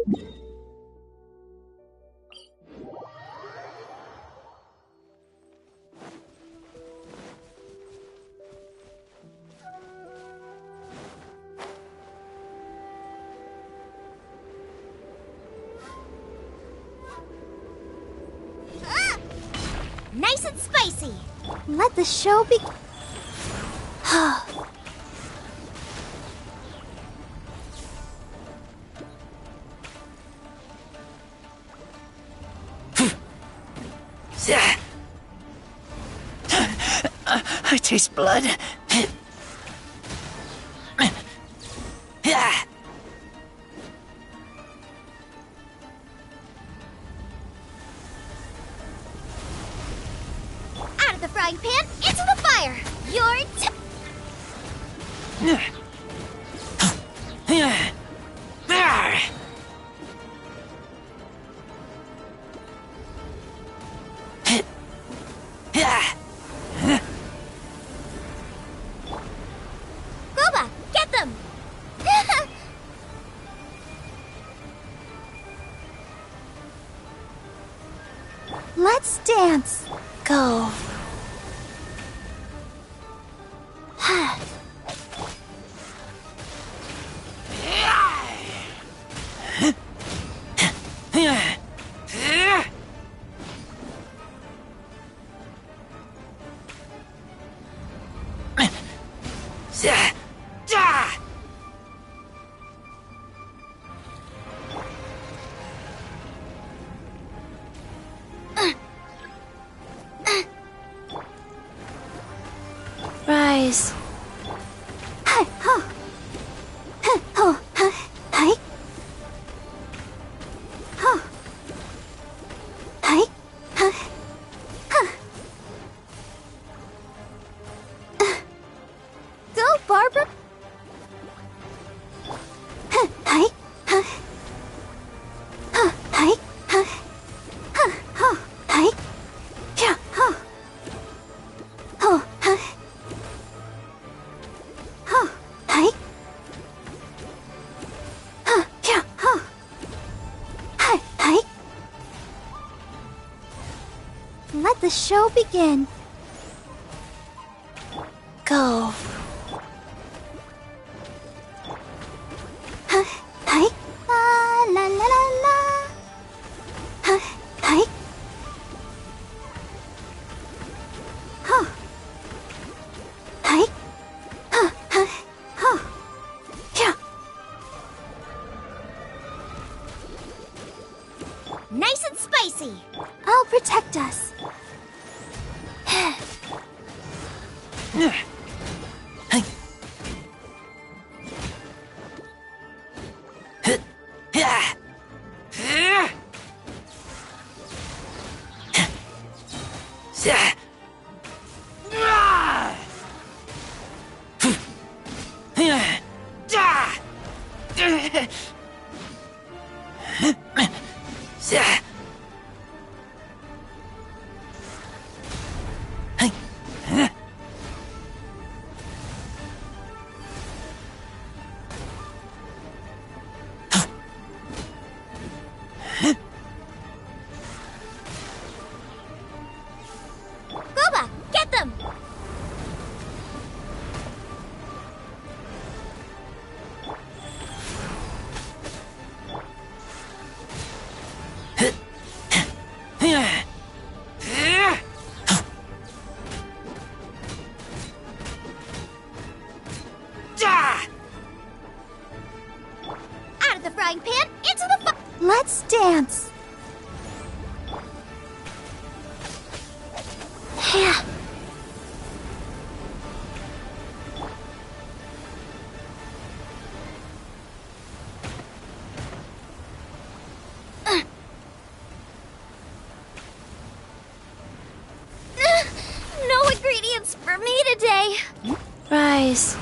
Nice and spicy. Let the show begin. I taste blood. Out of the frying pan, into the fire! Your Boba, get them! Let's dance. Go. Rise. Go, Barbara. Let the show begin. Go. La la la la la. Nice and spicy. I'll protect us. Boba, get them! Out of the frying pan, into the fire! Let's dance! No ingredients for me today. Rise.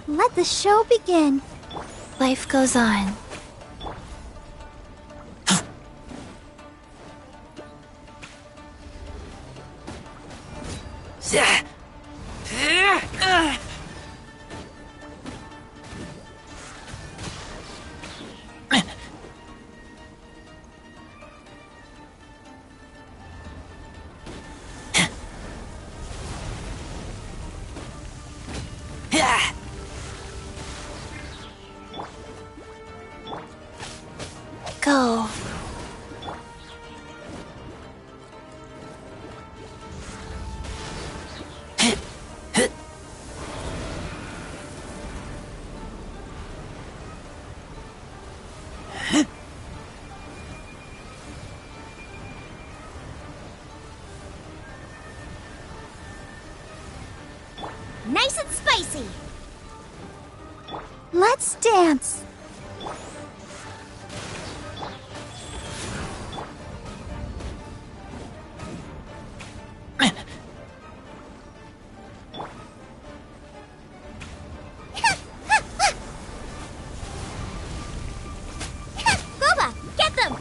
Let the show begin. Life goes on. Go. Nice and spicy. Let's dance. Boba, get them!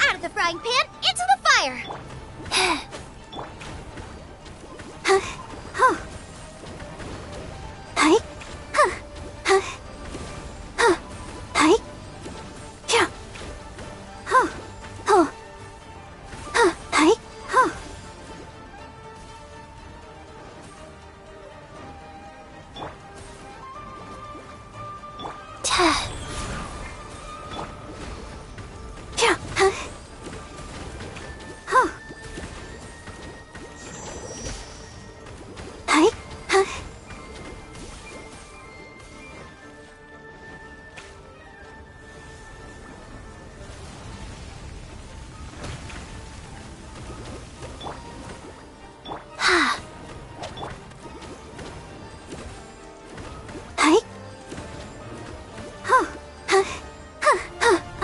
Out of the frying pan, into the fire!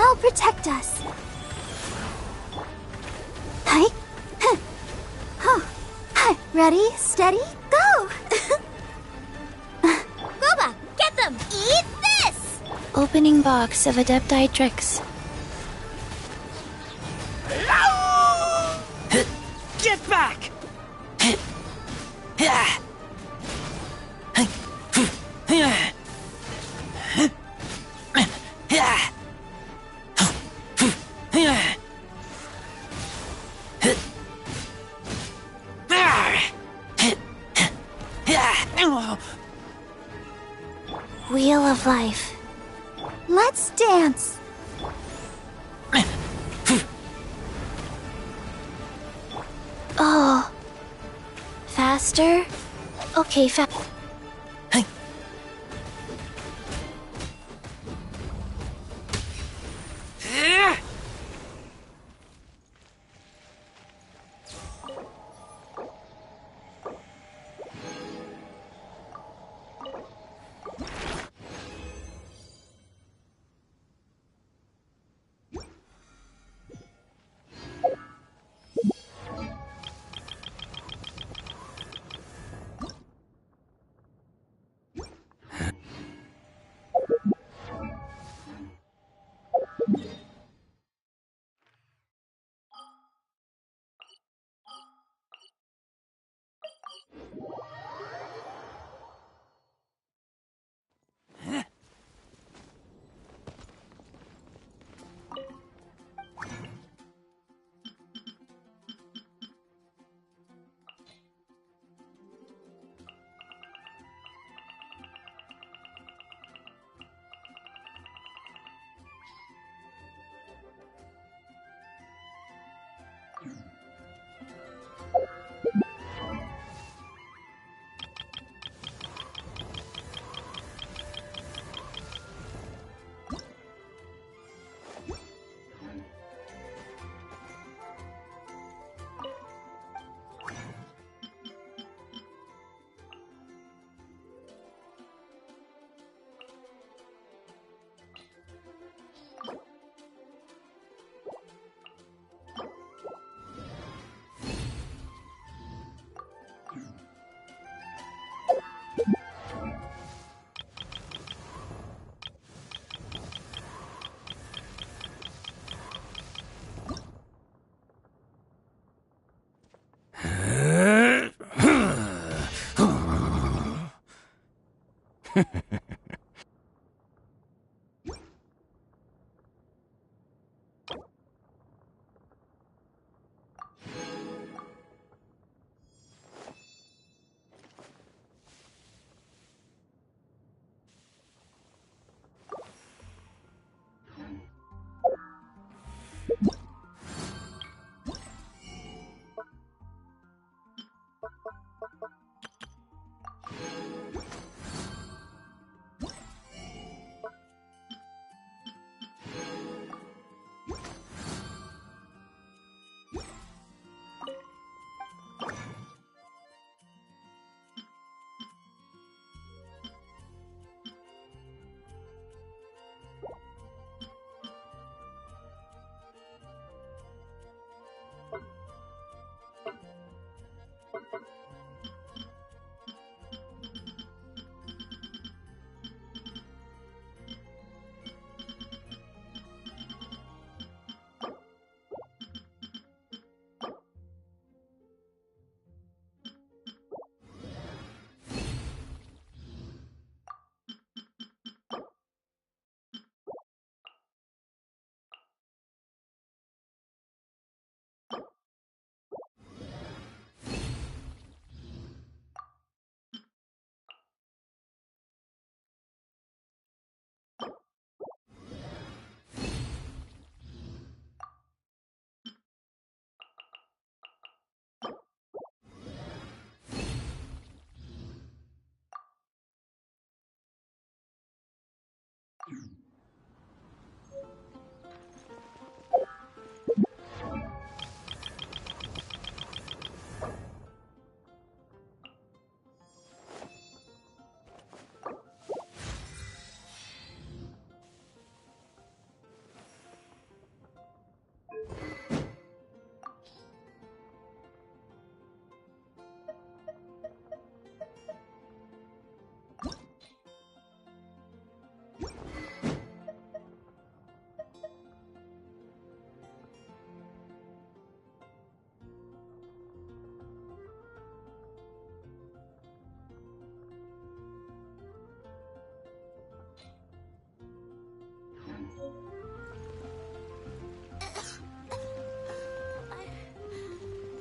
I'll protect us. Ready, steady, go! Boba, get them! Eat this! Opening box of Adepti tricks. Get back! Wheel of Life. Let's dance! Oh. Faster? Okay,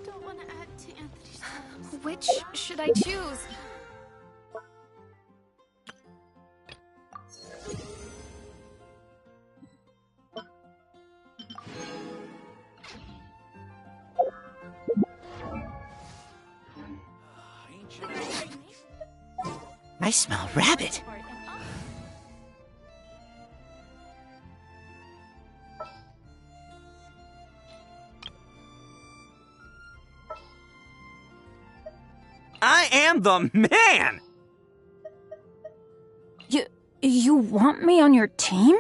Don't want to add to Anthony's problems. Which should I choose? I smell rabbit. I am the man! You want me on your team?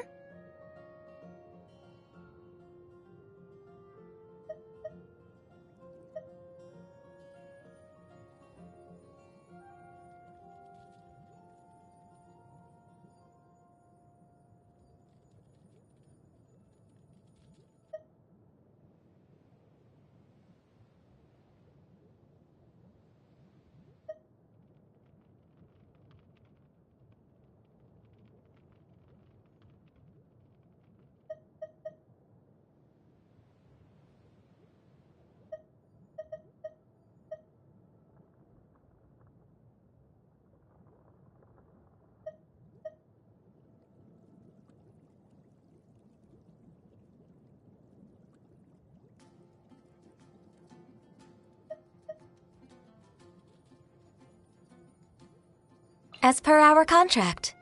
As per our contract.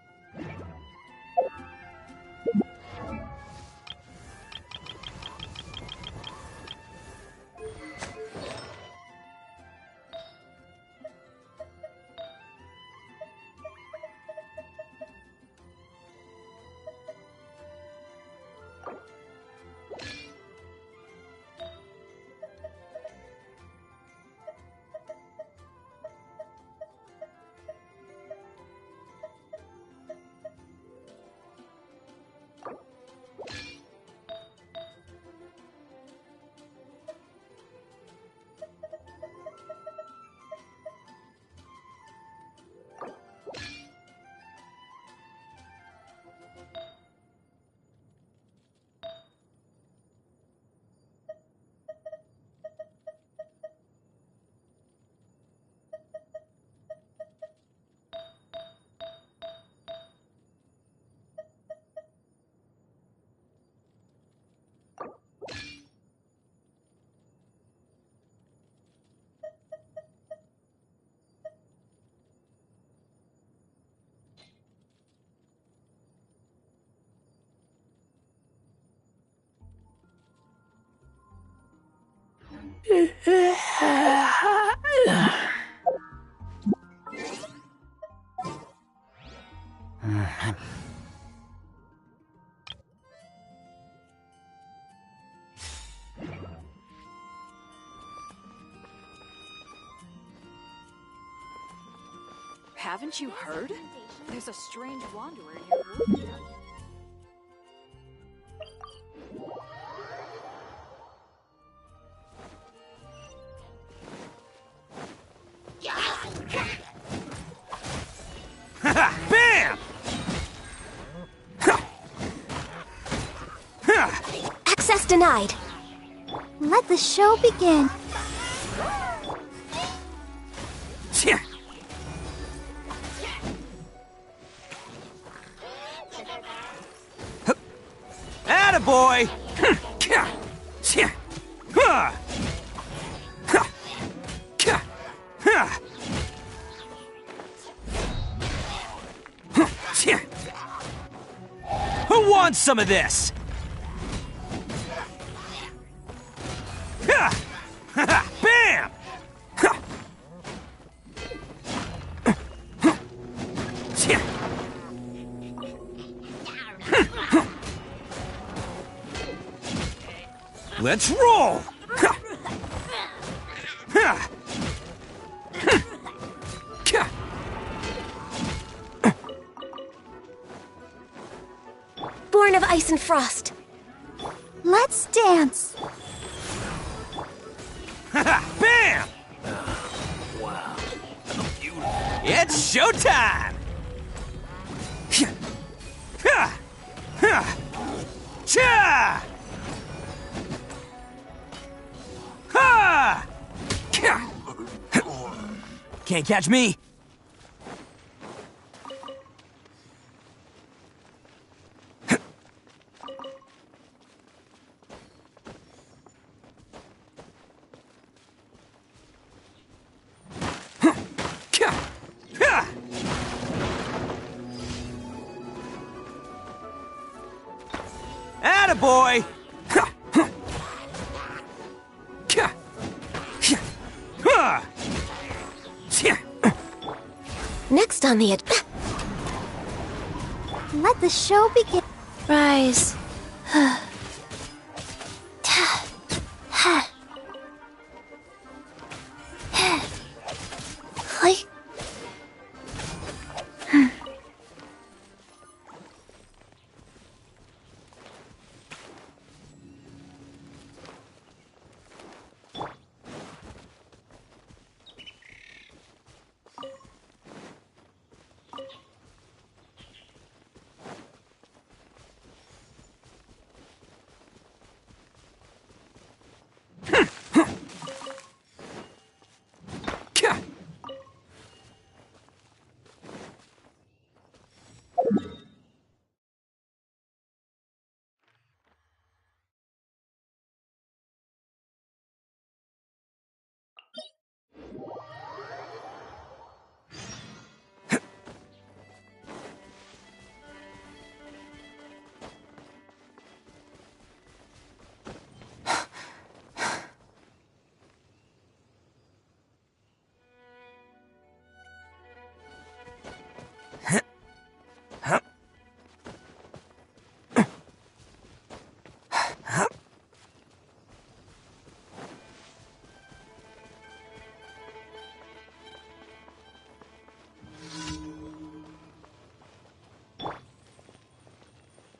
Haven't you heard? There's a strange wanderer near Wood. Bam! Access denied. Let the show begin. Attaboy! Who wants some of this? Bam! Let's roll! Born of ice and frost. Let's dance. Bam! Wow. It's showtime! Cha! Ha! Can't catch me. Attaboy! Next on the Let the show begin. rise.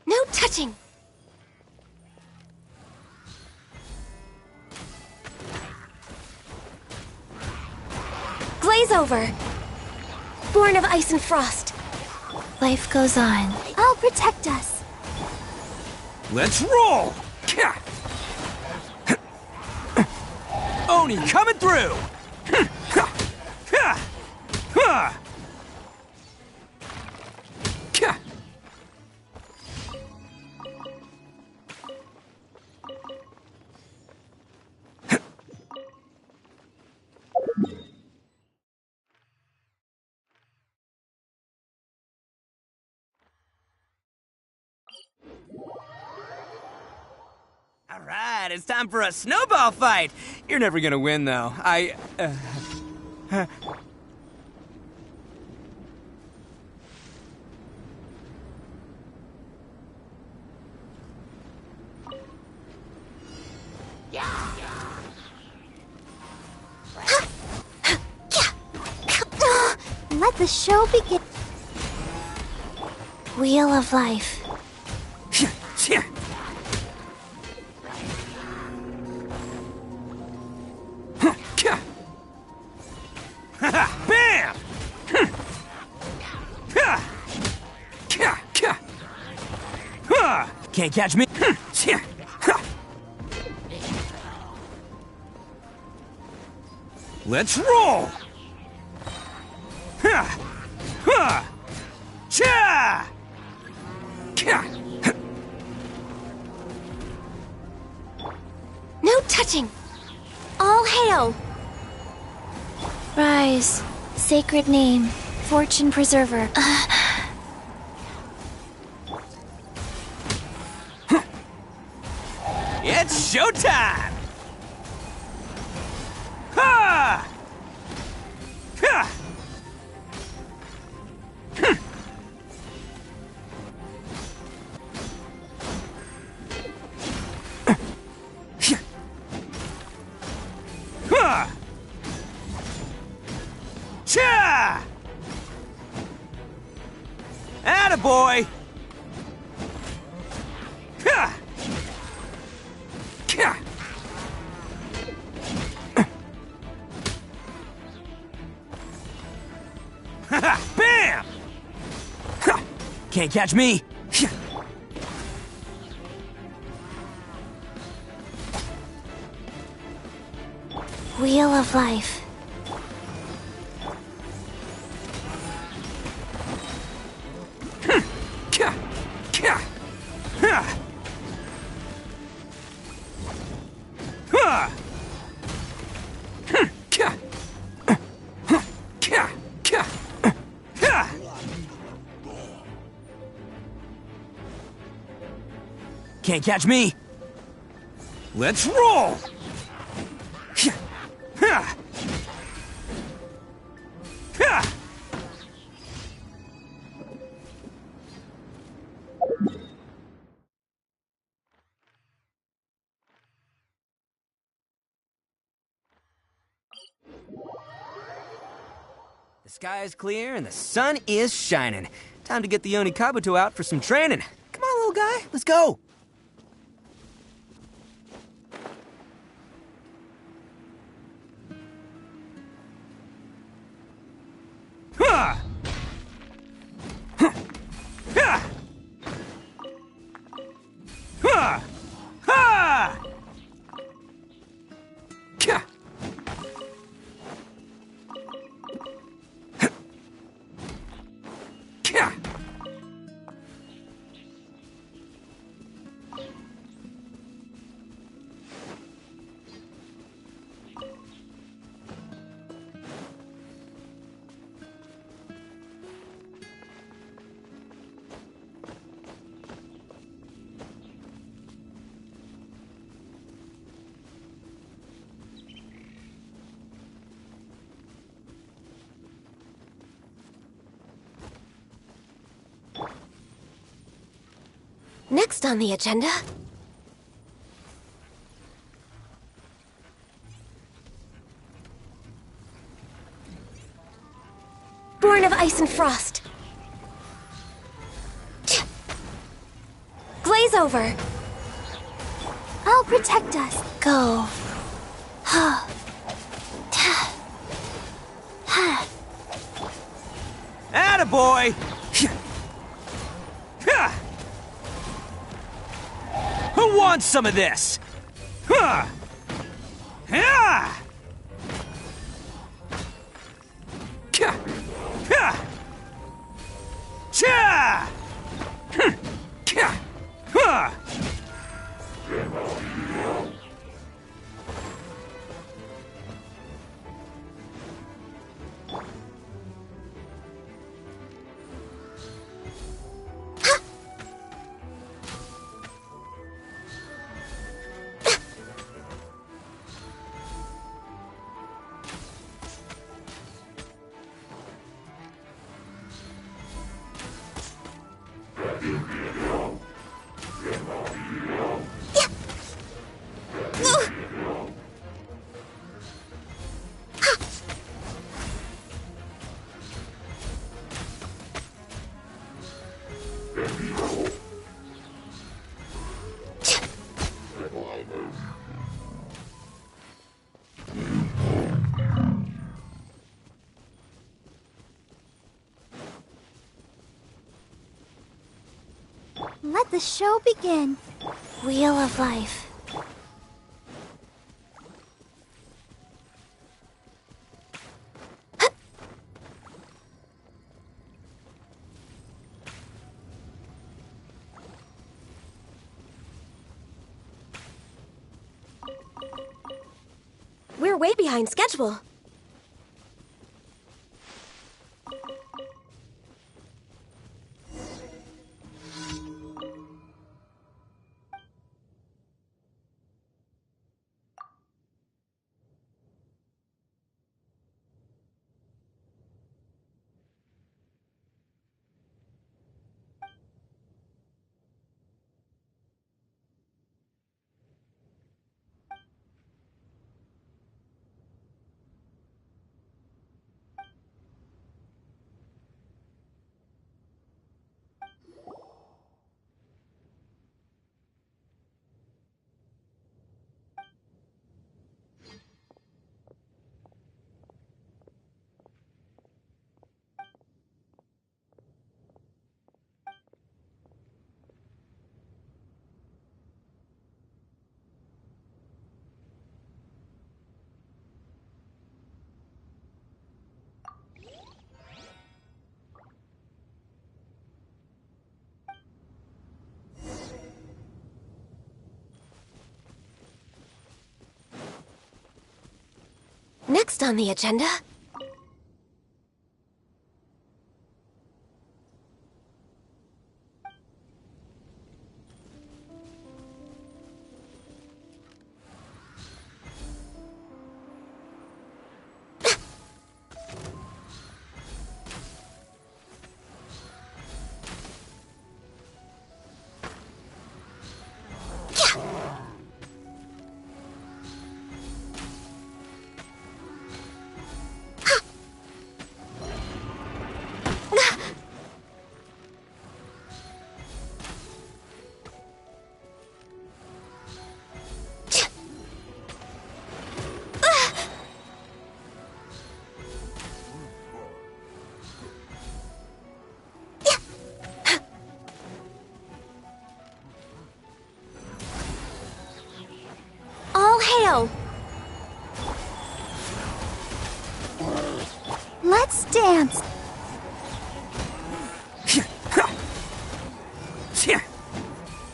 No touching. Glaze over. Born of ice and frost. Life goes on. I'll protect us. Let's roll! Oni coming through! All right. right, it's time for a snowball fight. You're never gonna win, though. Let the show begin. Wheel of Life. Bam! Can't catch me. Let's roll! Cha! No touching! All hail! Rise, sacred name, fortune preserver. It's showtime! Ha! Ha! Cha! Attaboy! Ha! Ka! Bam! Ha! Can't catch me! Wheel of Life. Can't catch me! Let's roll! The sky is clear and the sun is shining. Time to get the Oni Kabuto out for some training. Come on, little guy, let's go! Ha! Ha! Ha! Ha! Ha! Ka! Ka! Next on the agenda... Born of Ice and Frost. Glaze over. I'll protect us. Go. Ha. Ta. Ha. Attaboy! Who wants some of this? Huh! Yeah! Ka! Ka! Cha! Ka! Huh! Let the show begin. Wheel of Life. We're way behind schedule. Next on the agenda... All hail! Let's dance.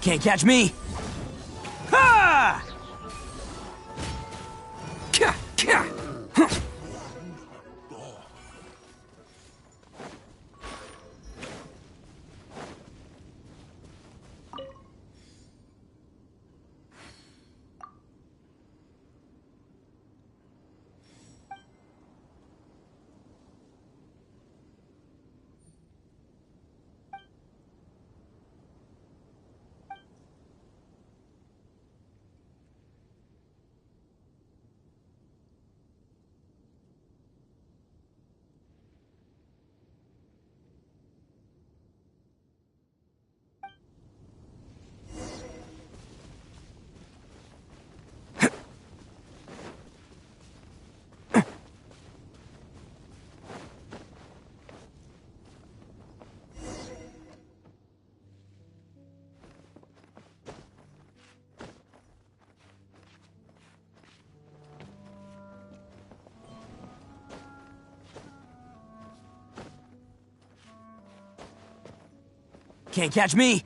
Can't catch me. Ha! Can't catch me.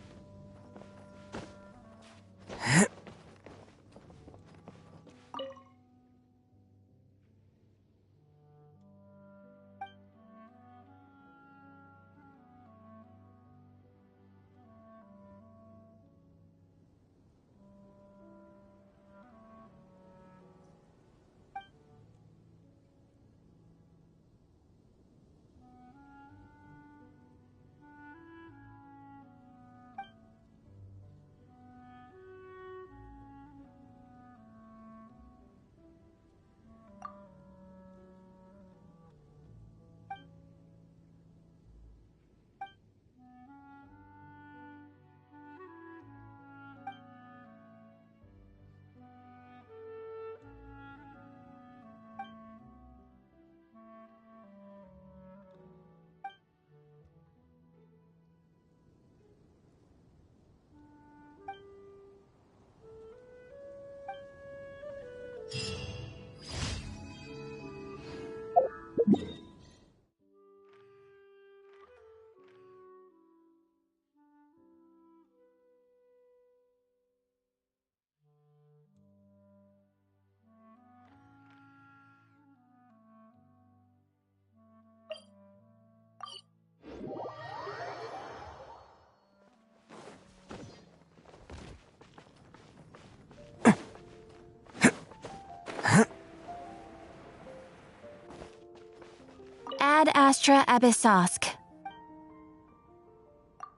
Astra Abyssosk.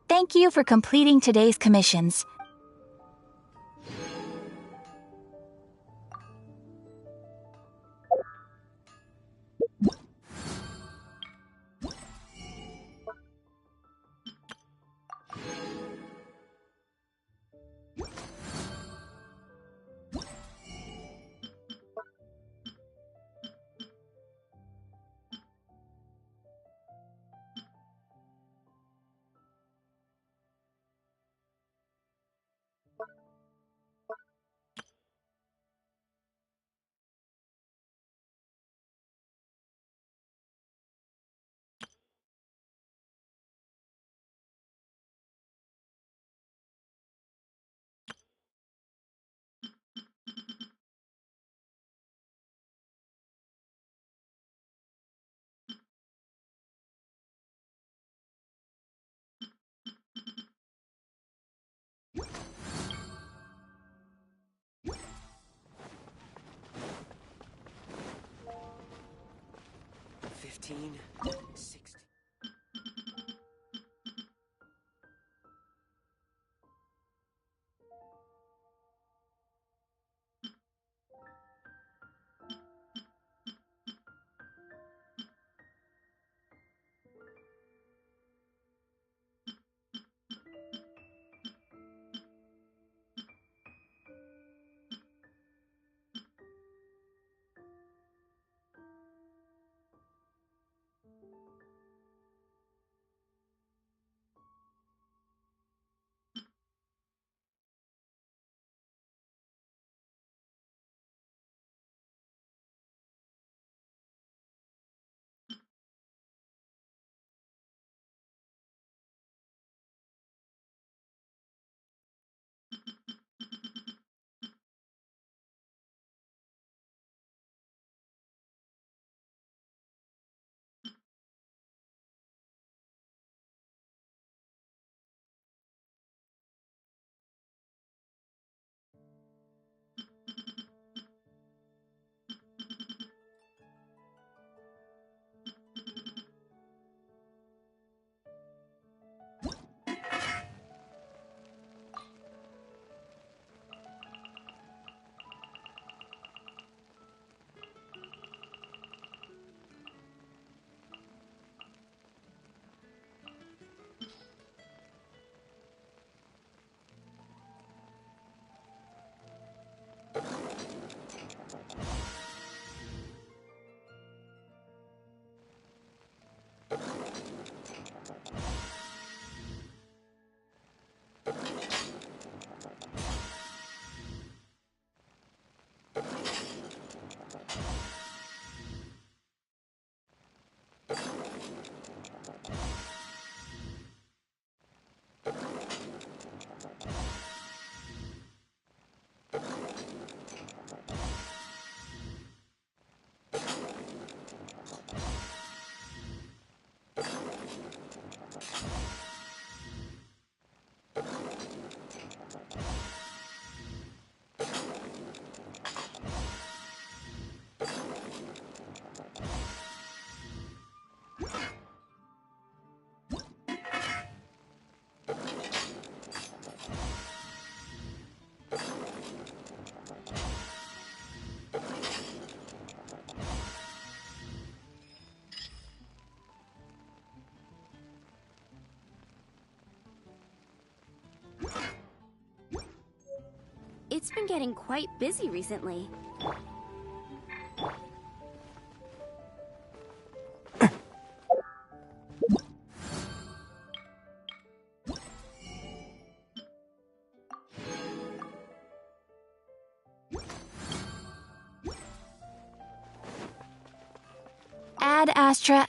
Thank you for completing today's commissions. It's been getting quite busy recently. Ad Astra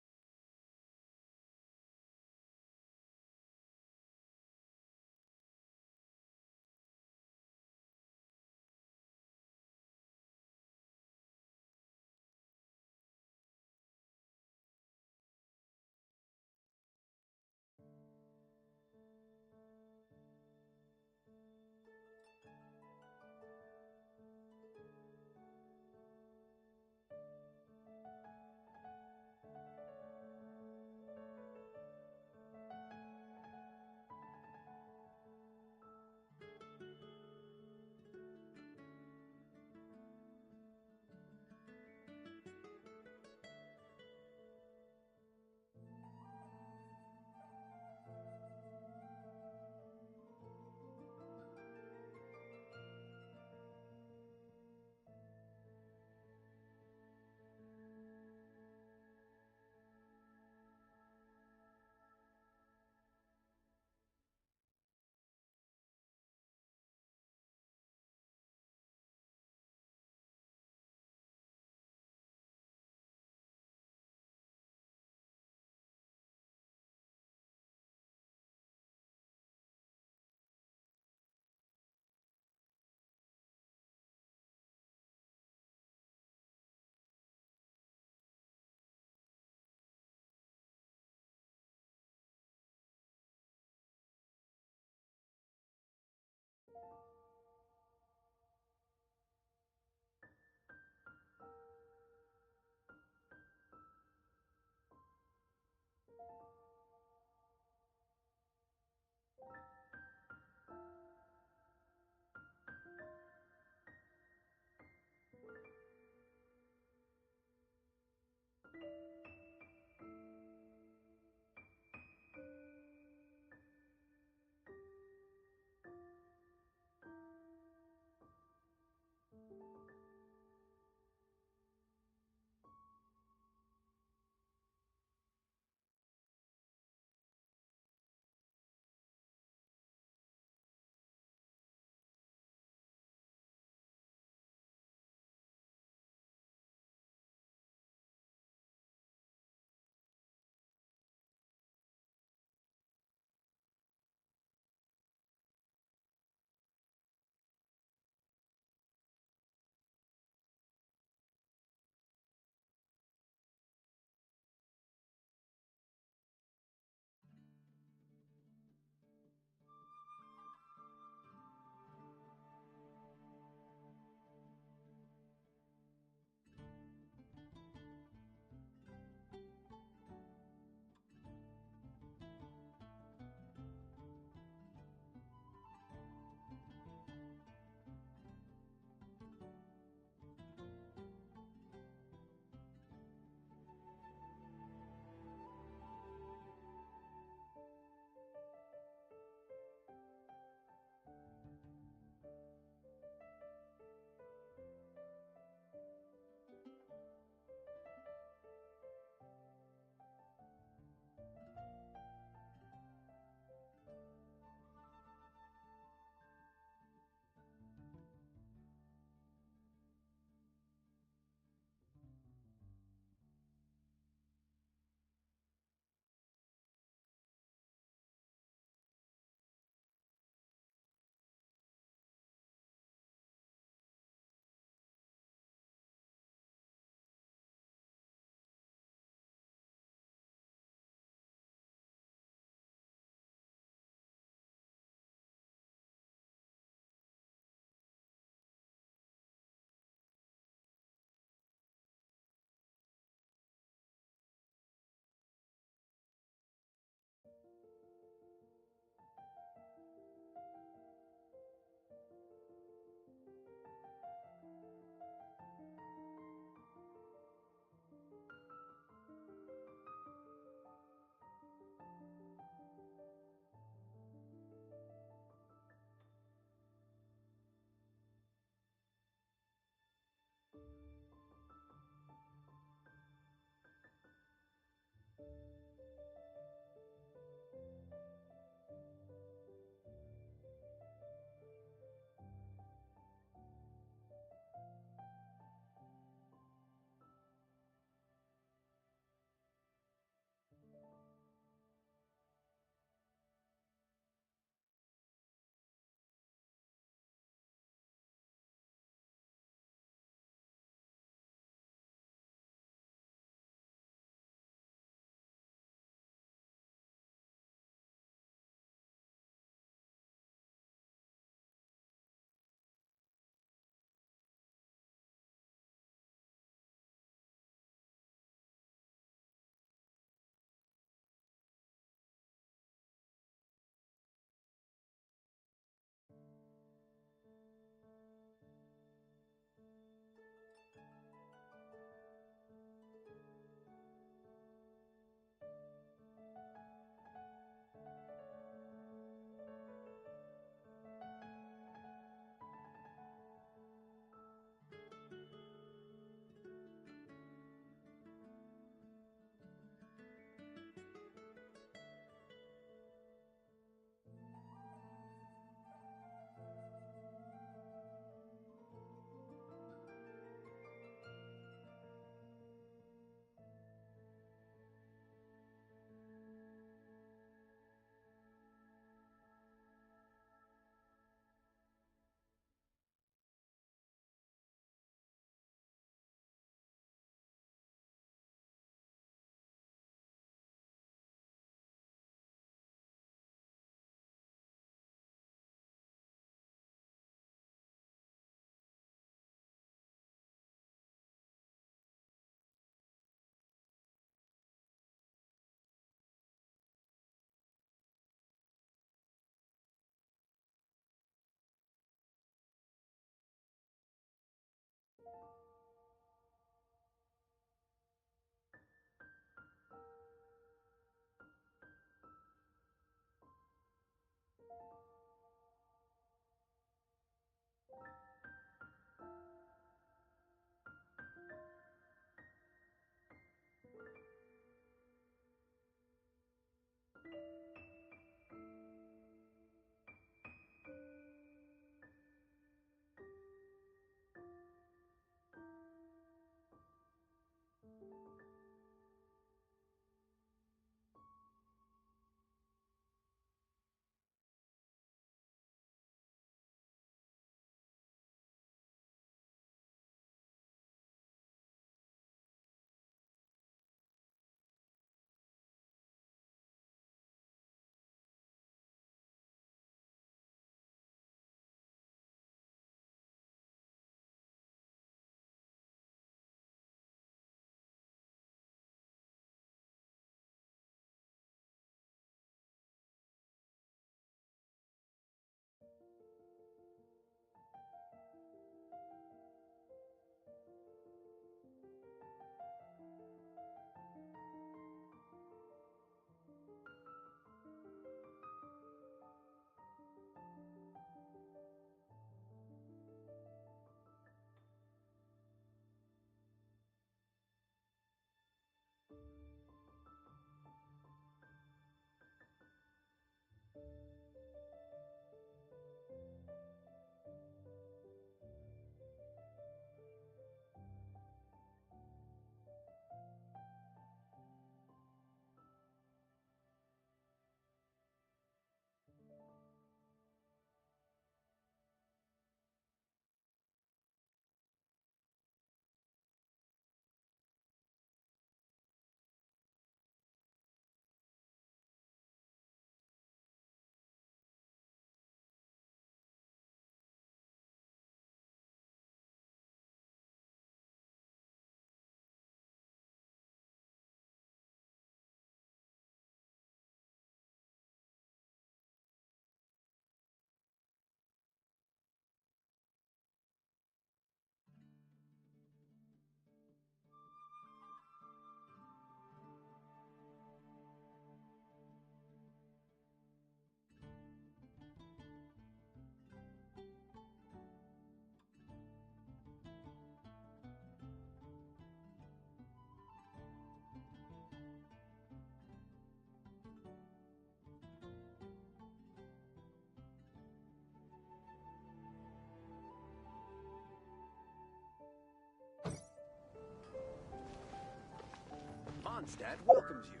Mondstadt welcomes you.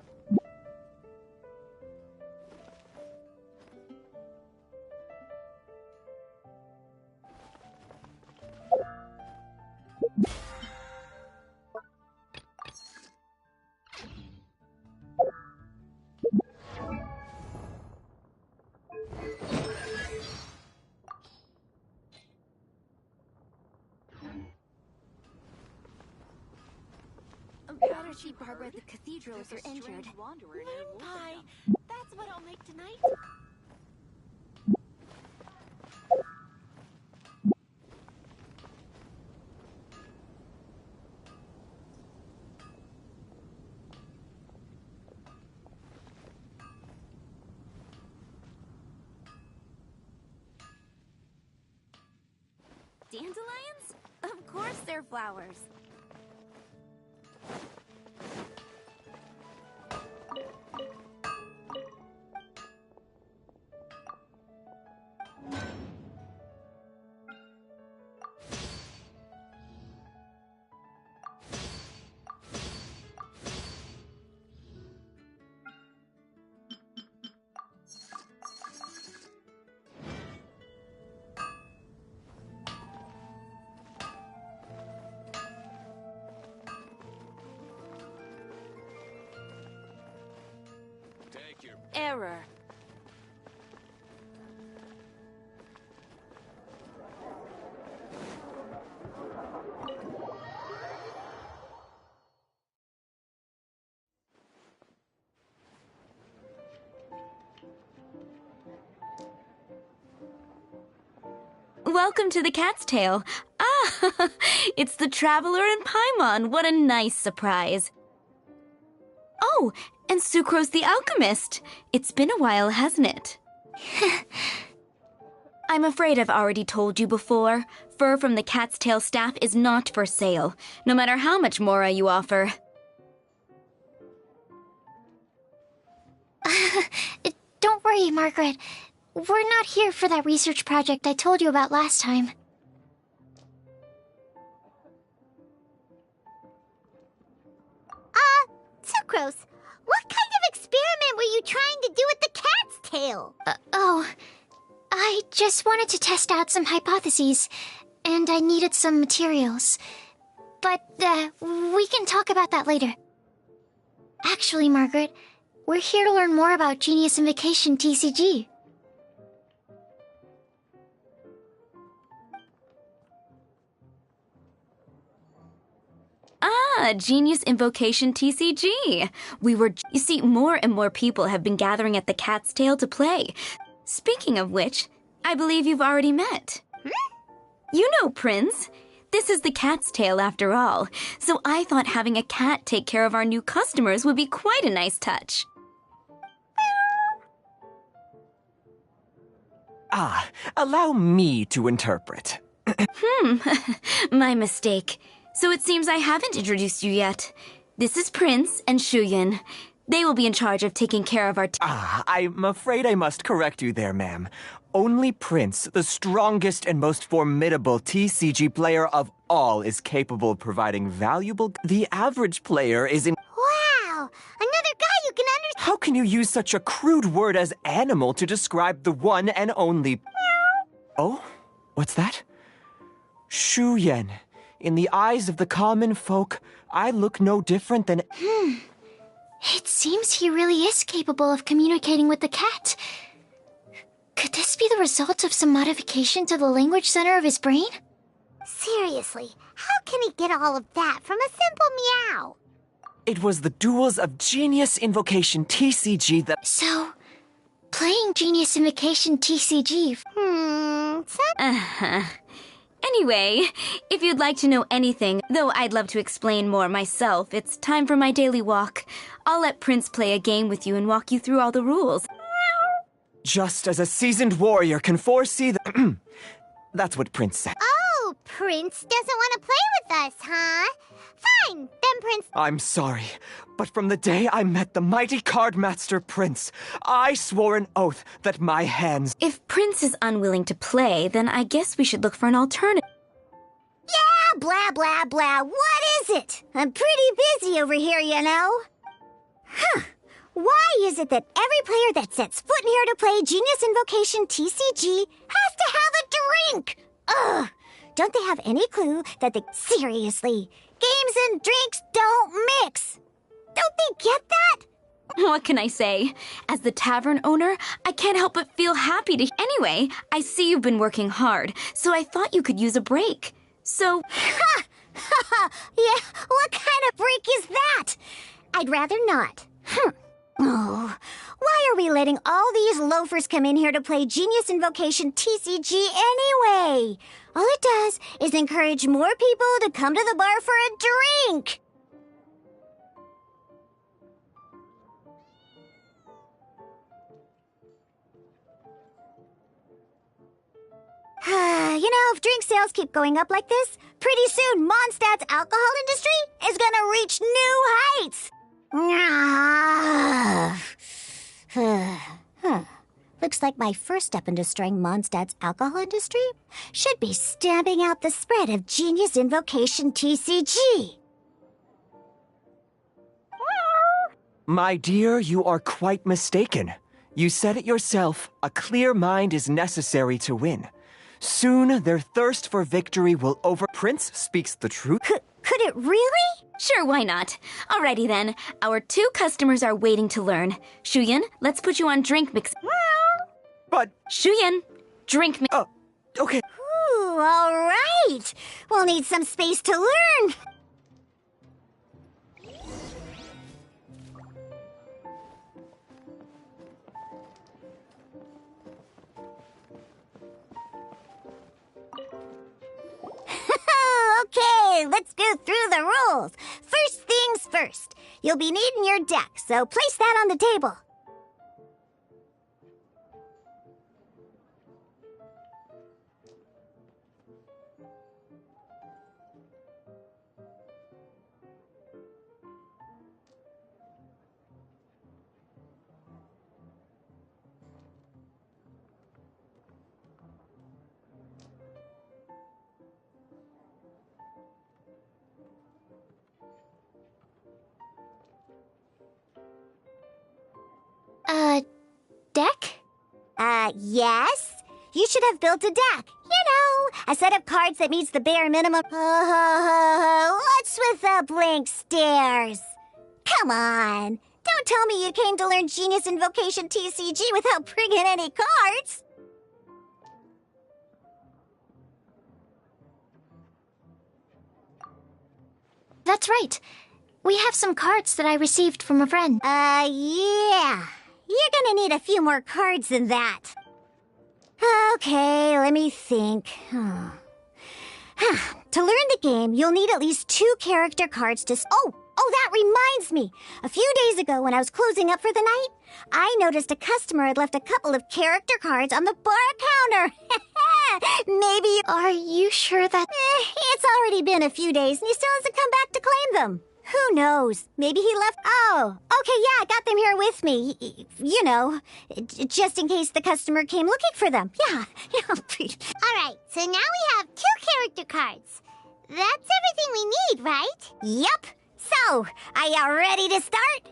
Better keep Barbara at the cathedral if you're injured. Pie. That's what I'll make tonight. Dandelions? Of course they're flowers. Take your Error. Welcome to the Cat's Tail. Ah, it's the Traveler and Paimon. What a nice surprise. Oh, and Sucrose the Alchemist. It's been a while, hasn't it? I'm afraid I've already told you before. Fur from the Cat's Tail staff is not for sale, no matter how much Mora you offer. Don't worry, Margaret. We're not here for that research project I told you about last time. Sucrose, what kind of experiment were you trying to do with the cat's tail? I just wanted to test out some hypotheses, and I needed some materials. But, we can talk about that later. Actually, Margaret, we're here to learn more about Genius Invocation TCG. Ah, Genius Invocation TCG. You see, more and more people have been gathering at the Cat's Tail to play. Speaking of which, I believe you've already met. You know, Prince. This is the Cat's Tail after all, so I thought having a cat take care of our new customers would be quite a nice touch. Ah, allow me to interpret. My mistake. So it seems I haven't introduced you yet. This is Prince and Shuyan. They will be in charge of taking care of our I'm afraid I must correct you there, ma'am. Only Prince, the strongest and most formidable TCG player of all, is capable of providing valuable... The average player is in... Wow! Another guy you can understand. How can you use such a crude word as animal to describe the one and only... Oh? What's that? Shuyan. In the eyes of the common folk, I look no different than... It seems he really is capable of communicating with the cat. Could this be the result of some modification to the language center of his brain? Seriously, how can he get all of that from a simple meow? It was the duels of Genius Invocation TCG that... So, playing Genius Invocation TCG... Anyway, if you'd like to know anything, though I'd love to explain more myself, it's time for my daily walk. I'll let Prince play a game with you and walk you through all the rules. Just as a seasoned warrior can foresee the... That's what Prince said. Oh, Prince doesn't want to play with us, huh? Fine, then Prince... I'm sorry, but from the day I met the mighty Cardmaster Prince, I swore an oath that my hands... If Prince is unwilling to play, then I guess we should look for an alternative. Yeah, blah, blah, blah. What is it? I'm pretty busy over here, you know. Why is it that every player that sets foot in here to play Genius Invocation TCG has to have a drink? Ugh! Don't they have any clue that seriously, games and drinks don't mix? Don't they get that? What can I say? As the tavern owner, I can't help but feel happy to. Anyway, I see you've been working hard, so I thought you could use a break. So. Yeah, what kind of break is that? I'd rather not. Oh, why are we letting all these loafers come in here to play Genius Invocation TCG anyway? All it does is encourage more people to come to the bar for a drink. If drink sales keep going up like this, pretty soon Mondstadt's alcohol industry is gonna reach new heights. Looks like my first step in destroying Mondstadt's alcohol industry should be stamping out the spread of Genius Invocation TCG. My dear, you are quite mistaken. You said it yourself, a clear mind is necessary to win. Soon, their thirst for victory will over... Prince speaks the truth. Could it really? Sure, why not? Alrighty then. Our 2 customers are waiting to learn. Shuyan, let's put you on drink mix. But... Shuyan, drink mix. Oh, okay. Ooh, all right. We'll need some space to learn. Okay, let's go through the rules. First things first. You'll be needing your deck, so place that on the table. Deck? Yes? You should have built a deck. A set of cards that meets the bare minimum. What's with the blank stares? Come on. Don't tell me you came to learn Genius Invocation TCG without bringing any cards. That's right. We have some cards that I received from a friend. Yeah. You're gonna need a few more cards than that. Okay, let me think. To learn the game, you'll need at least 2 character cards to... Oh, that reminds me. A few days ago, when I was closing up for the night, I noticed a customer had left a couple of character cards on the bar counter. Maybe... Are you sure that... It's already been a few days, and he still hasn't come back to claim them. Who knows? Maybe he left... Oh, okay, yeah, I got them here with me. Just in case the customer came looking for them. Yeah. All right, so now we have 2 character cards. That's everything we need, right? Yep. So, are you ready to start?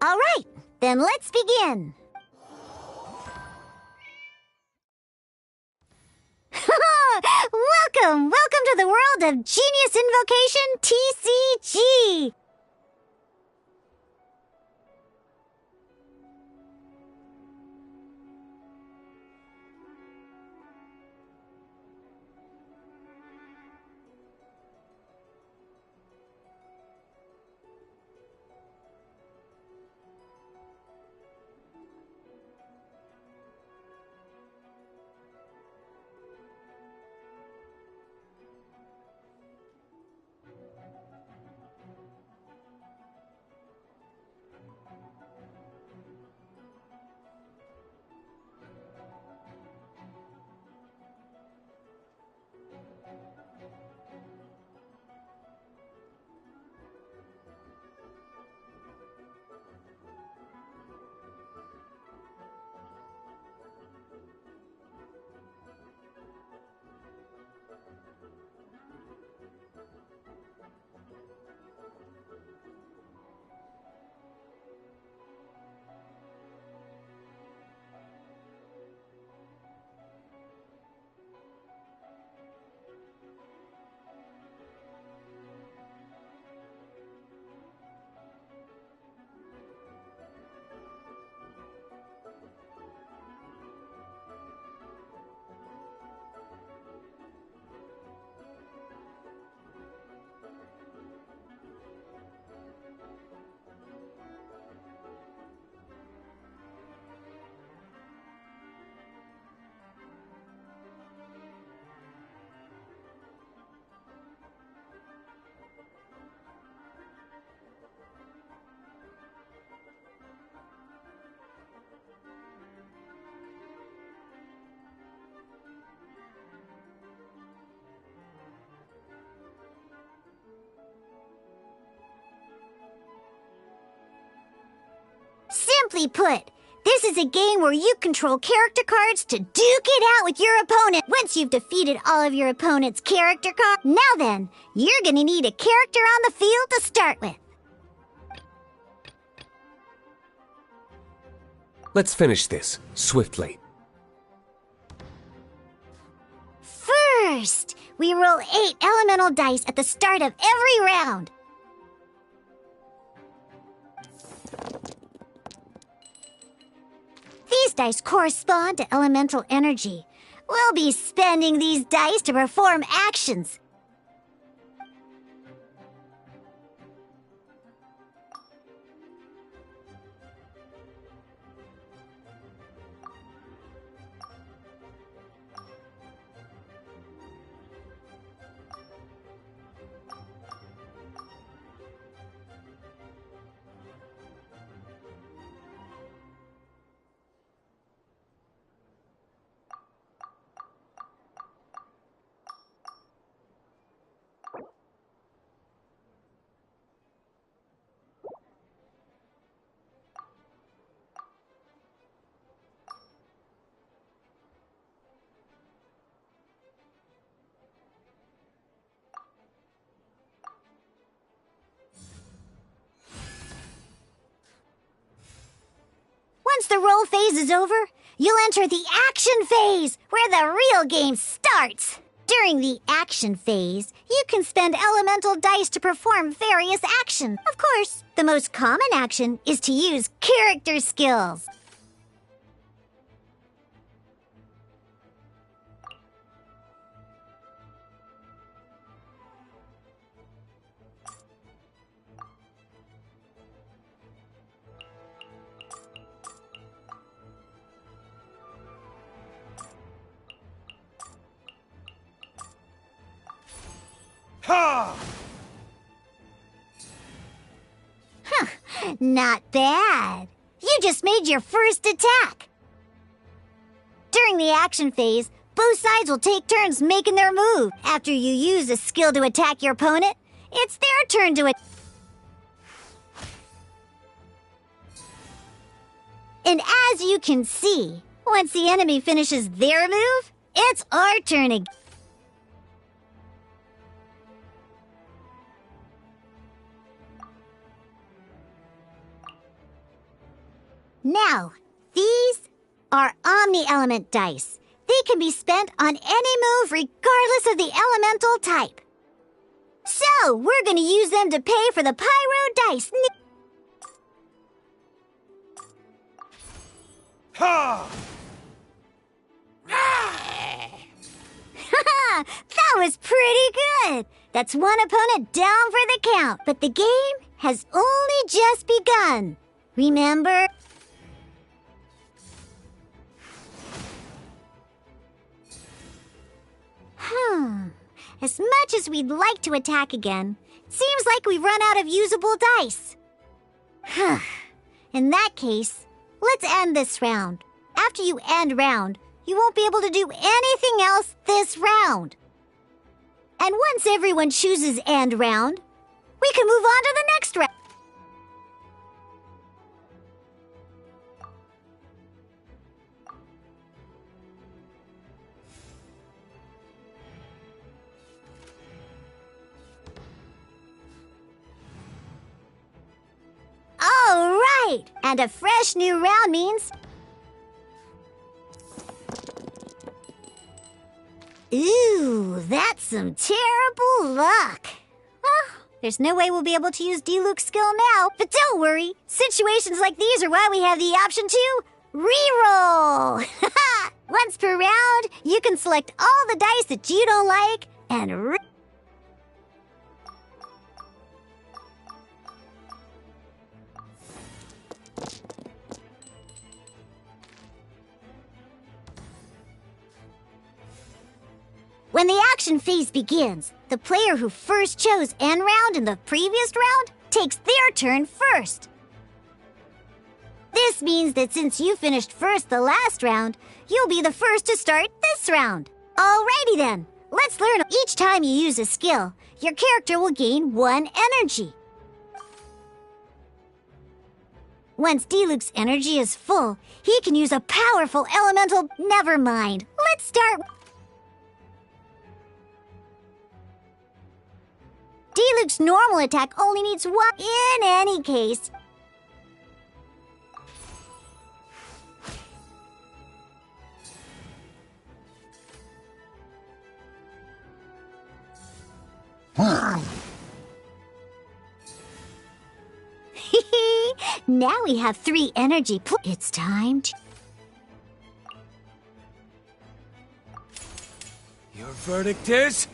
All right, then let's begin. Welcome to the world of Genius Invocation TCG. Simply put, this is a game where you control character cards to duke it out with your opponent. Once you've defeated all of your opponent's character cards, now then, you're gonna need a character on the field to start with. Let's finish this swiftly. First, we roll 8 elemental dice at the start of every round. These dice correspond to elemental energy. We'll be spending these dice to perform actions. Once the roll phase is over, you'll enter the action phase, where the real game starts. During the action phase, you can spend elemental dice to perform various actions. Of course, the most common action is to use character skills. Not bad. You just made your first attack. During the action phase, both sides will take turns making their move. After you use a skill to attack your opponent, it's their turn to attack. And as you can see, once the enemy finishes their move, it's our turn again. Now, these are omni-element dice. They can be spent on any move regardless of the elemental type. So, we're going to use them to pay for the pyro dice. Ha! That was pretty good. That's one opponent down for the count. But the game has only just begun. Remember? As much as we'd like to attack again, it seems like we've run out of usable dice. In that case, let's end this round. After you end round, you won't be able to do anything else this round. And once everyone chooses end round, we can move on to the next round. All right! And a fresh new round means... Ooh, that's some terrible luck. Well, there's no way we'll be able to use D-Luke's skill now. But don't worry, situations like these are why we have the option to reroll. Once per round, you can select all the dice that you don't like and When the action phase begins, the player who first chose end round in the previous round takes their turn first. This means that since you finished first the last round, you'll be the first to start this round. Alrighty then, let's learn. Each time you use a skill, your character will gain 1 energy. Once Diluc's energy is full, he can use a powerful elemental. Never mind. Let's start. Diluc's normal attack only needs one. In any case. Now we have 3 energy. It's time to... Your verdict is?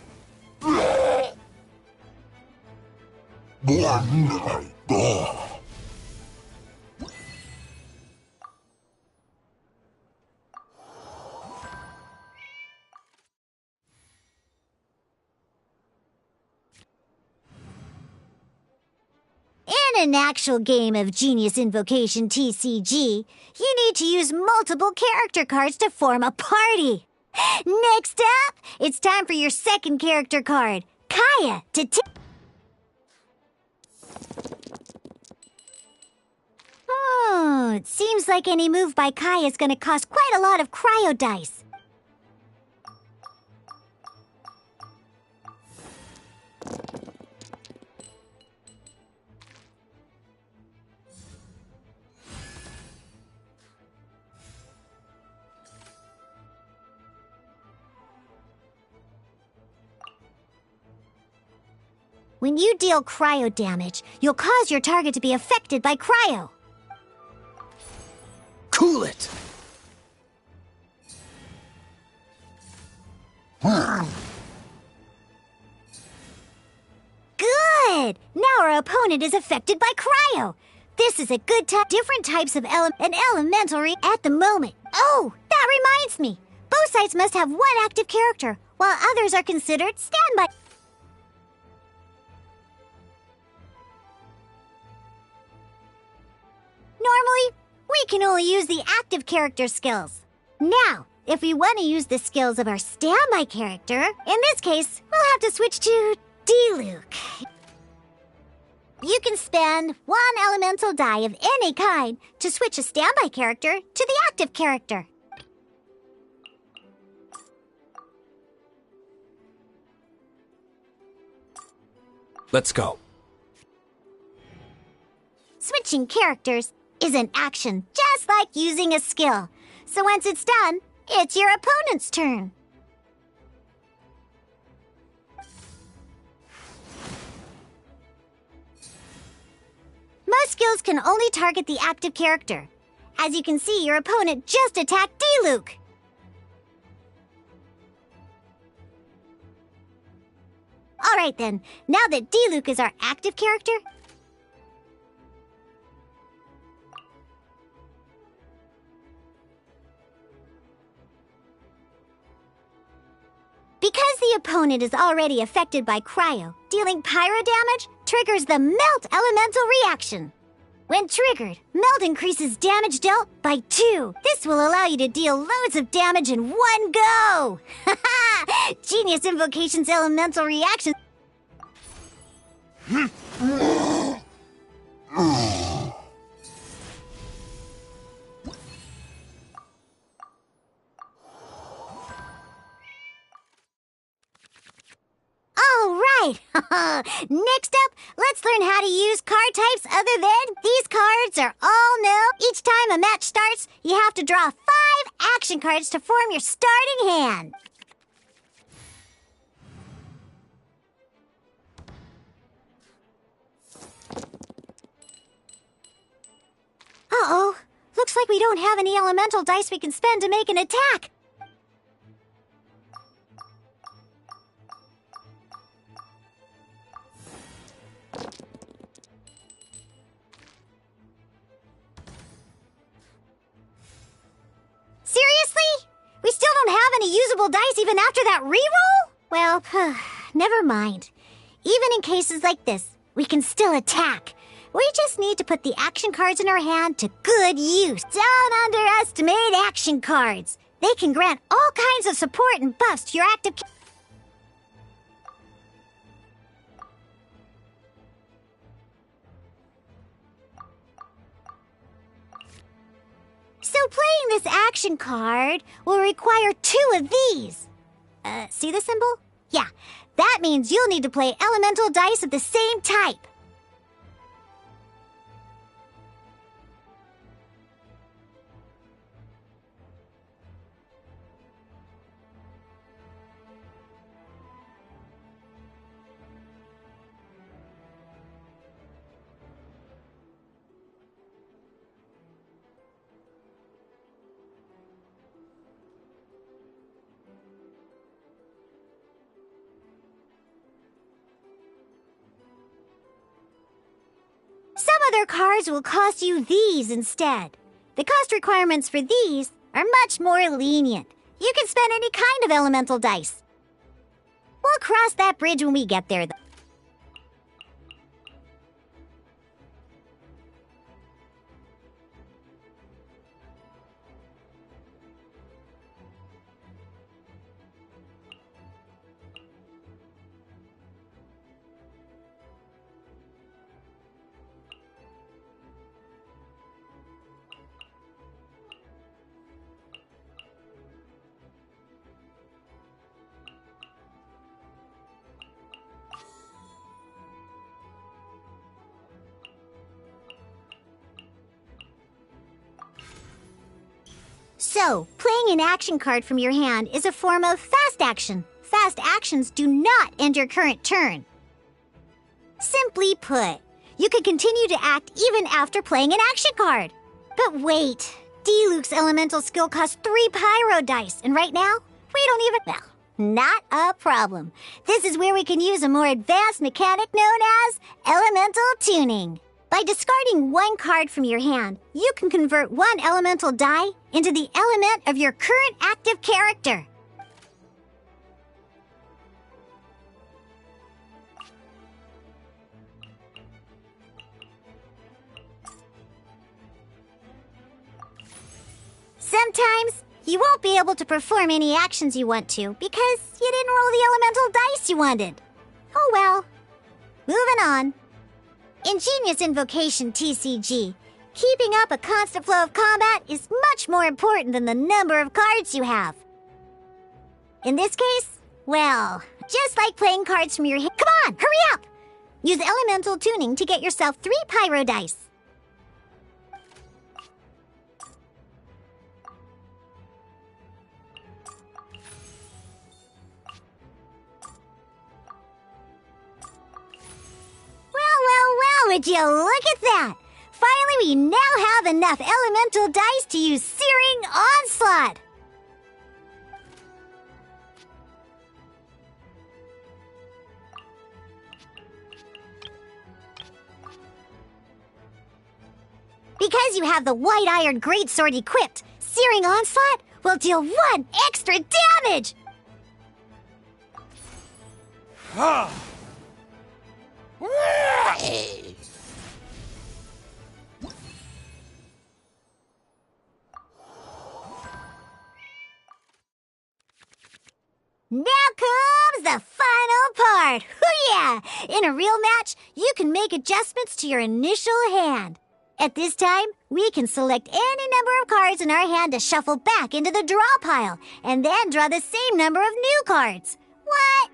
In an actual game of Genius Invocation TCG, you need to use multiple character cards to form a party. Next up, it's time for your second character card, Kaya, Oh, it seems like any move by Kaya is going to cost quite a lot of cryo dice. When you deal cryo damage, you'll cause your target to be affected by cryo. Cool it! Good! Now our opponent is affected by cryo. This is a good time. Different types of elemental at the moment. Oh, that reminds me. Both sides must have one active character, while others are considered standby. Normally, we can only use the active character skills. Now, if we want to use the skills of our standby character, in this case, we'll have to switch to Diluc. You can spend 1 elemental die of any kind to switch a standby character to the active character. Let's go. Switching characters is an action just like using a skill. So once it's done, it's your opponent's turn. Most skills can only target the active character. As you can see, your opponent just attacked Diluc. Alright then, now that Diluc is our active character, because the opponent is already affected by cryo, dealing pyro damage triggers the Melt Elemental reaction. When triggered, Melt increases damage dealt by 2. This will allow you to deal loads of damage in one go! Haha! Genius Invocation's Elemental reaction... All right! Next up, let's learn how to use card types other than... These cards are all new. Each time a match starts, you have to draw 5 action cards to form your starting hand. Uh-oh. Looks like we don't have any elemental dice we can spend to make an attack. Seriously? We still don't have any usable dice even after that reroll? Well, never mind. Even in cases like this, we can still attack. We just need to put the action cards in our hand to good use. Don't underestimate action cards. They can grant all kinds of support and buffs to your active... So playing this action card will require 2 of these. See the symbol? Yeah, that means you'll need to play elemental dice of the same type. Some other cards will cost you these instead. The cost requirements for these are much more lenient. You can spend any kind of elemental dice. We'll cross that bridge when we get there, though. So, playing an action card from your hand is a form of fast action. Fast actions do not end your current turn. Simply put, you can continue to act even after playing an action card. But wait, Diluc's elemental skill costs 3 pyro dice, and right now, we don't even... Well, not a problem. This is where we can use a more advanced mechanic known as elemental tuning. By discarding 1 card from your hand, you can convert 1 elemental die into the element of your current active character. Sometimes, you won't be able to perform any actions you want to because you didn't roll the elemental dice you wanted. Oh well. Moving on. Ingenious Invocation TCG. Keeping up a constant flow of combat is much more important than the number of cards you have. In this case, well, just like playing cards from your hand. Come on, hurry up! Use elemental tuning to get yourself 3 pyro dice. Well, would you look at that? Finally, we now have enough elemental dice to use Searing Onslaught. Because you have the White Iron Greatsword equipped, Searing Onslaught will deal 1 extra damage! Now comes the final part! Hoo-yeah! In a real match, you can make adjustments to your initial hand. At this time, we can select any number of cards in our hand to shuffle back into the draw pile, and then draw the same number of new cards. What?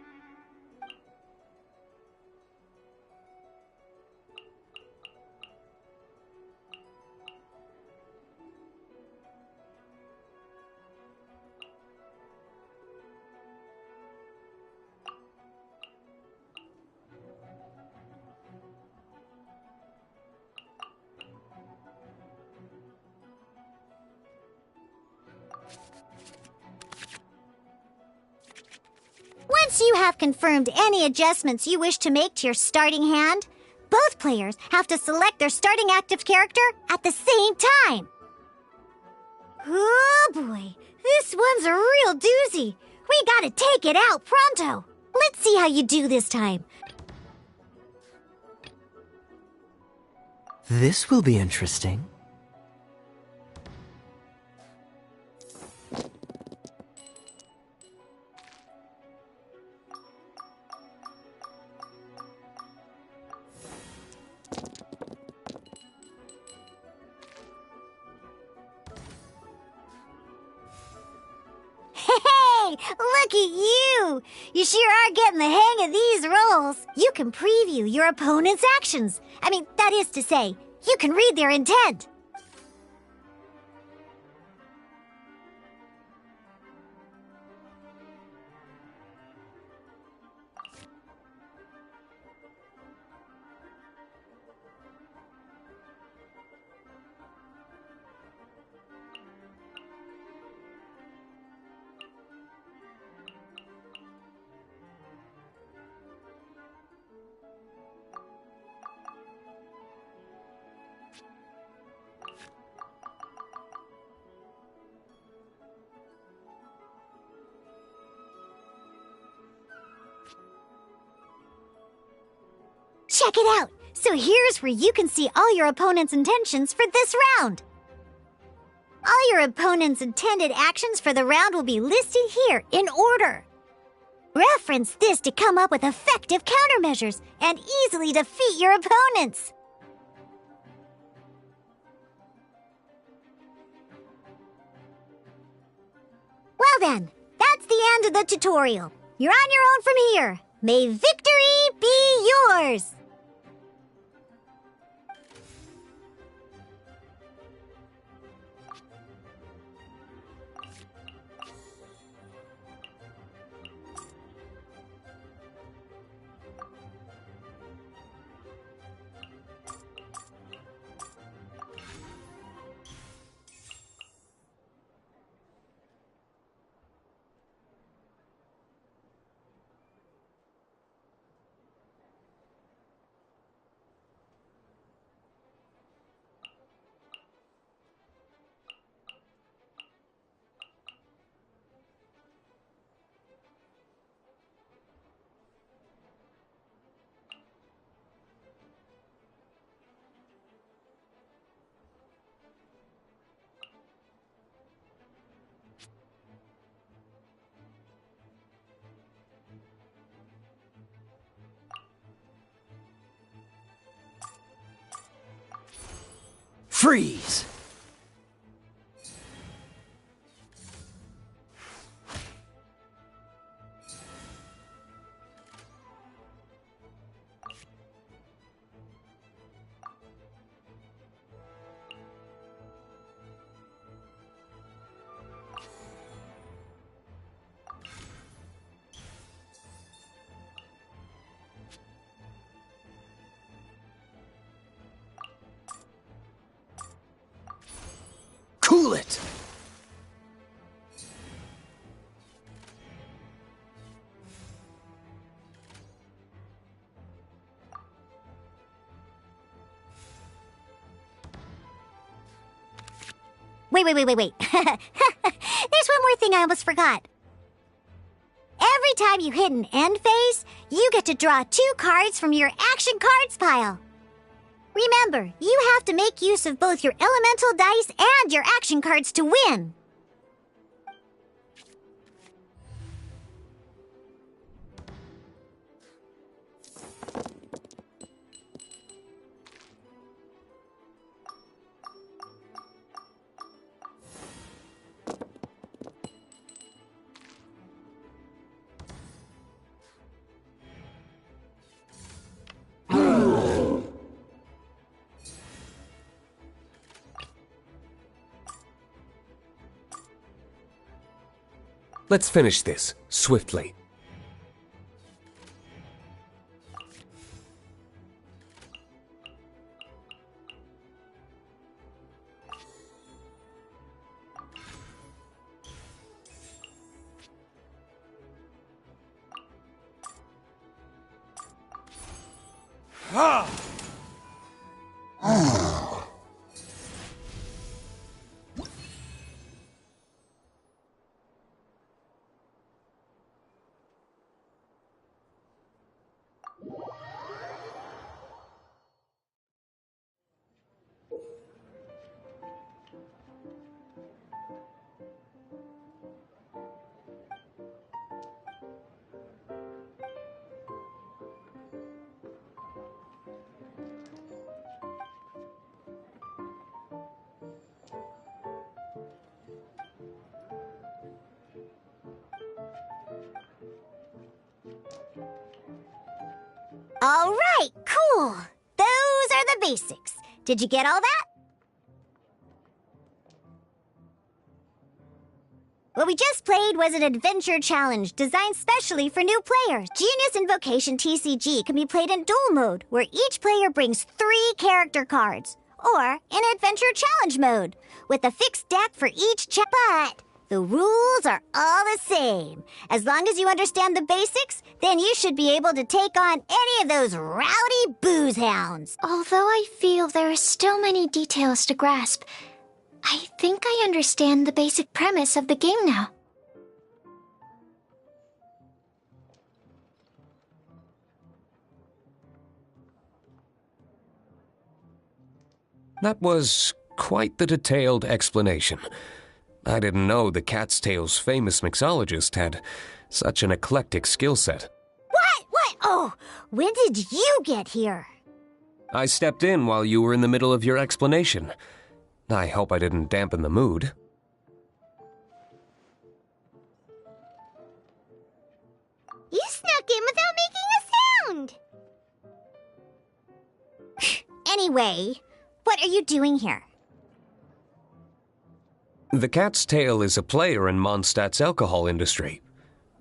Once you have confirmed any adjustments you wish to make to your starting hand, both players have to select their starting active character at the same time. Oh boy, this one's a real doozy. We gotta take it out pronto. Let's see how you do this time. This will be interesting. Look at you! You sure are getting the hang of these roles. You can preview your opponent's actions. I mean, that is to say, you can read their intent. Check it out! So here's where you can see all your opponent's intentions for this round. All your opponent's intended actions for the round will be listed here in order. Reference this to come up with effective countermeasures and easily defeat your opponents. Well then, that's the end of the tutorial. You're on your own from here. May victory be yours! Freeze! Cool it! Wait. There's one more thing I almost forgot. Every time you hit an end phase, you get to draw 2 cards from your action cards pile. Remember, you have to make use of both your elemental dice and your action cards to win. Let's finish this swiftly. All right, cool. Those are the basics. Did you get all that? What we just played was an adventure challenge designed specially for new players. Genius Invocation TCG can be played in duel mode, where each player brings 3 character cards, or in adventure challenge mode, with a fixed deck for each but the rules are all the same. As long as you understand the basics, then you should be able to take on any of those rowdy booze hounds. Although I feel there are still many details to grasp, I think I understand the basic premise of the game now. That was quite the detailed explanation. I didn't know the Cat's Tail's famous mixologist had such an eclectic skill set. What? Oh, when did you get here? I stepped in while you were in the middle of your explanation. I hope I didn't dampen the mood. You snuck in without making a sound! Anyway, what are you doing here? The Cat's Tail is a player in Mondstadt's alcohol industry.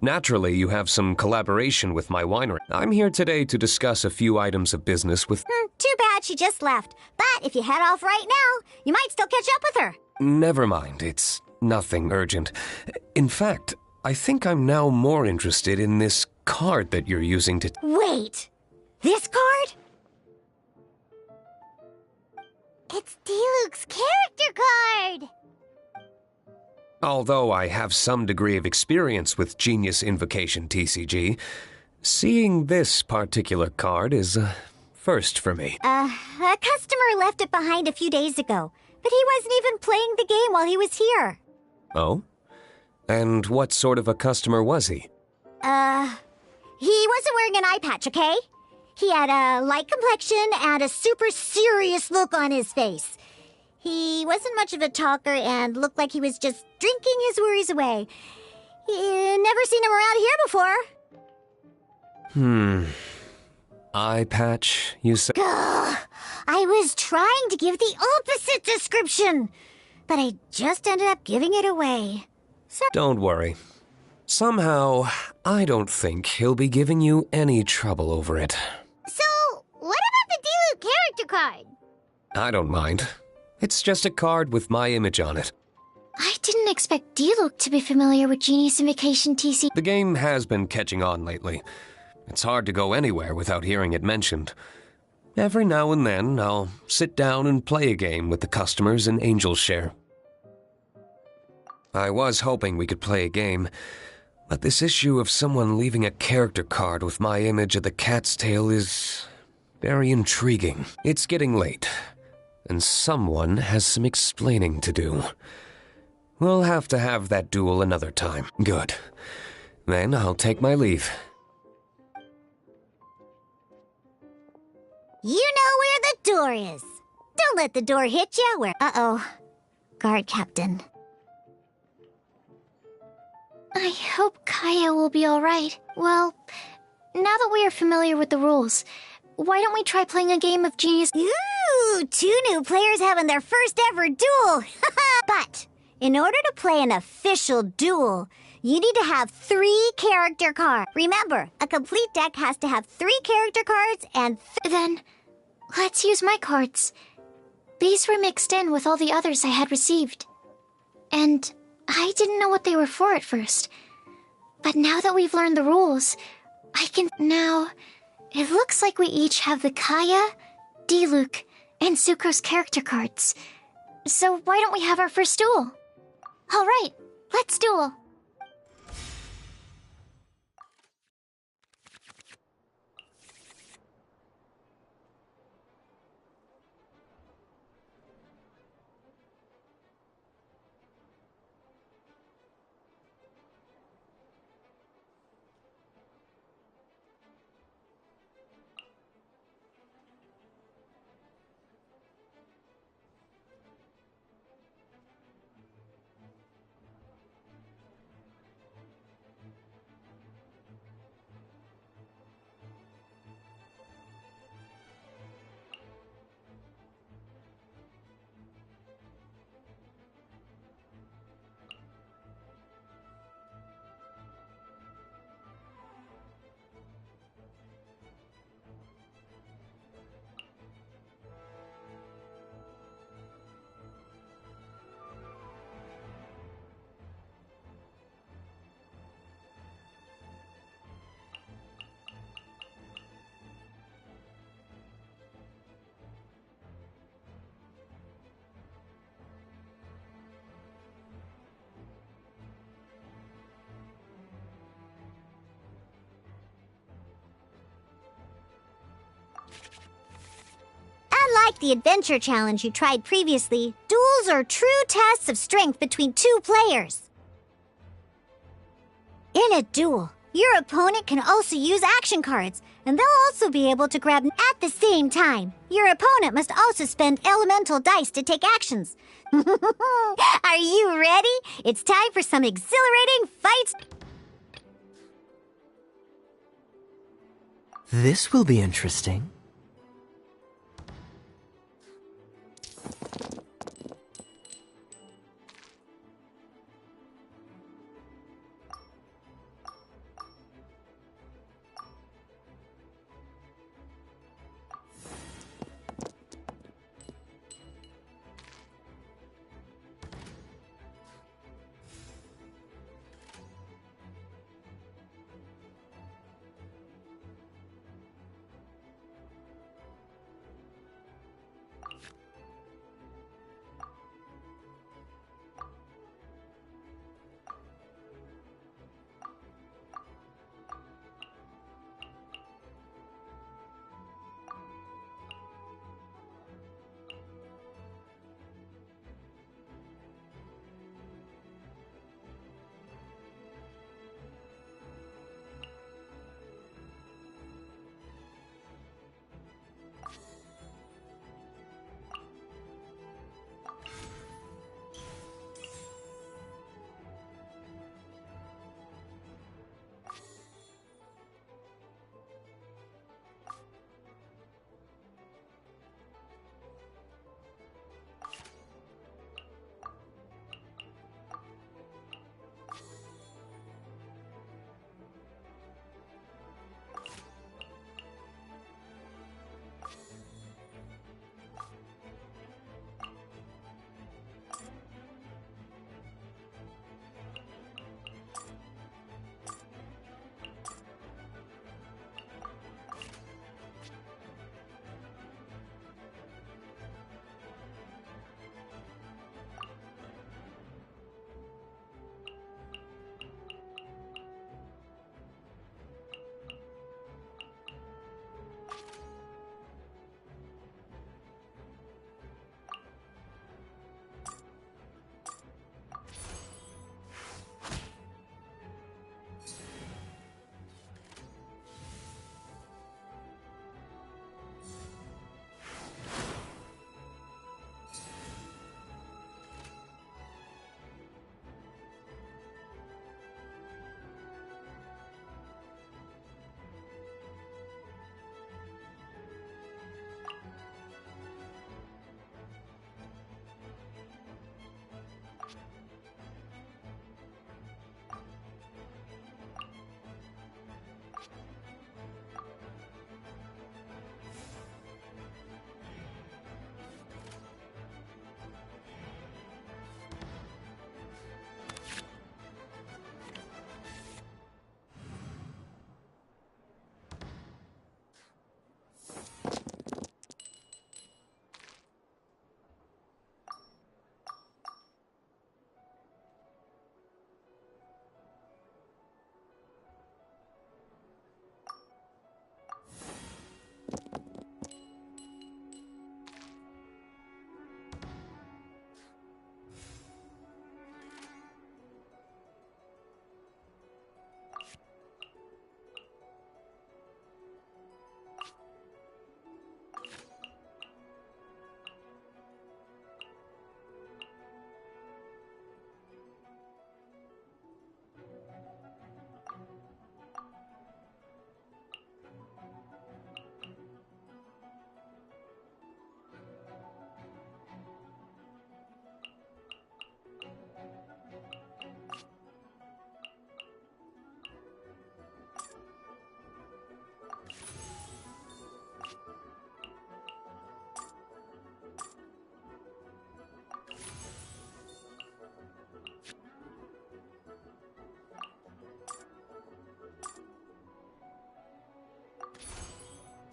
Naturally, you have some collaboration with my winery. I'm here today to discuss a few items of business with... Too bad she just left. But if you head off right now, you might still catch up with her. Never mind, it's nothing urgent. In fact, I think I'm now more interested in this card that you're using to... Wait! This card? It's Diluc's character card! Although I have some degree of experience with Genius Invocation TCG, seeing this particular card is a first for me. A customer left it behind a few days ago, but he wasn't even playing the game while he was here. Oh? And what sort of a customer was he? He wasn't wearing an eye patch, okay? He had a light complexion and a super serious look on his face. He wasn't much of a talker and looked like he was just drinking his worries away. Never seen him around here before. Eye patch, you say? Ugh, I was trying to give the opposite description, but I just ended up giving it away. So Don't worry. Somehow, I don't think he'll be giving you any trouble over it. So, what about the Diluc character card? I don't mind. It's just a card with my image on it. I didn't expect Diluc to be familiar with Genius Invocation TC. The game has been catching on lately. It's hard to go anywhere without hearing it mentioned. Every now and then, I'll sit down and play a game with the customers in Angel's Share. I was hoping we could play a game, but this issue of someone leaving a character card with my image of the Cat's Tail is very intriguing. It's getting late, and someone has some explaining to do. We'll have to have that duel another time. Good. Then I'll take my leave. you know where the door is. Don't let the door hit you where... Uh-oh. Guard captain. I hope Kaya will be alright. Well, now that we are familiar with the rules, why don't we try playing a game of Genius... Ooh, 2 new players having their first ever duel. But in order to play an official duel, you need to have 3 character cards. Remember, a complete deck has to have 3 character cards and... Then, let's use my cards. These were mixed in with all the others I had received. And I didn't know what they were for at first. But now that we've learned the rules, I can... Now, it looks like we each have the Kaya, Diluc, and Sucro's character cards. So why don't we have our first duel? Alright, let's duel. the adventure challenge you tried previously, duels are true tests of strength between two players. In a duel, your opponent can also use action cards, and they'll also be able to grab them at the same time. Your opponent must also spend elemental dice to take actions. Are you ready? It's time for some exhilarating fights. This will be interesting.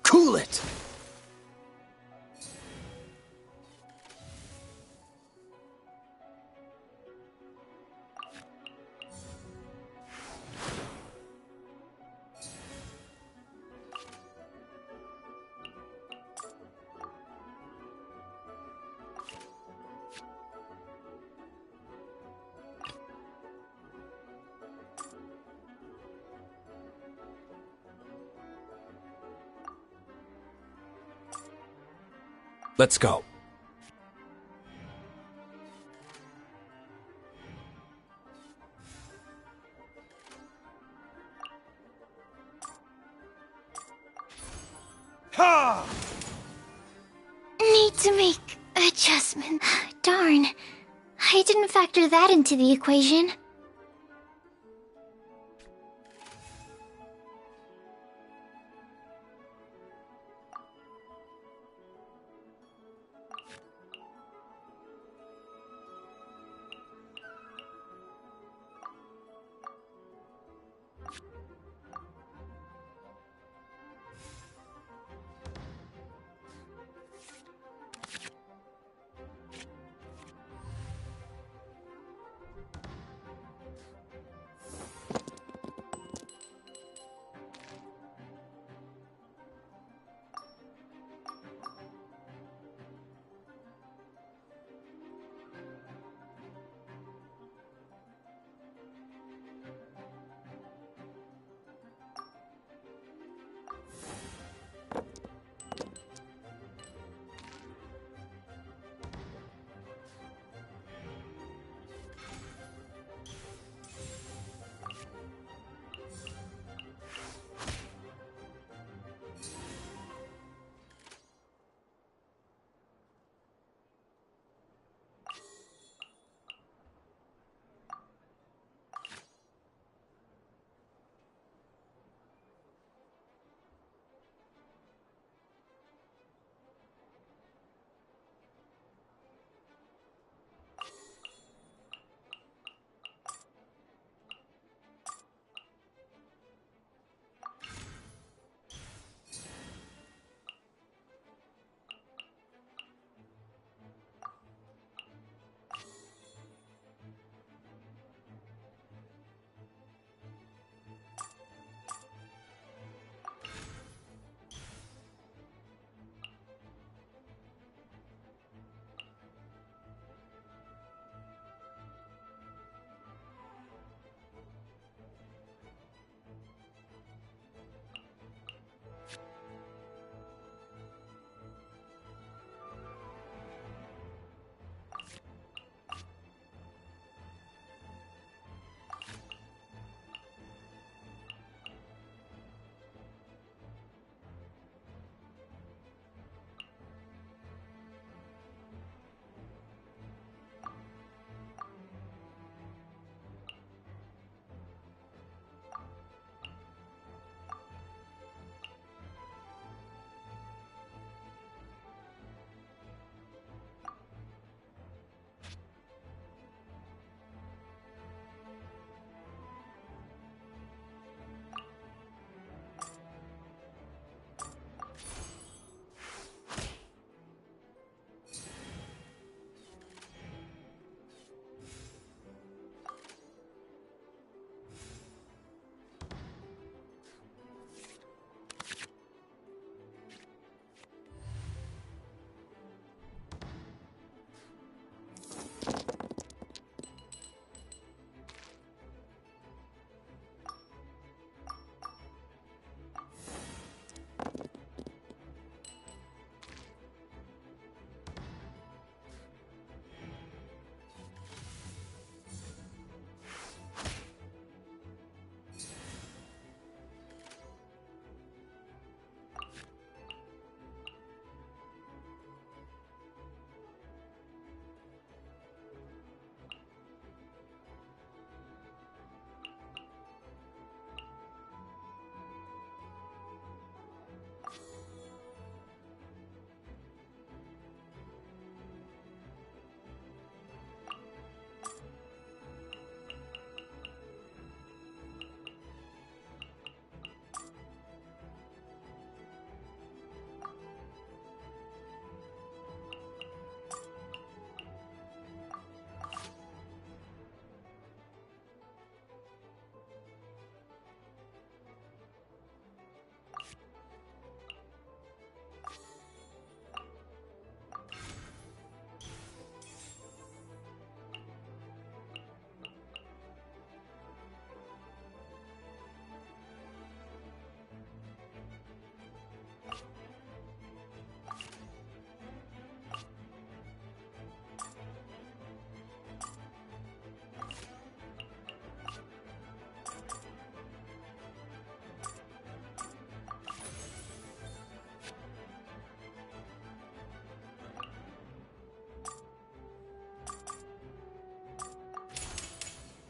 Cool it! Let's go. Ha! Need to make adjustment. Darn. I didn't factor that into the equation.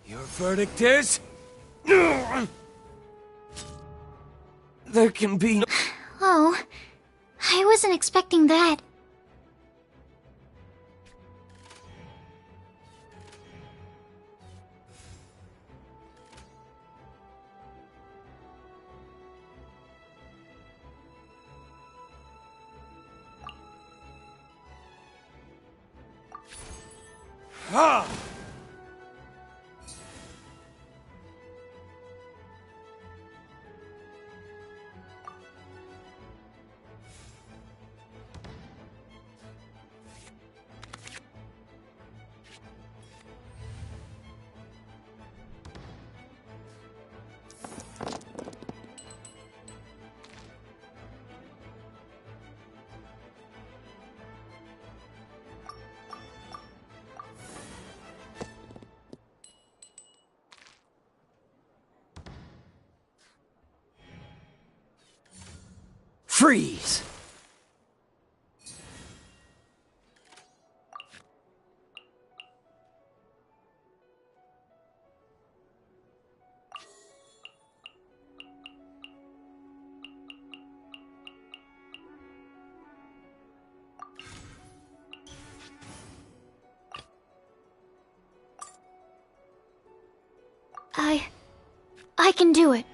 Your verdict is? There can be no... Oh, I wasn't expecting that. Ha! Freeze! I can do it.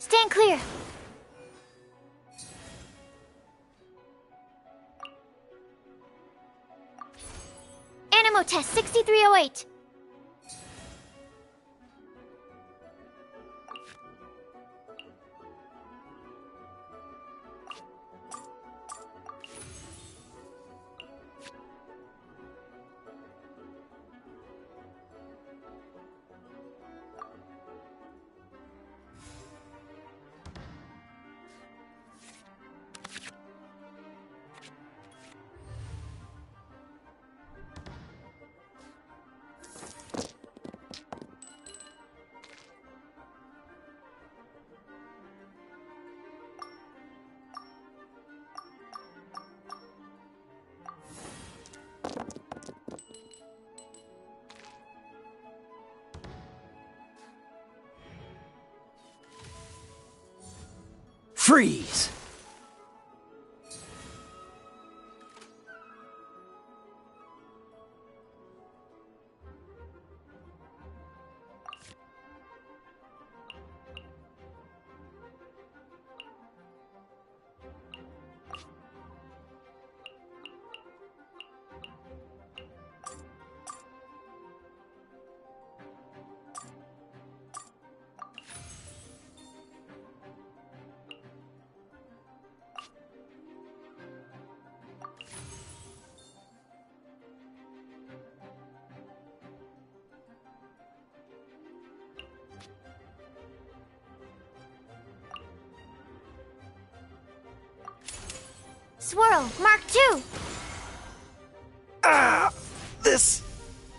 Stand clear. Animo test 6308. Freeze! Swirl, Mark II! This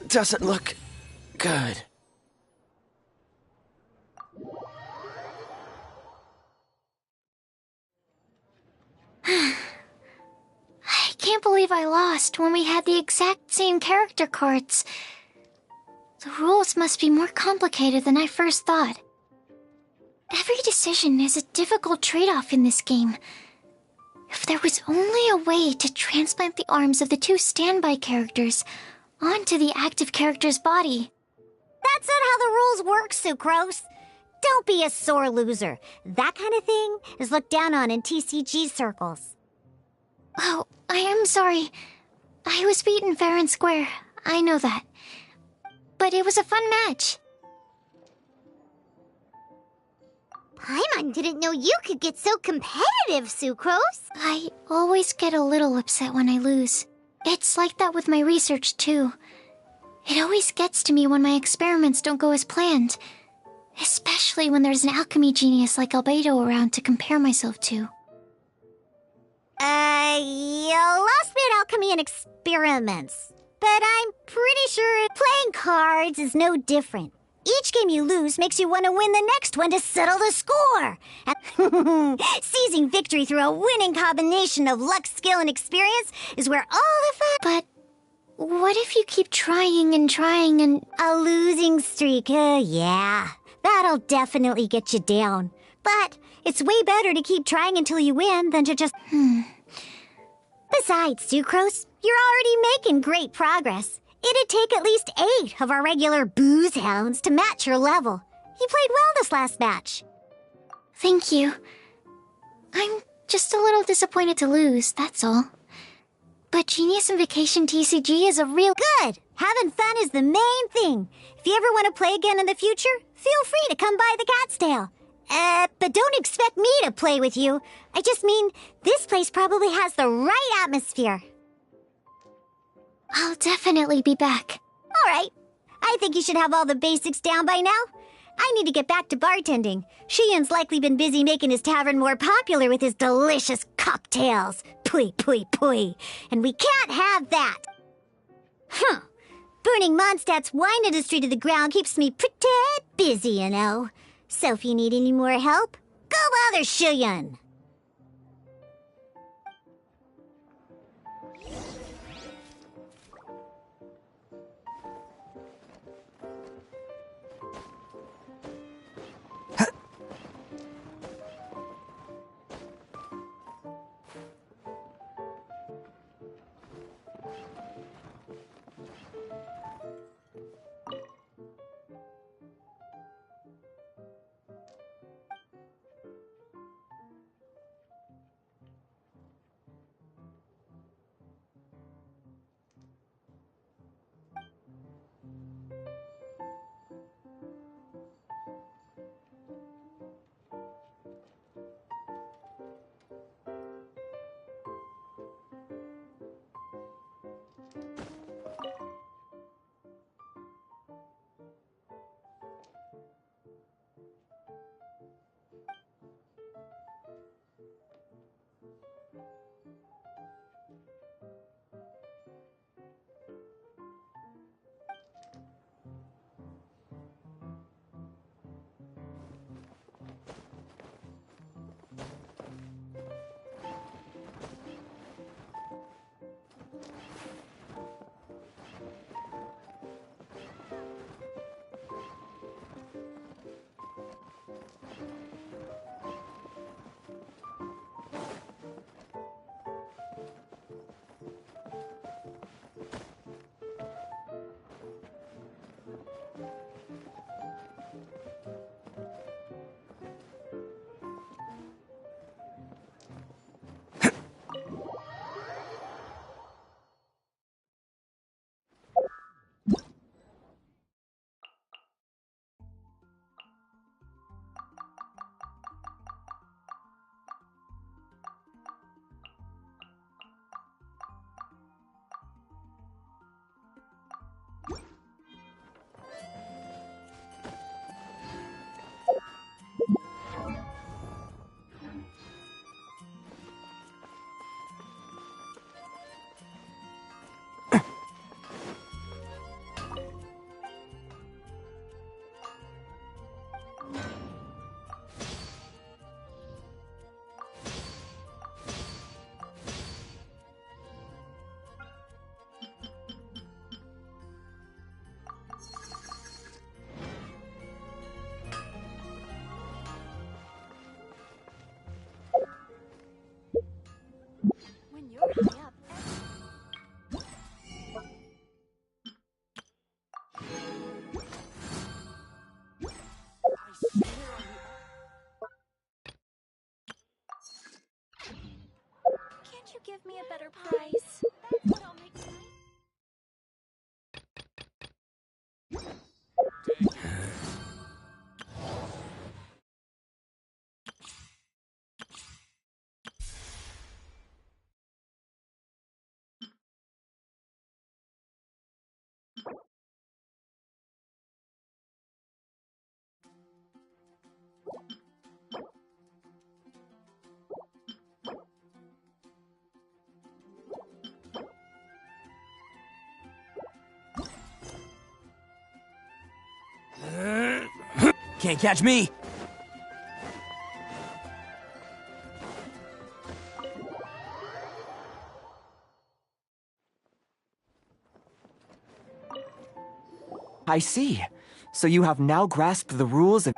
doesn't look good. I can't believe I lost when we had the exact same character cards. The rules must be more complicated than I first thought. Every decision is a difficult trade-off in this game. If there was only a way to transplant the arms of the two standby characters onto the active character's body. That's not how the rules work, Sucrose. Don't be a sore loser. That kind of thing is looked down on in TCG circles. Oh, I am sorry. I was beaten fair and square. I know that. but it was a fun match. Paimon didn't know you could get so competitive, Sucrose. I always get a little upset when I lose. It's like that with my research, too. It always gets to me when my experiments don't go as planned. Especially when there's an alchemy genius like Albedo around to compare myself to. You lost me at alchemy and experiments. But I'm pretty sure playing cards is no different. Each game you lose makes you want to win the next one to settle the score. Seizing victory through a winning combination of luck, skill, and experience is where all the fun... But what if you keep trying and trying and... A losing streak, yeah. That'll definitely get you down. But it's way better to keep trying until you win than to just... Besides, Sucrose, you're already making great progress. It'd take at least 8 of our regular booze hounds to match your level. You played well this last match. Thank you. I'm just a little disappointed to lose, that's all. But Genius and Vacation TCG is a real... Good! Having fun is the main thing. If you ever want to play again in the future, feel free to come by the Cat's Tail. But don't expect me to play with you. I just mean, this place probably has the right atmosphere. I'll definitely be back. All right. I think you should have all the basics down by now. I need to get back to bartending. Shiyan's likely been busy making his tavern more popular with his delicious cocktails. Pui, pui, pui. And we can't have that. Burning Mondstadt's wine industry to the ground keeps me pretty busy, you know. So if you need any more help, go bother Shiyan. Can't you give me a better price? That's what I'll make tonight. Can't catch me! I see. So you have now grasped the rules of...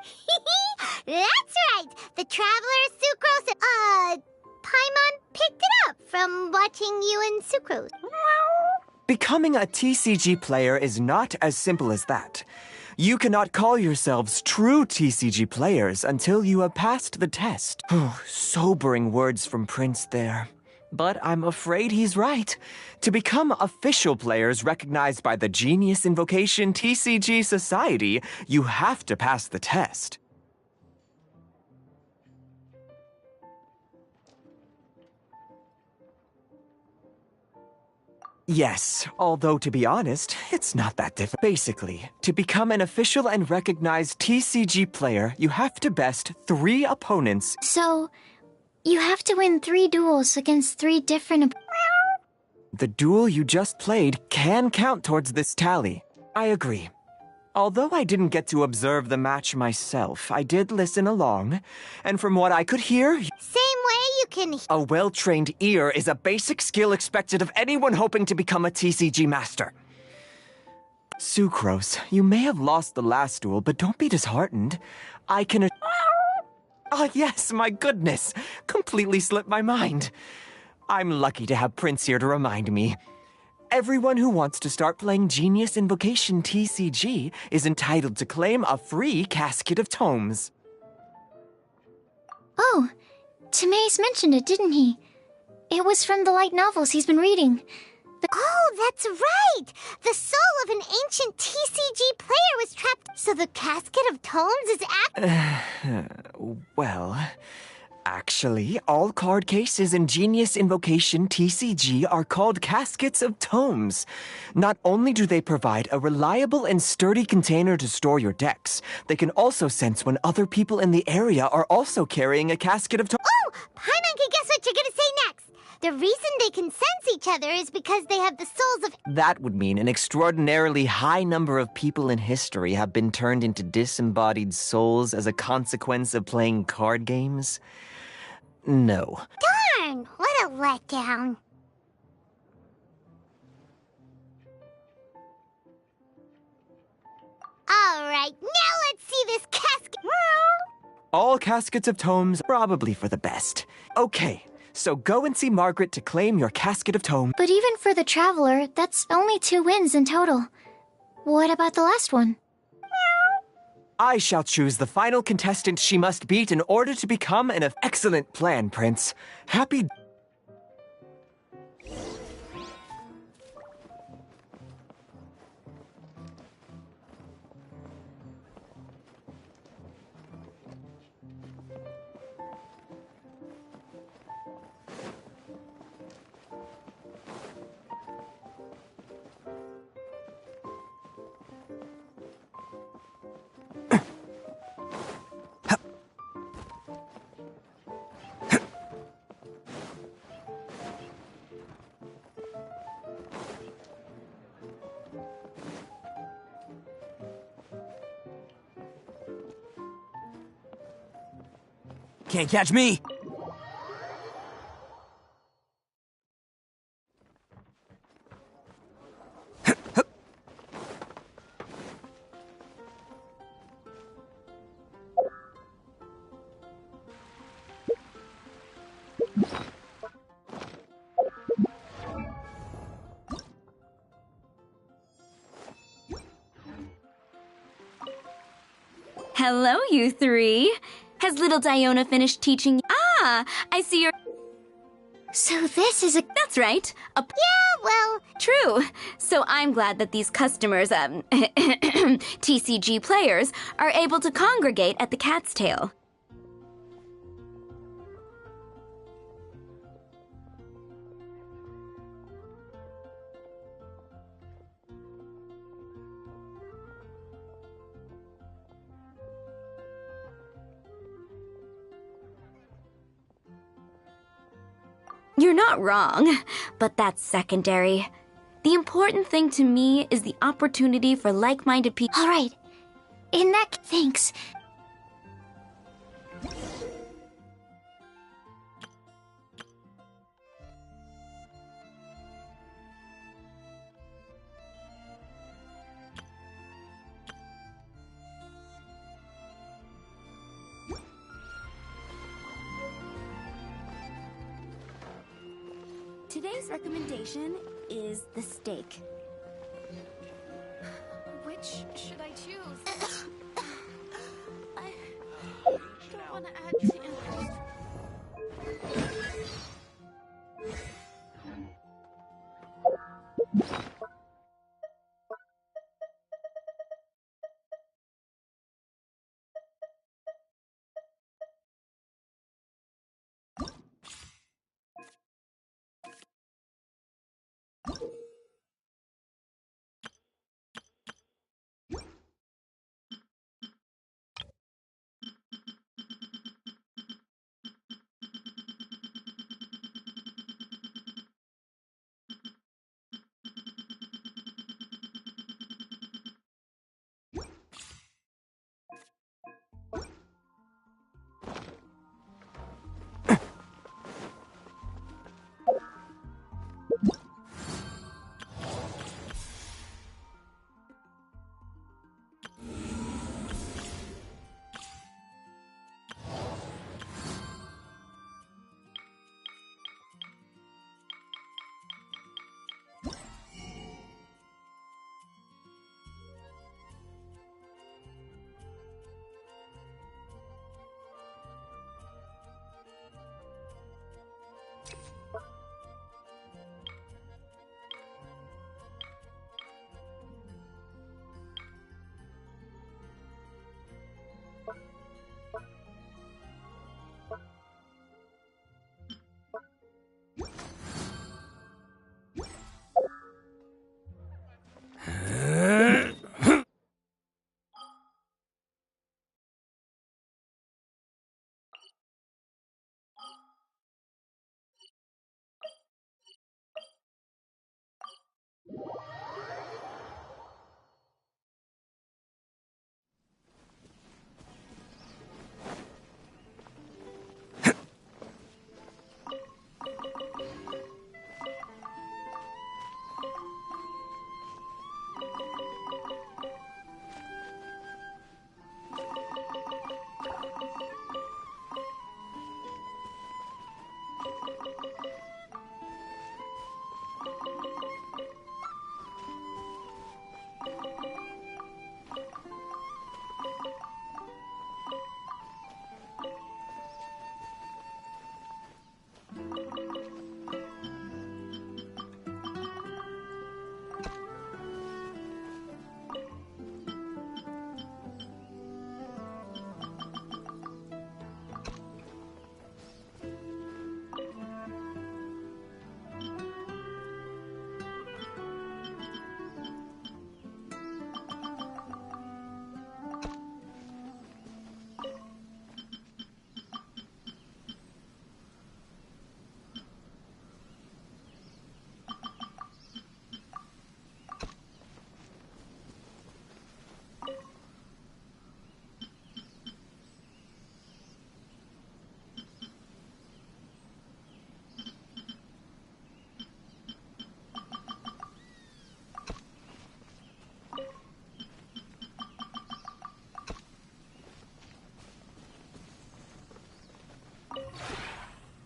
That's right! The Traveler, Sucrose, Paimon picked it up from watching you and Sucrose. Becoming a TCG player is not as simple as that. You cannot call yourselves true TCG players until you have passed the test. Sobering words from Prince there. But I'm afraid he's right. To become official players recognized by the Genius Invocation TCG Society, you have to pass the test. Yes, although to be honest, it's not that difficult. Basically, to become an official and recognized TCG player, you have to best 3 opponents. So, you have to win 3 duels against 3 different... The duel you just played can count towards this tally. I agree. Although I didn't get to observe the match myself, I did listen along, and from what I could hear... Same way you can... A well-trained ear is a basic skill expected of anyone hoping to become a TCG master. Sucrose, you may have lost the last duel, but don't be disheartened. I can... Oh yes, my goodness! Completely slipped my mind. I'm lucky to have Prince here to remind me. Everyone who wants to start playing Genius Invocation TCG is entitled to claim a free casket of tomes. Oh, Timaeus mentioned it, didn't he? It was from the light novels he's been reading. Oh, that's right! The soul of an ancient TCG player was trapped, so the casket of tomes is Well, actually, all card cases in Genius Invocation TCG are called caskets of tomes. Not only do they provide a reliable and sturdy container to store your decks, they can also sense when other people in the area are also carrying a casket of tomes. Oh! Paimon can guess what you're gonna say next! The reason they can sense each other is because they have the souls of... That would mean an extraordinarily high number of people in history have been turned into disembodied souls as a consequence of playing card games. No. Darn! What a letdown. Alright, now let's see this casket. All caskets of tomes, probably for the best. Okay, so go and see Margaret to claim your casket of tomes. But even for the Traveler, that's only 2 wins in total. What about the last one? I shall choose the final contestant she must beat in order to become an excellent plan, Prince. Happy... Can't catch me! Hello, you 3. Has little Diona finished teaching? Ah, I see you're... So this is a... That's right. Yeah, well... True. So I'm glad that these customers, TCG players, are able to congregate at the Cat's Tail. You're not wrong, but that's secondary. The important thing to me is the opportunity for like-minded people. All right. In that... Thanks. Today's recommendation is the steak. Which should I choose? I don't want to add to others.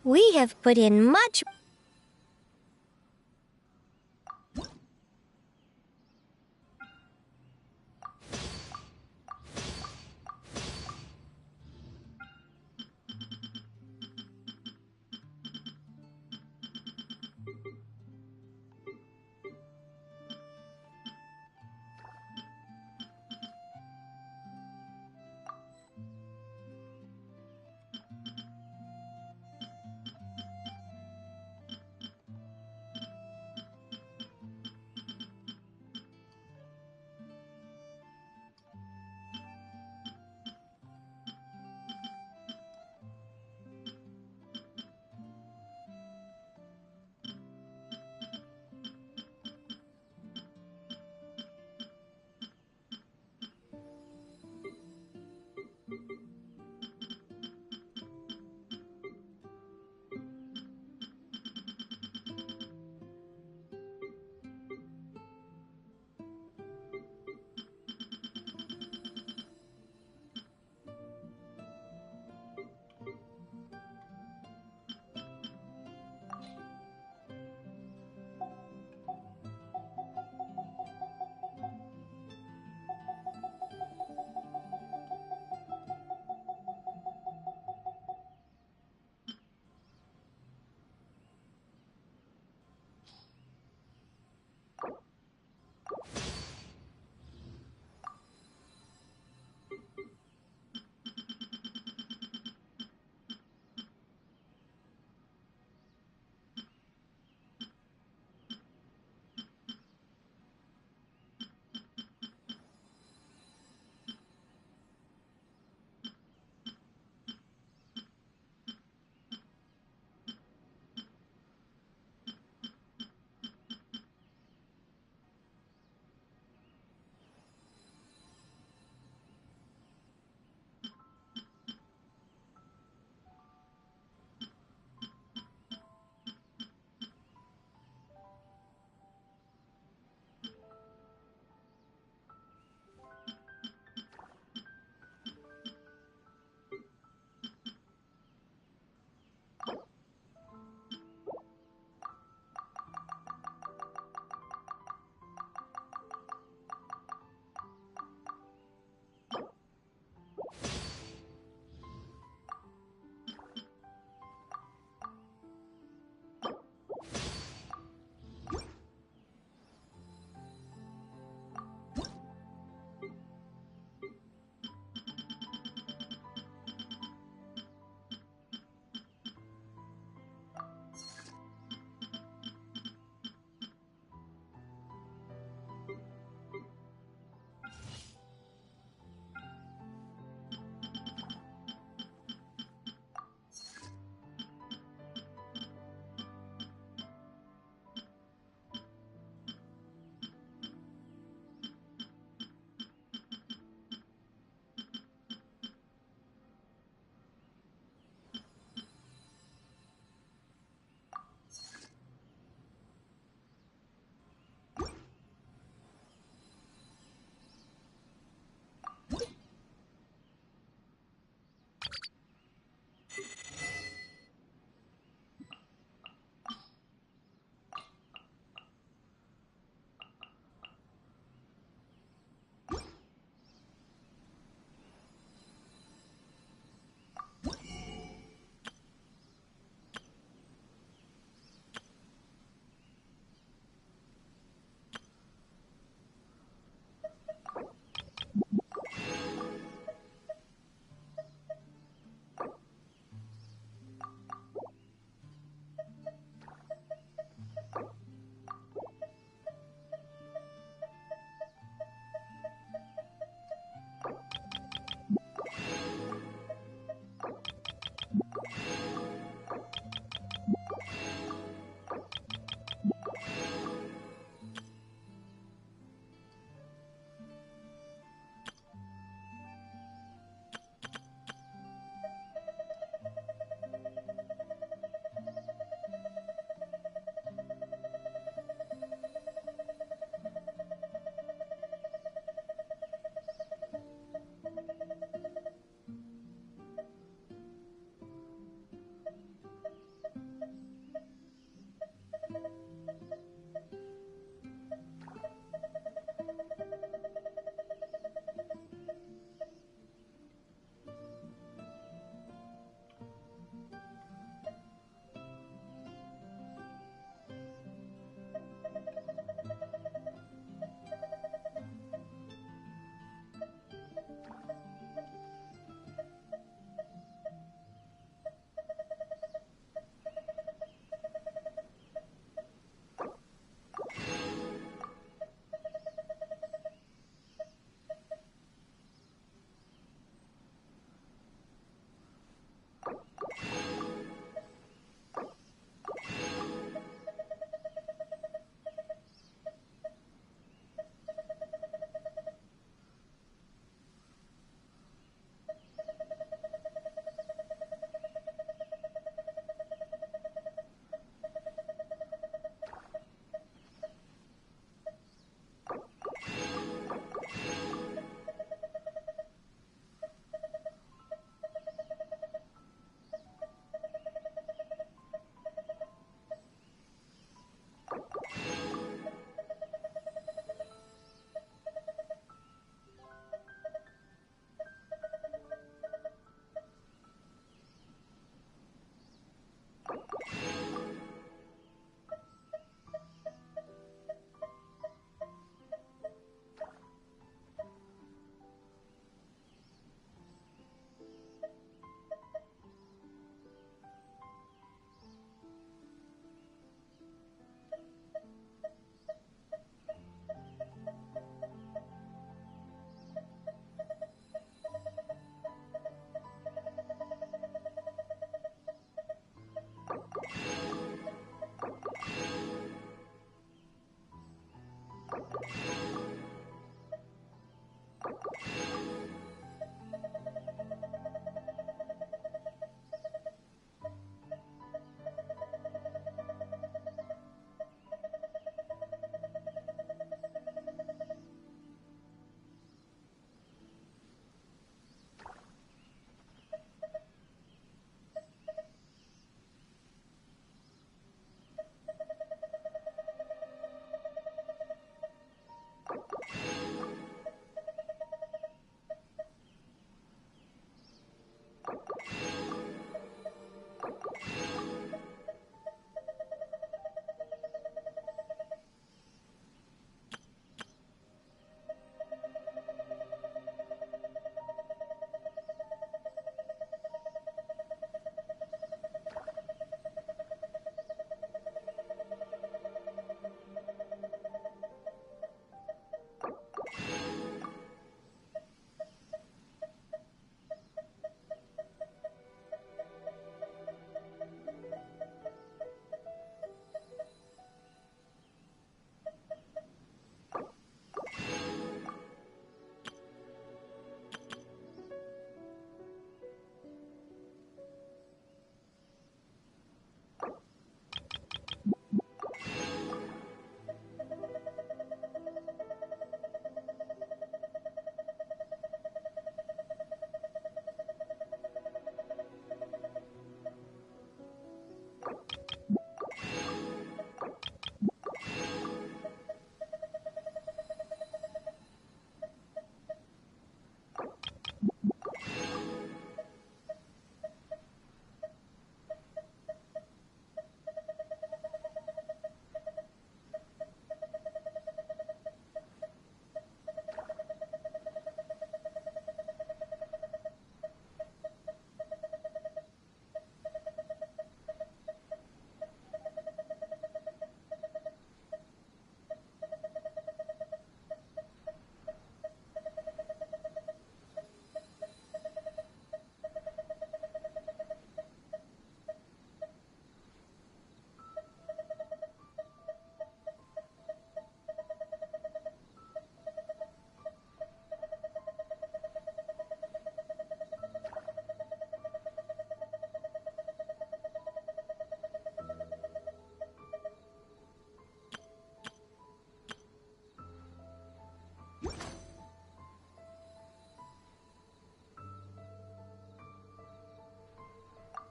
We have put in much...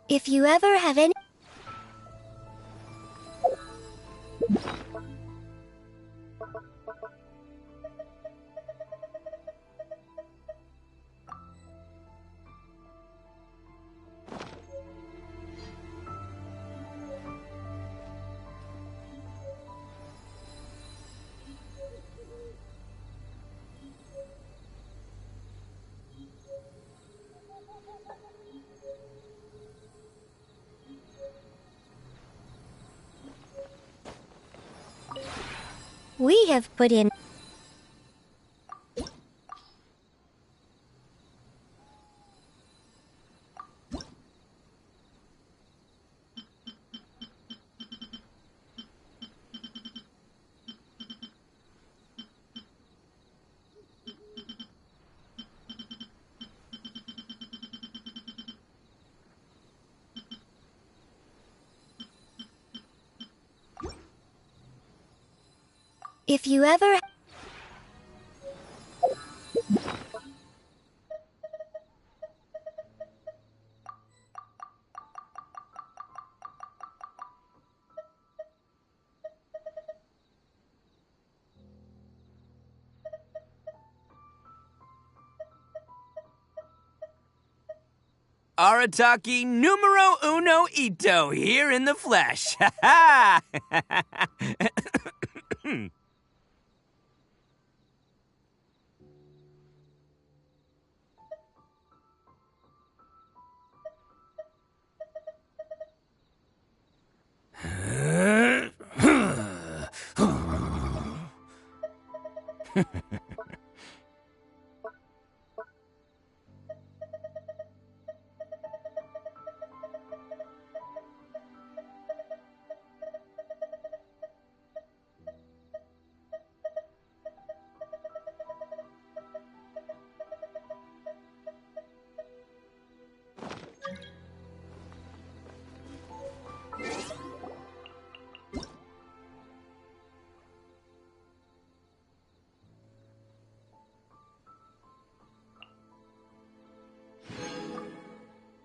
If you ever have any... We have put in... If you ever... Arataki numero uno ito here in the flesh. Ha ha!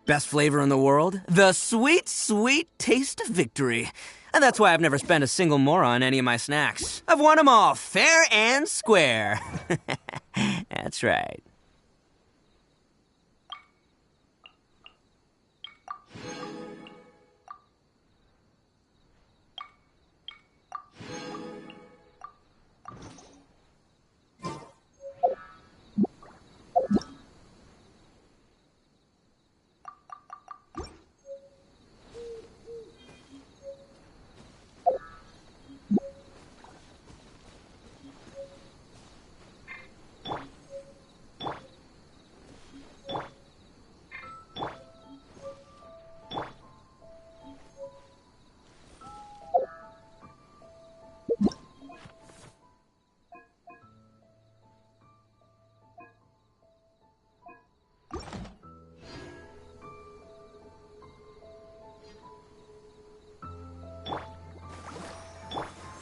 Best flavor in the world? The sweet, sweet taste of victory. And that's why I've never spent a single more on any of my snacks. I've won them all, fair and square. That's right.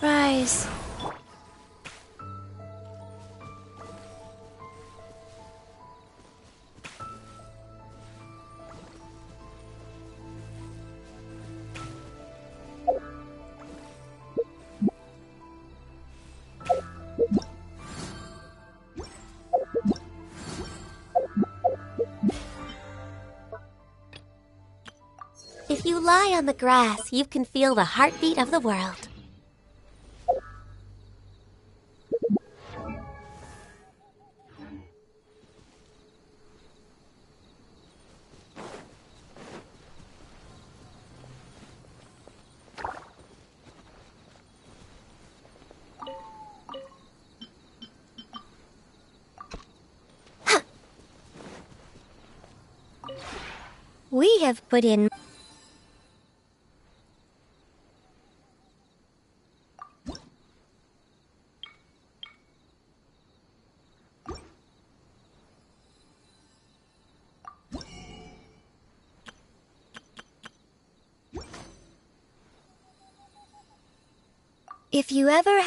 Rise. If you lie on the grass, you can feel the heartbeat of the world. We have put in... If you ever...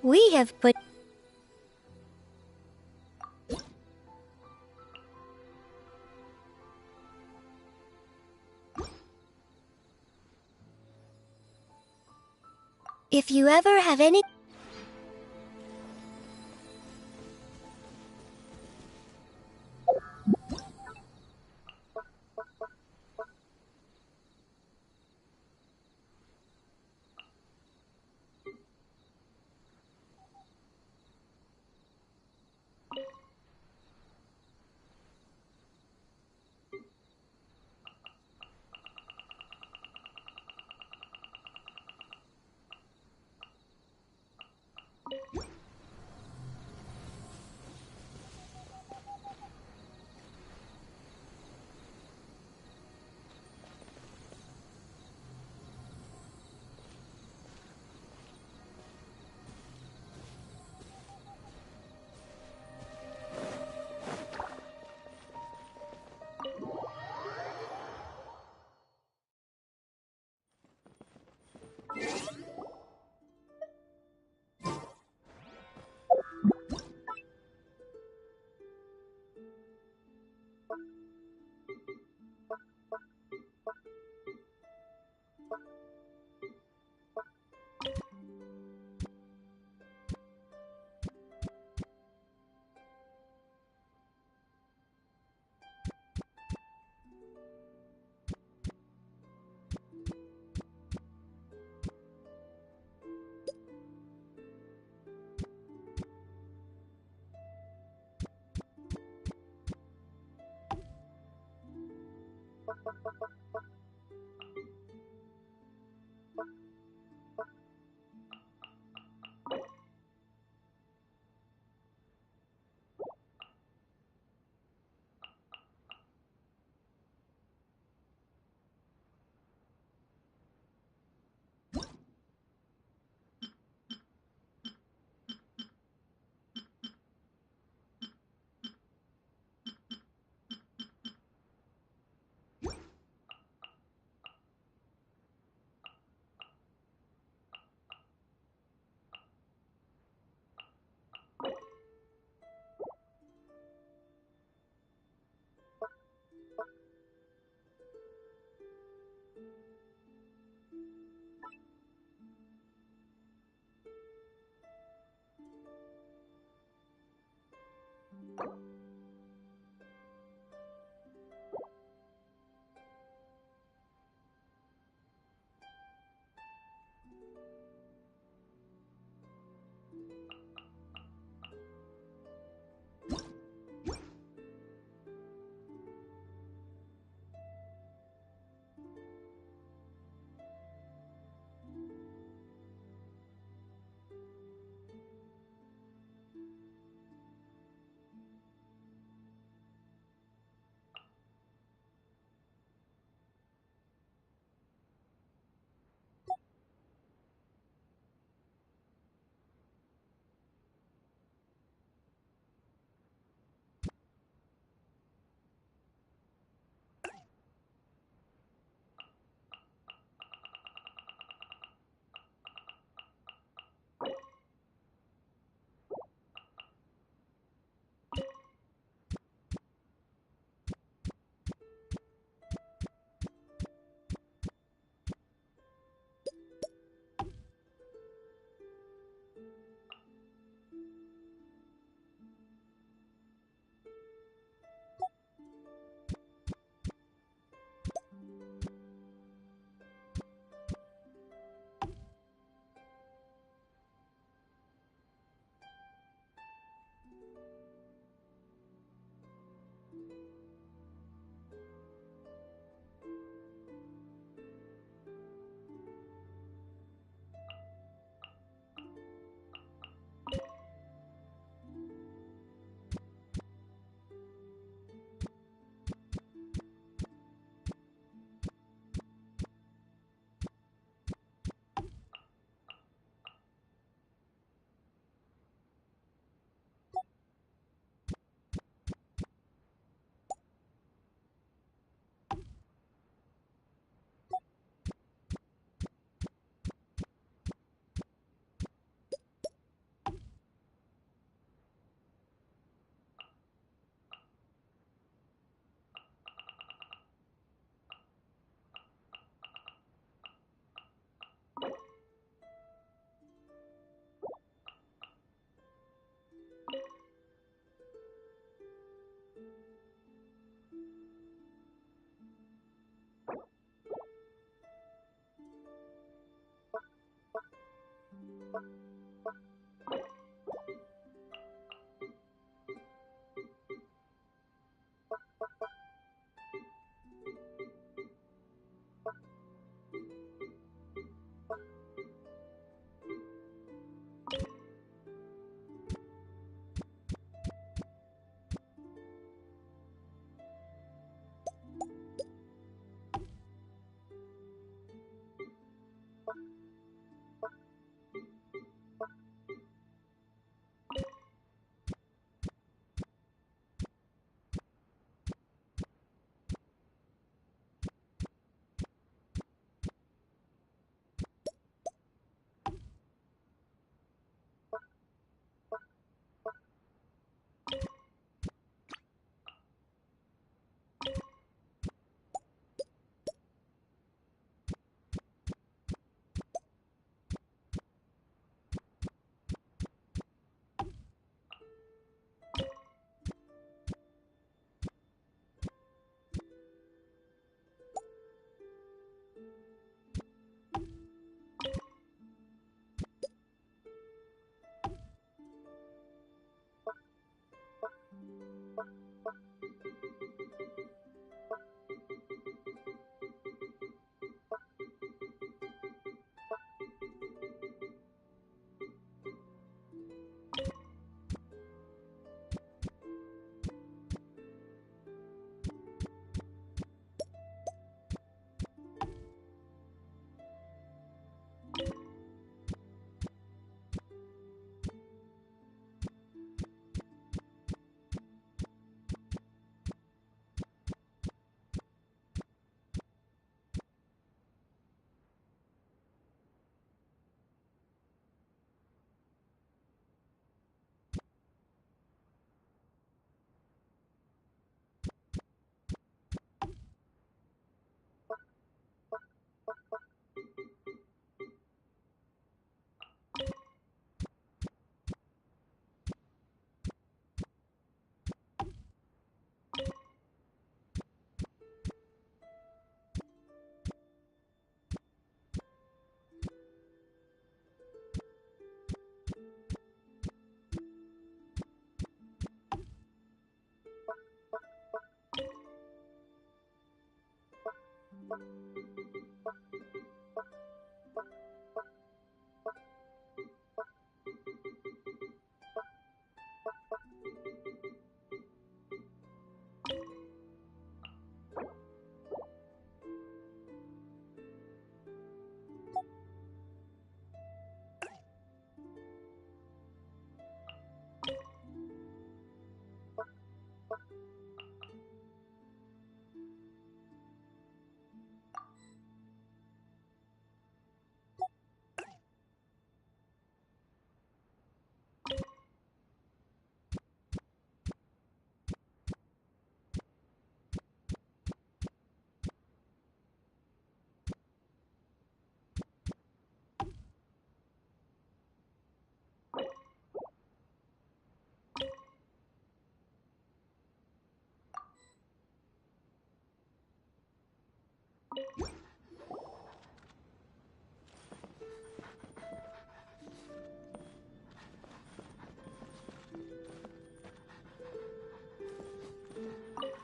We have put... If you ever have any...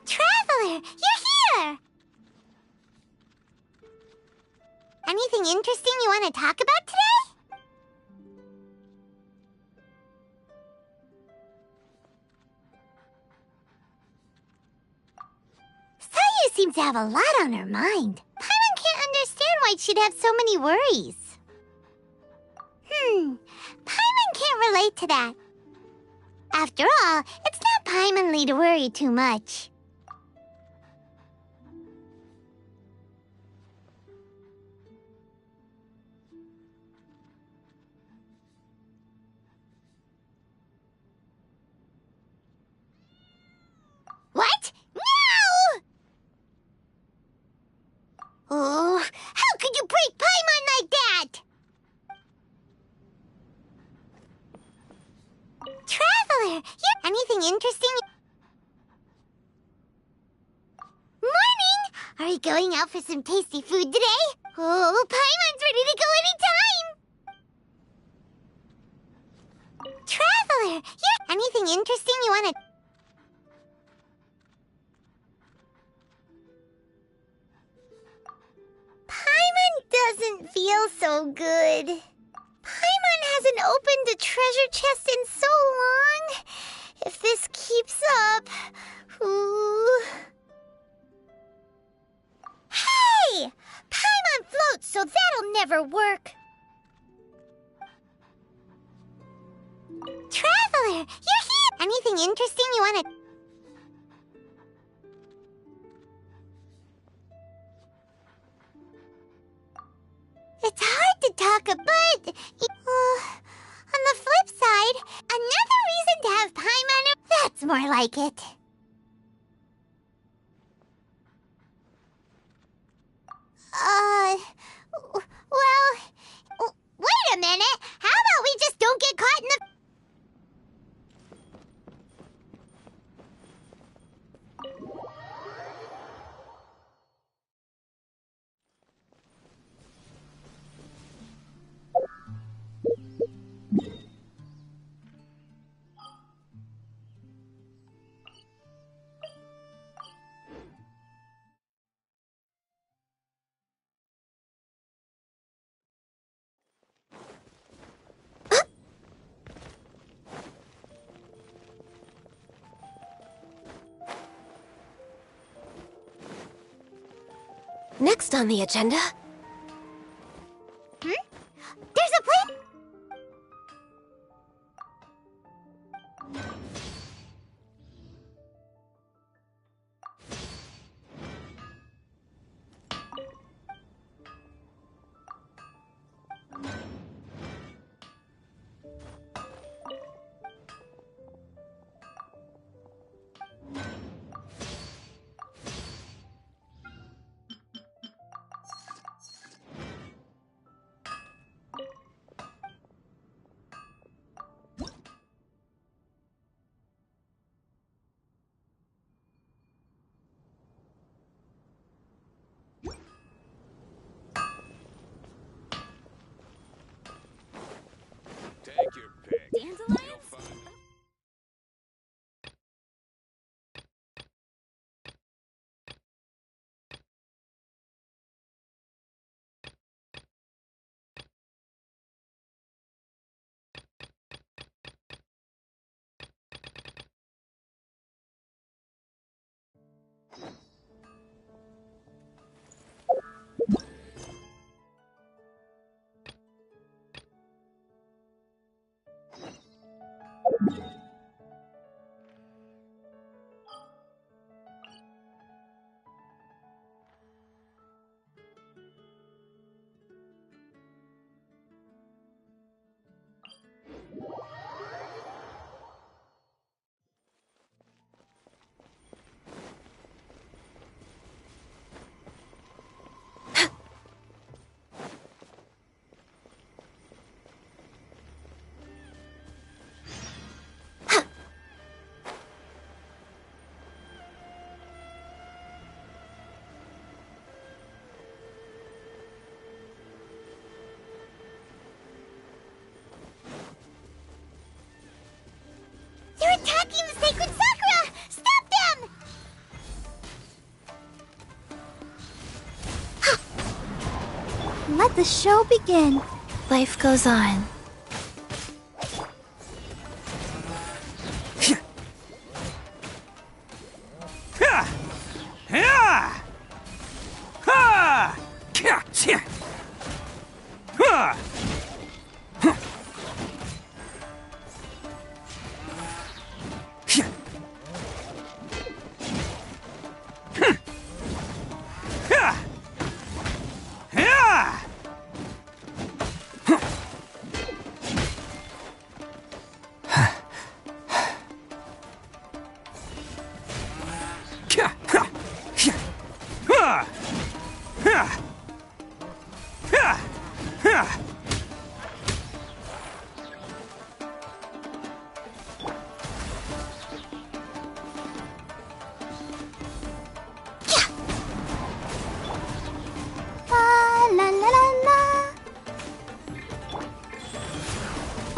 Traveler, you're here! Anything interesting you want to talk about today? Sayu seems to have a lot on her mind. Paimon can't understand why she'd have so many worries. Paimon can't relate to that. After all, it's not Paimonly to worry too much. What? No! Oh, how could you break Paimon like that? Traveler, you anything interesting? Morning! Are you going out for some tasty food today? Oh, Paimon's ready to go anytime! Traveler, you're... Anything interesting you want to... Paimon doesn't feel so good. Paimon hasn't opened a treasure chest in so long. If this keeps up... Ooh... Hey! Paimon floats, so that'll never work. Traveler, you're here! Anything interesting you want to... It's hard to talk about... on the flip side, another reason to have Paimon... That's more like it. Well... Wait a minute! How about we just don't get caught in the... Next on the agenda... There's a plane... Take your pick. Dandelions? You'll find... They're attacking the sacred sakura! Stop them! Let the show begin. Life goes on.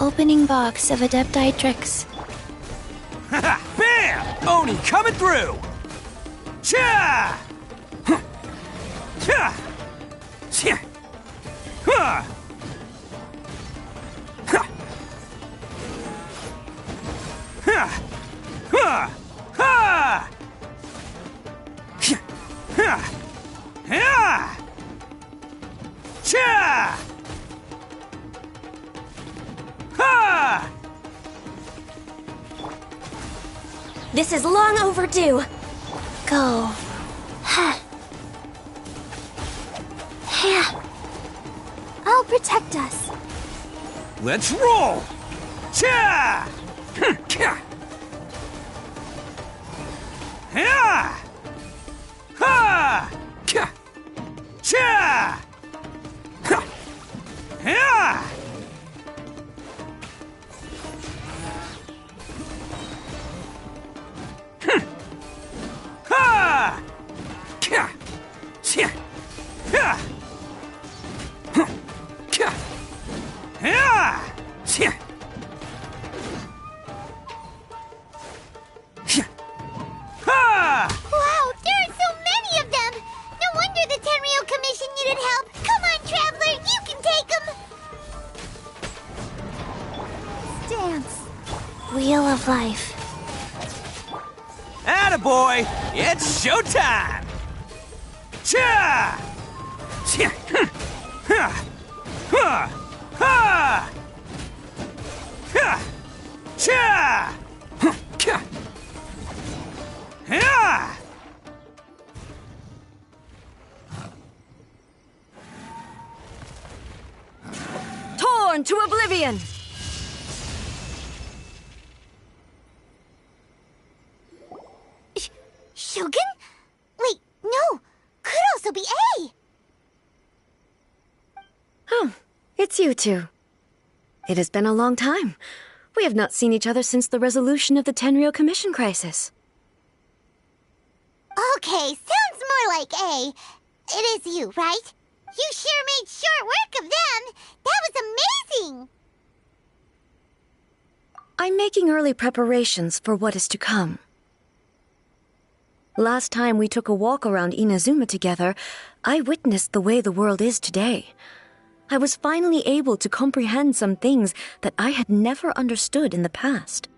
Opening box of Adepti tricks. Bam! Oni coming through! Cha! Cha! Cha! Ha! Ha! Ha! Ha! Ha! Ha! Ha! Cha! Ha! This is long overdue. Go. Ha. Ha. I'll protect us. Let's roll! Cha! Cha! Ha! Ha! Cha! Cha! Ha! Ha! Ha! Cha! Cha! Ha! Cha! Ha! Cha! Ha! Wow, there are so many of them! No wonder the Tenryou Commission needed help! Come on, Traveler, you can take them! Dance. Wheel of Life. Attaboy! It's showtime! Cha! Cha! Ha! Ha! Ha! Ha! Cha! Cha! Ha! Torn to oblivion! Shogun? Wait, no! Could also be A! Oh, it's you two. It has been a long time. We have not seen each other since the resolution of the Tenryou Commission crisis. Okay, sounds more like A. It is you, right? You sure made short work of them! That was amazing! I'm making early preparations for what is to come. Last time we took a walk around Inazuma together, I witnessed the way the world is today. I was finally able to comprehend some things that I had never understood in the past.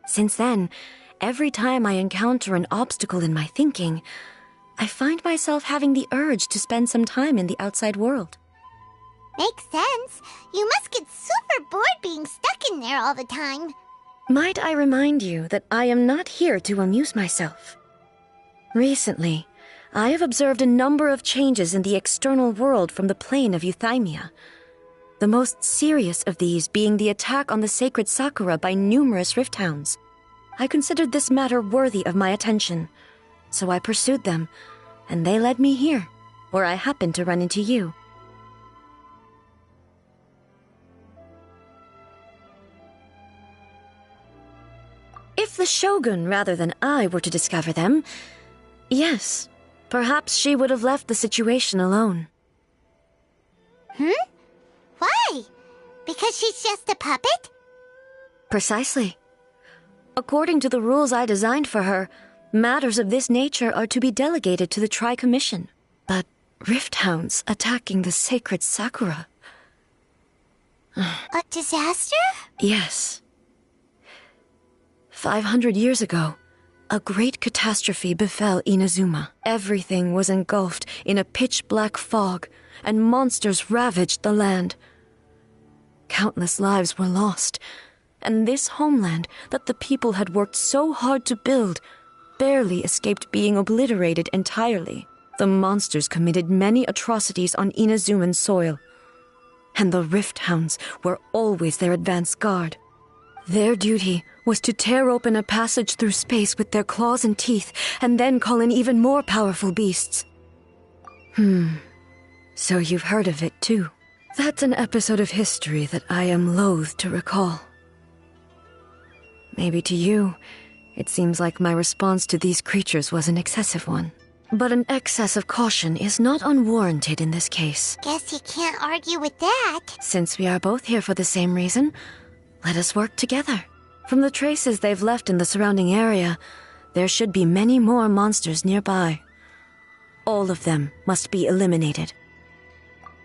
Since then, every time I encounter an obstacle in my thinking, I find myself having the urge to spend some time in the outside world. Makes sense. You must get super bored being stuck in there all the time. Might I remind you that I am not here to amuse myself? Recently, I have observed a number of changes in the external world from the plane of Euthymia. The most serious of these being the attack on the sacred Sakura by numerous rift hounds. I considered this matter worthy of my attention, so I pursued them, and they led me here, where I happened to run into you. If the Shogun rather than I were to discover them, yes, perhaps she would have left the situation alone. Why? Because she's just a puppet? Precisely. According to the rules I designed for her, matters of this nature are to be delegated to the Tri-Commission. But rift hounds attacking the sacred Sakura... A disaster? Yes. 500 years ago, a great catastrophe befell Inazuma. Everything was engulfed in a pitch-black fog, and monsters ravaged the land. Countless lives were lost, and this homeland that the people had worked so hard to build barely escaped being obliterated entirely. The monsters committed many atrocities on Inazuman soil, and the rift hounds were always their advance guard. Their duty was to tear open a passage through space with their claws and teeth, and then call in even more powerful beasts. So you've heard of it too. That's an episode of history that I am loath to recall. Maybe to you, it seems like my response to these creatures was an excessive one. But an excess of caution is not unwarranted in this case. Guess you can't argue with that. Since we are both here for the same reason, let us work together. From the traces they've left in the surrounding area, there should be many more monsters nearby. All of them must be eliminated.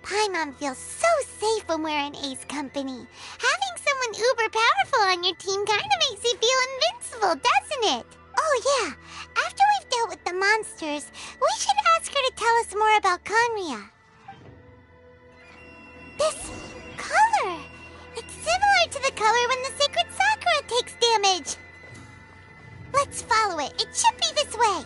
Paimon feels so safe when we're in Ace company. Having someone uber powerful on your team kind of makes you feel invincible, doesn't it? Oh yeah, after we've dealt with the monsters, we should ask her to tell us more about Conria. This color! It's similar to the color when the sacred Sakura takes damage. Let's follow it. It should be this way.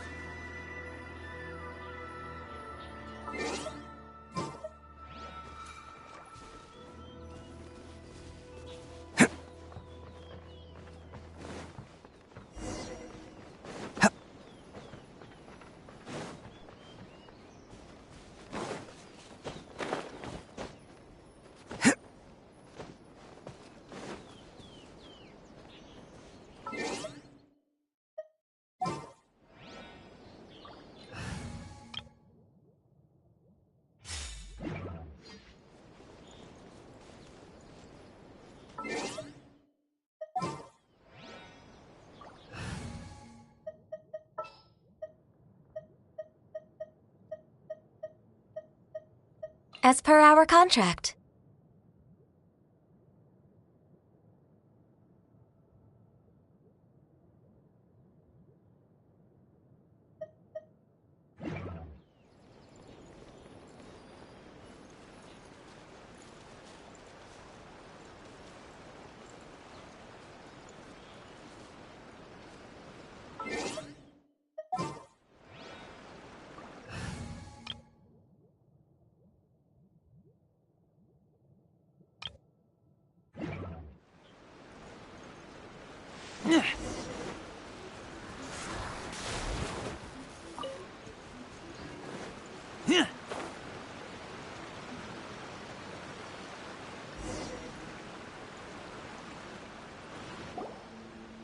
As per our contract.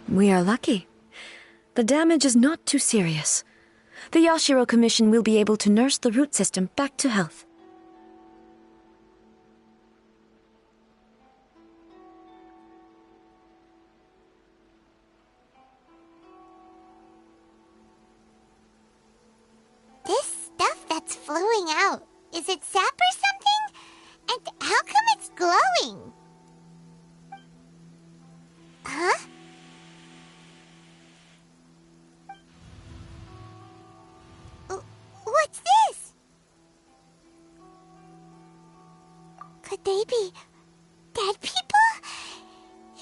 We are lucky. The damage is not too serious. The Yashiro Commission will be able to nurse the root system back to health. This stuff that's flowing out, is it sap or something? And how come it's glowing? Huh? What's this? Could they be dead people?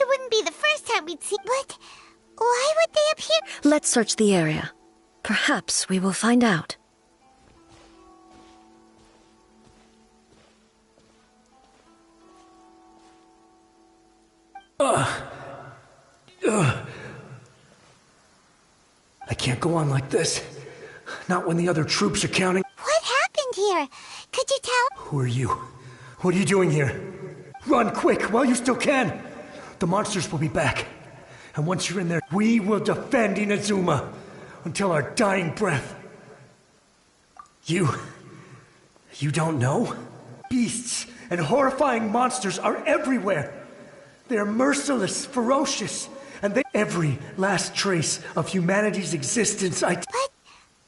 It wouldn't be the first time we'd see, but why would they appear? Let's search the area. Perhaps we will find out. I can't go on like this. Not when the other troops are counting. What happened here? Could you tell? Who are you? What are you doing here? Run quick while you still can. The monsters will be back. And once you're in there, we will defend Inazuma until our dying breath. You don't know? Beasts and horrifying monsters are everywhere. They're merciless, ferocious, and every last trace of humanity's existence. But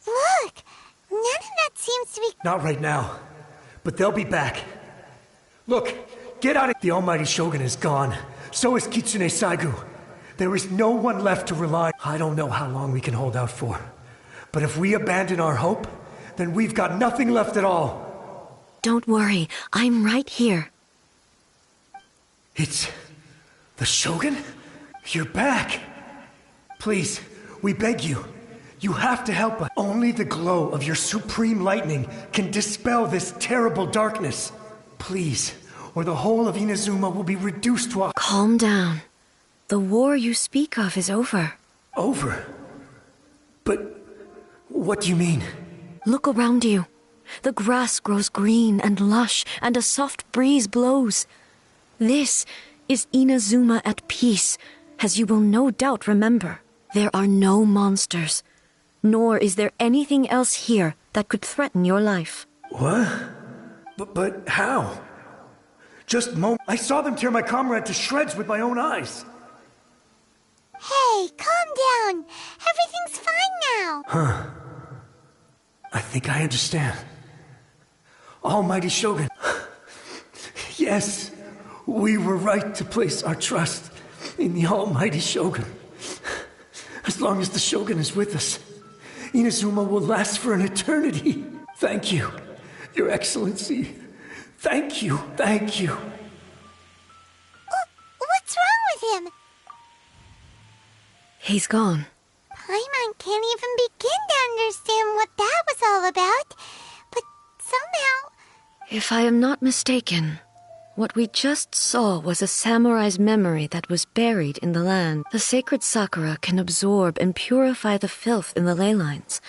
look, none of that seems to be. Not right now, but they'll be back. Look, get out of. The Almighty Shogun is gone. So is Kitsune Saigu. There is no one left to rely. I don't know how long we can hold out for, but if we abandon our hope, then we've got nothing left at all. Don't worry, I'm right here. It's the Shogun? You're back. Please, we beg you. You have to help us. Only the glow of your supreme lightning can dispel this terrible darkness. Please, or the whole of Inazuma will be reduced to a... Calm down. The war you speak of is over. Over? But what do you mean? Look around you. The grass grows green and lush, and a soft breeze blows. This is Inazuma at peace, as you will no doubt remember. There are no monsters, nor is there anything else here that could threaten your life. What? But how? I saw them tear my comrade to shreds with my own eyes. Hey, calm down. Everything's fine now. Huh. I think I understand. Almighty Shogun. Yes, we were right to place our trust in the Almighty Shogun. As long as the Shogun is with us, Inazuma will last for an eternity. Thank you, Your Excellency. Thank you, thank you. What's wrong with him? He's gone. Paimon can't even begin to understand what that was all about. But somehow... If I am not mistaken, what we just saw was a samurai's memory that was buried in the land. The sacred sakura can absorb and purify the filth in the ley lines.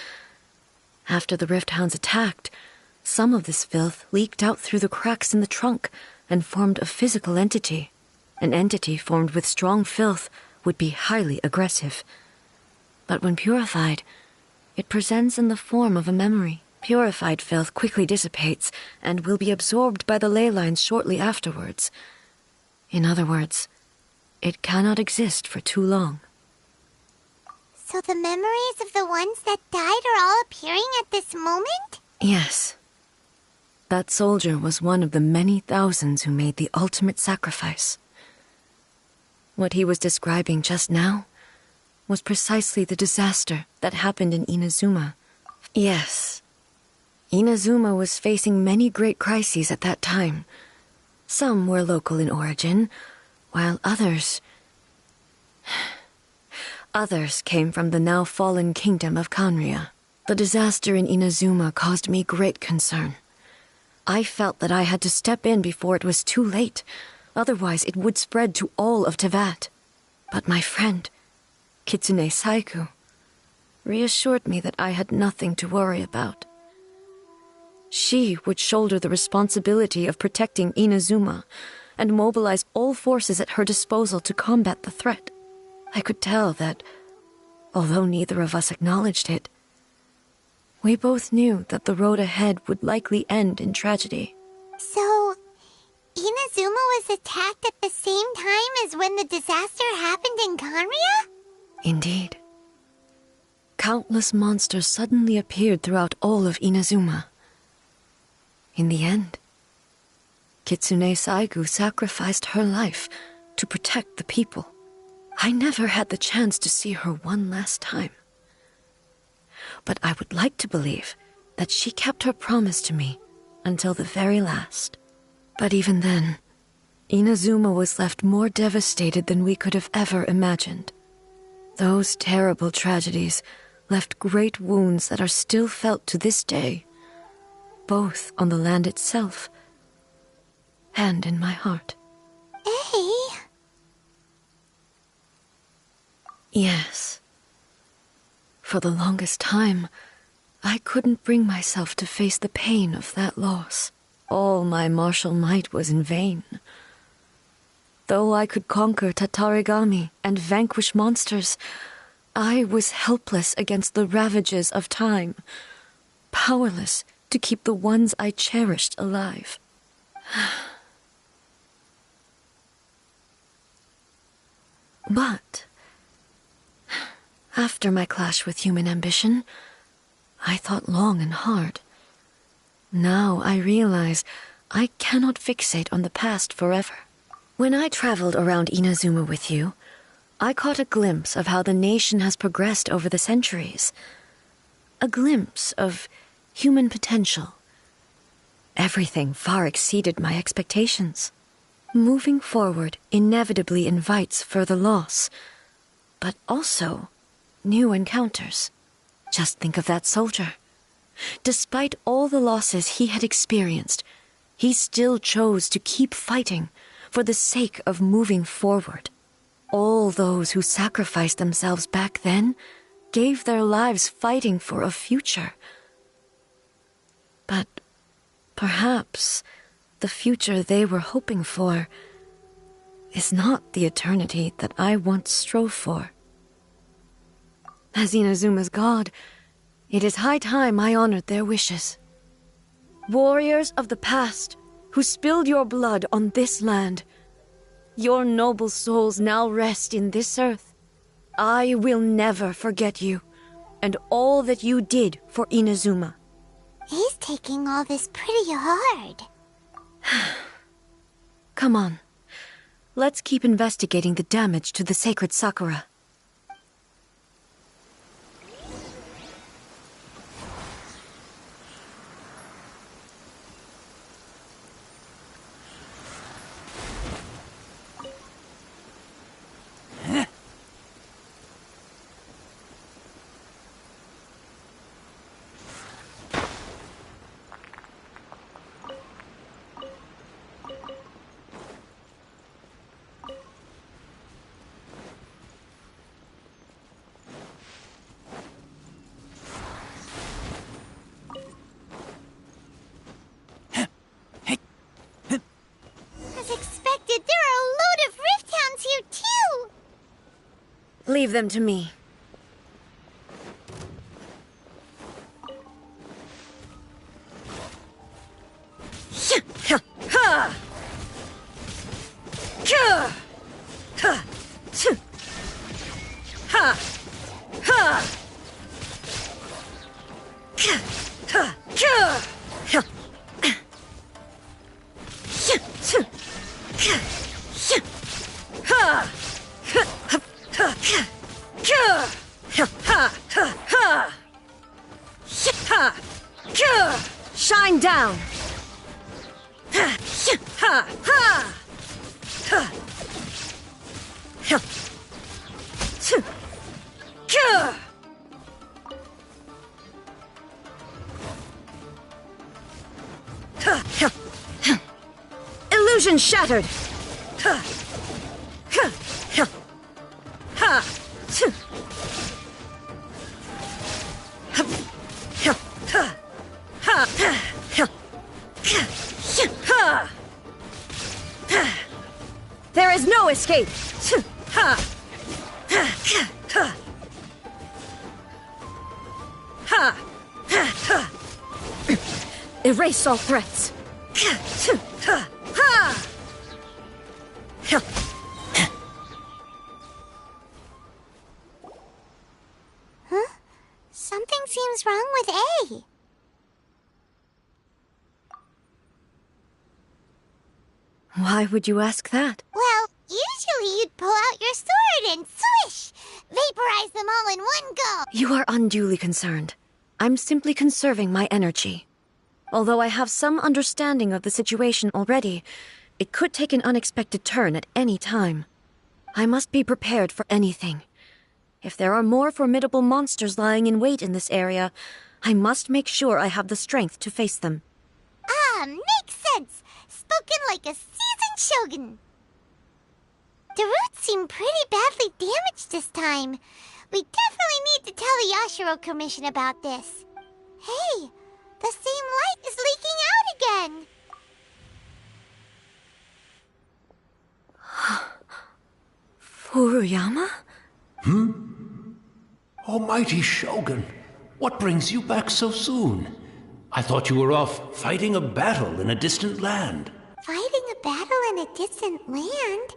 After the Rift Hounds attacked, some of this filth leaked out through the cracks in the trunk and formed a physical entity. An entity formed with strong filth would be highly aggressive. But when purified, it presents in the form of a memory. Purified filth quickly dissipates and will be absorbed by the ley lines shortly afterwards. In other words, it cannot exist for too long. So the memories of the ones that died are all appearing at this moment? Yes. That soldier was one of the many thousands who made the ultimate sacrifice. What he was describing just now was precisely the disaster that happened in Inazuma. Yes. Inazuma was facing many great crises at that time. Some were local in origin, while others came from the now fallen kingdom of Kanria. The disaster in Inazuma caused me great concern. I felt that I had to step in before it was too late, otherwise it would spread to all of Tevat. But my friend, Kitsune Saiku, reassured me that I had nothing to worry about. She would shoulder the responsibility of protecting Inazuma and mobilize all forces at her disposal to combat the threat. I could tell that, although neither of us acknowledged it, we both knew that the road ahead would likely end in tragedy. So, Inazuma was attacked at the same time as when the disaster happened in Kanria? Indeed. Countless monsters suddenly appeared throughout all of Inazuma. In the end, Kitsune Saigu sacrificed her life to protect the people. I never had the chance to see her one last time. But I would like to believe that she kept her promise to me until the very last. But even then, Inazuma was left more devastated than we could have ever imagined. Those terrible tragedies left great wounds that are still felt to this day, both on the land itself and in my heart. Hey? Yes. For the longest time, I couldn't bring myself to face the pain of that loss. All my martial might was in vain. Though I could conquer Tatarigami and vanquish monsters, I was helpless against the ravages of time, powerless to keep the ones I cherished alive. But after my clash with human ambition, I thought long and hard. Now I realize I cannot fixate on the past forever. When I traveled around Inazuma with you, I caught a glimpse of how the nation has progressed over the centuries. A glimpse of human potential. Everything far exceeded my expectations. Moving forward inevitably invites further loss, but also new encounters. Just think of that soldier. Despite all the losses he had experienced, he still chose to keep fighting for the sake of moving forward. All those who sacrificed themselves back then gave their lives fighting for a future. But perhaps the future they were hoping for is not the eternity that I once strove for. As Inazuma's god, It is high time I honored their wishes. Warriors of the past, who spilled your blood on this land, your noble souls now rest in this earth. I will never forget you, and all that you did for Inazuma. He's taking all this pretty hard. Come on. Let's keep investigating the damage to the sacred Sakura. As expected, there are a load of Rift Hounds here too! Leave them to me. Shine down! Illusion shattered! There is no escape! Erase all threats! Huh? Something seems wrong with A. Why would you ask that? Well, usually you'd pull out your sword and swish! Vaporize them all in one go! You are unduly concerned. I'm simply conserving my energy. Although I have some understanding of the situation already, it could take an unexpected turn at any time. I must be prepared for anything. If there are more formidable monsters lying in wait in this area, I must make sure I have the strength to face them. Ah, makes sense! Spoken like a seasoned shogun. The roots seem pretty badly damaged this time. We definitely need to tell the Yashiro Commission about this. Hey, the same light is leaking out again. Furuyama? Almighty Shogun, what brings you back so soon? I thought you were off fighting a battle in a distant land. Fighting a battle in a distant land?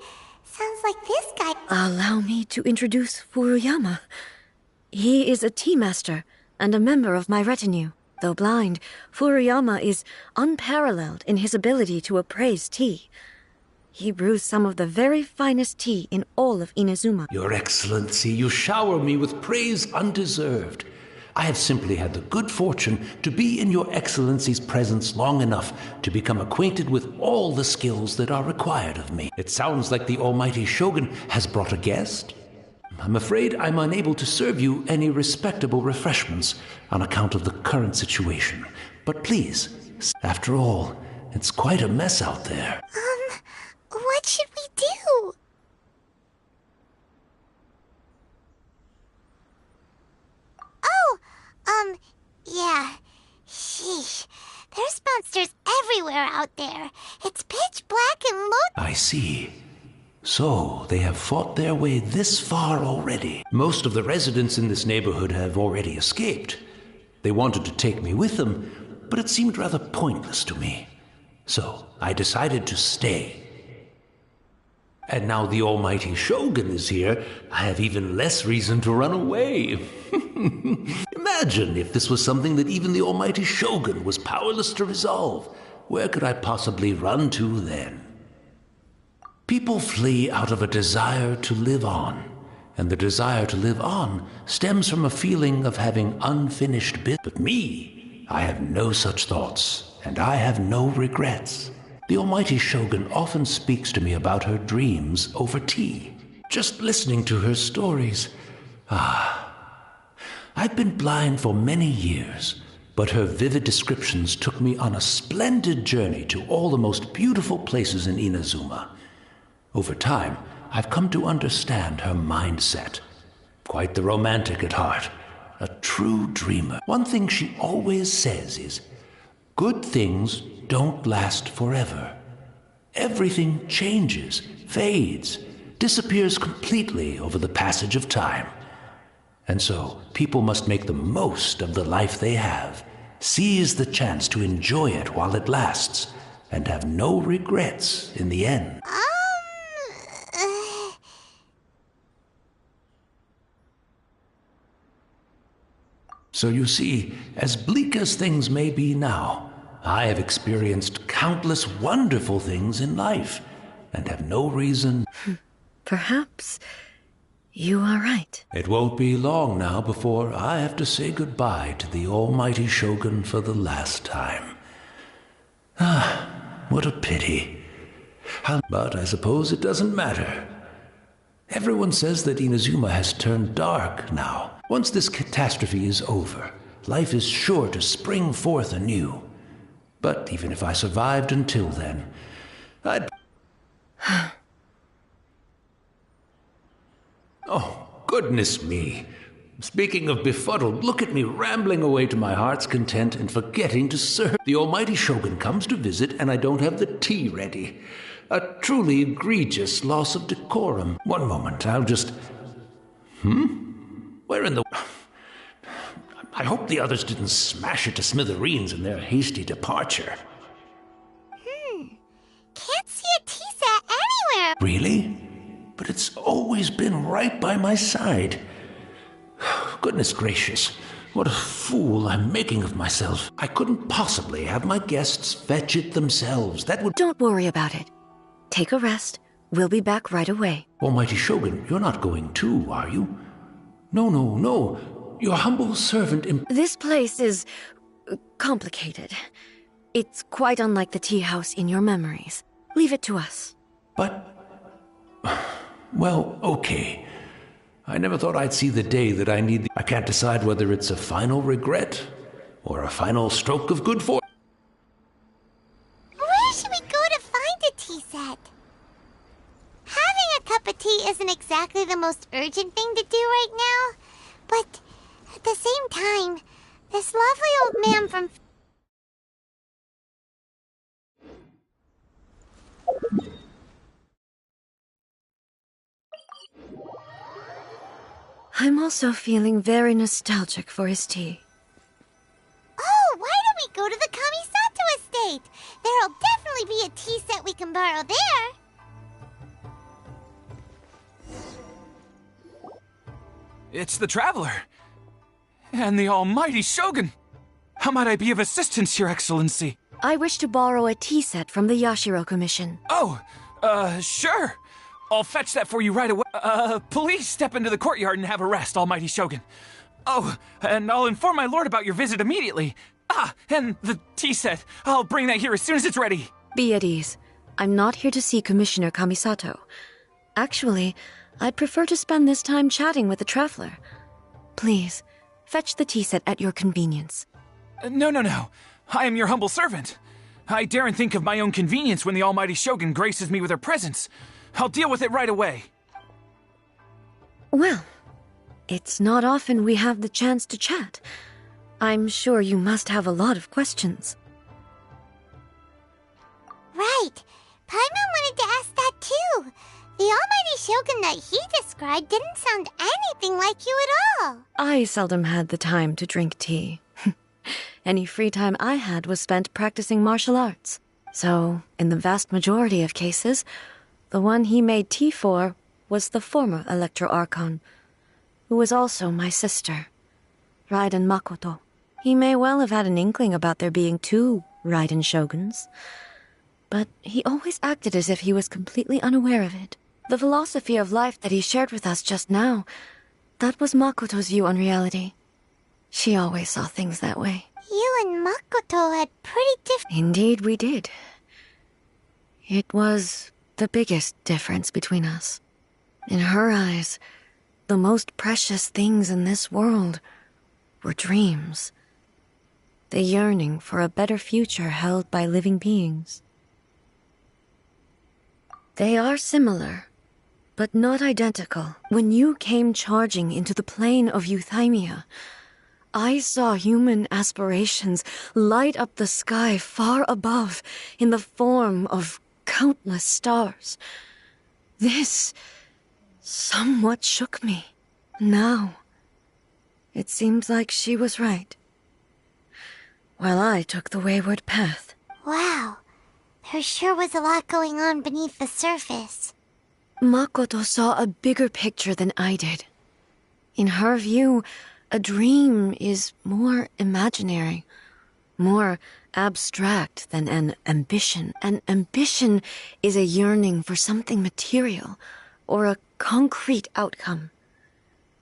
Sounds like this guy. Allow me to introduce Furuyama. He is a tea master and a member of my retinue. Though blind, Furuyama is unparalleled in his ability to appraise tea. He brews some of the very finest tea in all of Inazuma. Your Excellency, you shower me with praise undeserved. I have simply had the good fortune to be in Your Excellency's presence long enough to become acquainted with all the skills that are required of me. It sounds like the Almighty Shogun has brought a guest. I'm afraid I'm unable to serve you any respectable refreshments on account of the current situation. But please, after all, it's quite a mess out there. What should we do? Yeah. Sheesh. There's monsters everywhere out there. It's pitch black and I see. So, they have fought their way this far already. Most of the residents in this neighborhood have already escaped. They wanted to take me with them, but it seemed rather pointless to me. So I decided to stay. And now the almighty Shogun is here, I have even less reason to run away. Imagine if this was something that even the almighty Shogun was powerless to resolve. Where could I possibly run to then? People flee out of a desire to live on, and the desire to live on stems from a feeling of having unfinished business. But me, I have no such thoughts, and I have no regrets. The almighty Shogun often speaks to me about her dreams over tea. Just listening to her stories. I've been blind for many years, but her vivid descriptions took me on a splendid journey to all the most beautiful places in Inazuma. Over time, I've come to understand her mindset. Quite the romantic at heart, a true dreamer. One thing she always says is, good things don't last forever. Everything changes, fades, disappears completely over the passage of time. And so, people must make the most of the life they have, seize the chance to enjoy it while it lasts, and have no regrets in the end. So you see, as bleak as things may be now, I have experienced countless wonderful things in life, and have no reason... Perhaps you are right. It won't be long now before I have to say goodbye to the almighty Shogun for the last time. What a pity. But I suppose it doesn't matter. Everyone says that Inazuma has turned dark now. Once this catastrophe is over, life is sure to spring forth anew. But even if I survived until then, I'd... Oh, goodness me. Speaking of befuddled, look at me rambling away to my heart's content and forgetting to serve. The almighty Shogun comes to visit and I don't have the tea ready. A truly egregious loss of decorum. One moment, I'll just... Where in the... I hope the others didn't smash it to smithereens in their hasty departure. Can't see a tea set anywhere. Really? But it's always been right by my side. Goodness gracious, what a fool I'm making of myself. I couldn't possibly have my guests fetch it themselves. That would... Don't worry about it. Take a rest. We'll be back right away. Almighty Shogun, you're not going too, are you? No. Your humble servant... This place is... complicated. It's quite unlike the tea house in your memories. Leave it to us. But... Well, okay. I never thought I'd see the day that I need... I can't decide whether it's a final regret or a final stroke of good fortune. Where should we go to find a tea set? Having a cup of tea isn't exactly the most urgent thing to do right now, but at the same time, this lovely old man from... I'm also feeling very nostalgic for his tea. Oh, why don't we go to the Kamisato estate? There'll definitely be a tea set we can borrow there. It's the Traveler. And the almighty Shogun. How might I be of assistance, Your Excellency? I wish to borrow a tea set from the Yashiro Commission. Oh, sure. I'll fetch that for you right away. Please step into the courtyard and have a rest, almighty Shogun. Oh, and I'll inform my lord about your visit immediately. And the tea set. I'll bring that here as soon as it's ready. Be at ease. I'm not here to see Commissioner Kamisato. Actually, I'd prefer to spend this time chatting with the Traveler. Please, fetch the tea set at your convenience. No. I am your humble servant. I daren't think of my own convenience when the almighty Shogun graces me with her presence. I'll deal with it right away. Well, it's not often we have the chance to chat. I'm sure you must have a lot of questions. Right. Paimon wanted to ask that too. The almighty Shogun that he described didn't sound anything like you at all. I seldom had the time to drink tea. Any free time I had was spent practicing martial arts. So, in the vast majority of cases, the one he made tea for was the former Electro Archon, who was also my sister, Raiden Makoto. He may well have had an inkling about there being two Raiden Shoguns, but he always acted as if he was completely unaware of it. The philosophy of life that he shared with us just now, that was Makoto's view on reality. She always saw things that way. You and Makoto had pretty different... Indeed we did. It was the biggest difference between us. In her eyes, the most precious things in this world were dreams. The yearning for a better future held by living beings. They are similar, but not identical. When you came charging into the plane of Euthymia, I saw human aspirations light up the sky far above in the form of countless stars. This somewhat shook me. Now, it seems like she was right, while I took the wayward path. Wow, there sure was a lot going on beneath the surface. Makoto saw a bigger picture than I did. In her view, a dream is more imaginary, more abstract than an ambition. An ambition is a yearning for something material, or a concrete outcome.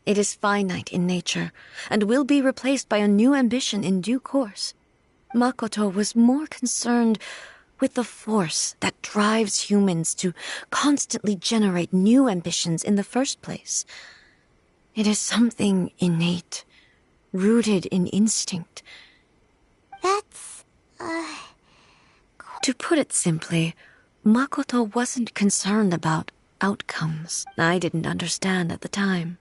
It is finite in nature, and will be replaced by a new ambition in due course. Makoto was more concerned with the force that drives humans to constantly generate new ambitions in the first place. It is something innate, rooted in instinct. That's, To put it simply, Makoto wasn't concerned about outcomes. I didn't understand at the time.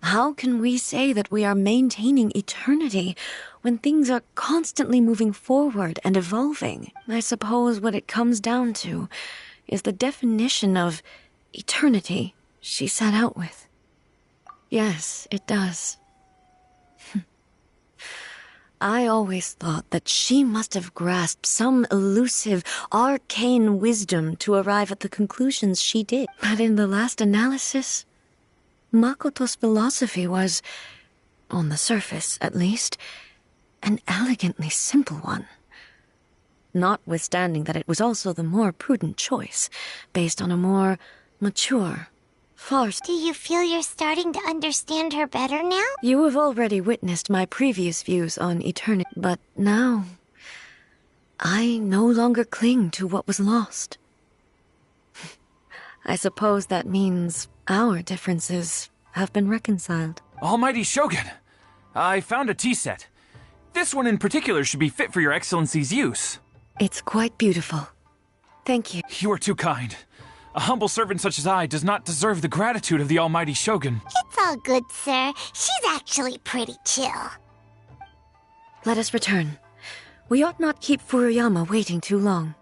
How can we say that we are maintaining eternity when things are constantly moving forward and evolving? I suppose what it comes down to is the definition of eternity she set out with. Yes, it does. I always thought that she must have grasped some elusive, arcane wisdom to arrive at the conclusions she did. But in the last analysis, Makoto's philosophy was, on the surface at least, an elegantly simple one. Notwithstanding that it was also the more prudent choice, based on a more mature, far... Do you feel you're starting to understand her better now? You have already witnessed my previous views on eternity, but now I no longer cling to what was lost. I suppose that means our differences have been reconciled. Almighty Shogun, I found a tea set. This one in particular should be fit for your Excellency's use. It's quite beautiful. Thank you. You are too kind. A humble servant such as I does not deserve the gratitude of the Almighty Shogun. It's all good, sir. She's actually pretty chill. Let us return. We ought not keep Furuyama waiting too long.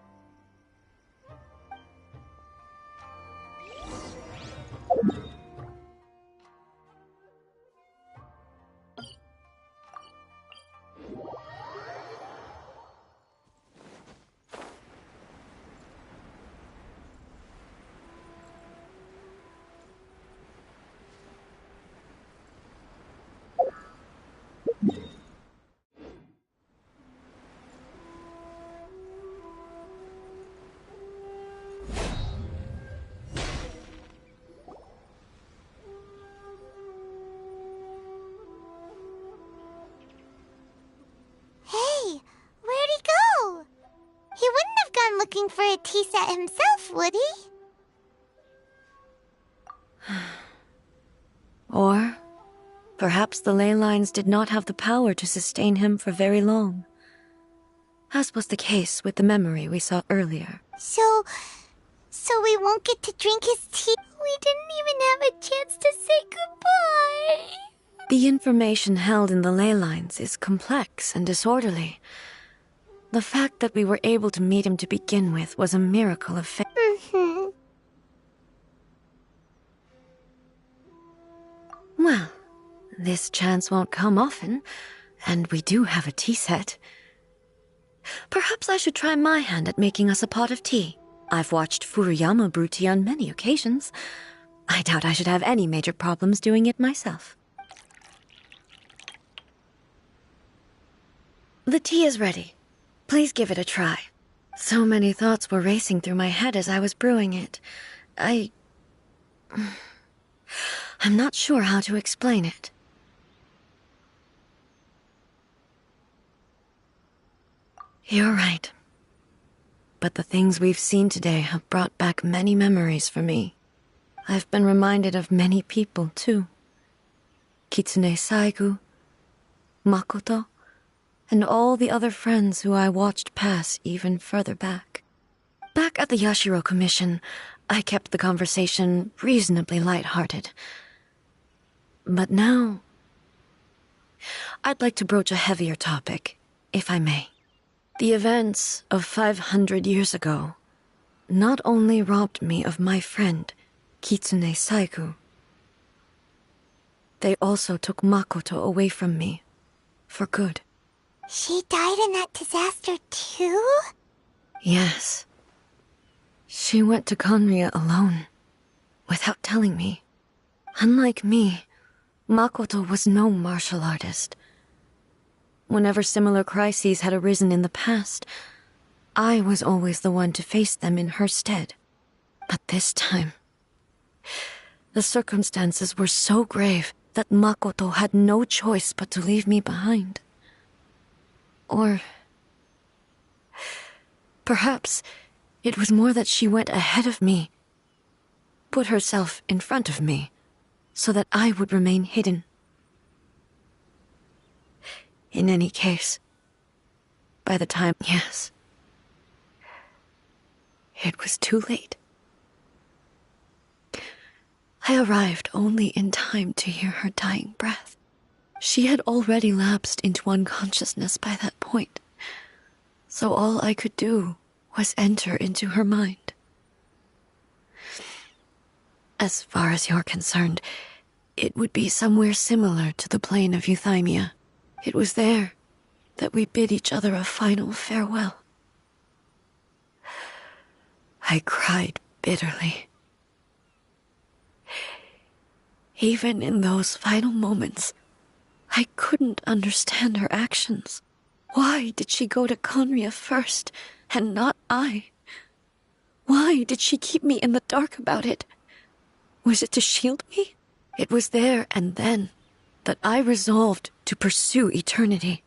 Hey, where'd he go? He wouldn't have gone looking for a tea set himself, would he? Or perhaps the ley lines did not have the power to sustain him for very long, as was the case with the memory we saw earlier. So we won't get to drink his tea? We didn't even have a chance to say goodbye. The information held in the ley lines is complex and disorderly. The fact that we were able to meet him to begin with was a miracle of fate. Well, this chance won't come often, And we do have a tea set. Perhaps I should try my hand at making us a pot of tea. I've watched Furuyama brew tea on many occasions. I doubt I should have any major problems doing it myself. The tea is ready. Please give it a try. So many thoughts were racing through my head as I was brewing it. I'm not sure how to explain it. You're right. But the things we've seen today have brought back many memories for me. I've been reminded of many people, too. Kitsune Saigu, Makoto, and all the other friends who I watched pass even further back. Back at the Yashiro Commission, I kept the conversation reasonably light-hearted. But now, I'd like to broach a heavier topic, if I may. The events of 500 years ago not only robbed me of my friend, Kitsune Saigu, they also took Makoto away from me, for good. She died in that disaster too? Yes. She went to Conria alone, without telling me. Unlike me, Makoto was no martial artist. Whenever similar crises had arisen in the past, I was always the one to face them in her stead. But this time, the circumstances were so grave that Makoto had no choice but to leave me behind. Or perhaps it was more that she went ahead of me, put herself in front of me, so that I would remain hidden. In any case, by the time, yes, it was too late. I arrived only in time to hear her dying breath. She had already lapsed into unconsciousness by that point, so all I could do was enter into her mind. As far as you're concerned, it would be somewhere similar to the plain of Euthymia. It was there that we bid each other a final farewell. I cried bitterly. Even in those final moments, I couldn't understand her actions. Why did she go to Conria first, and not I? Why did she keep me in the dark about it? Was it to shield me? It was there and then that I resolved to pursue eternity.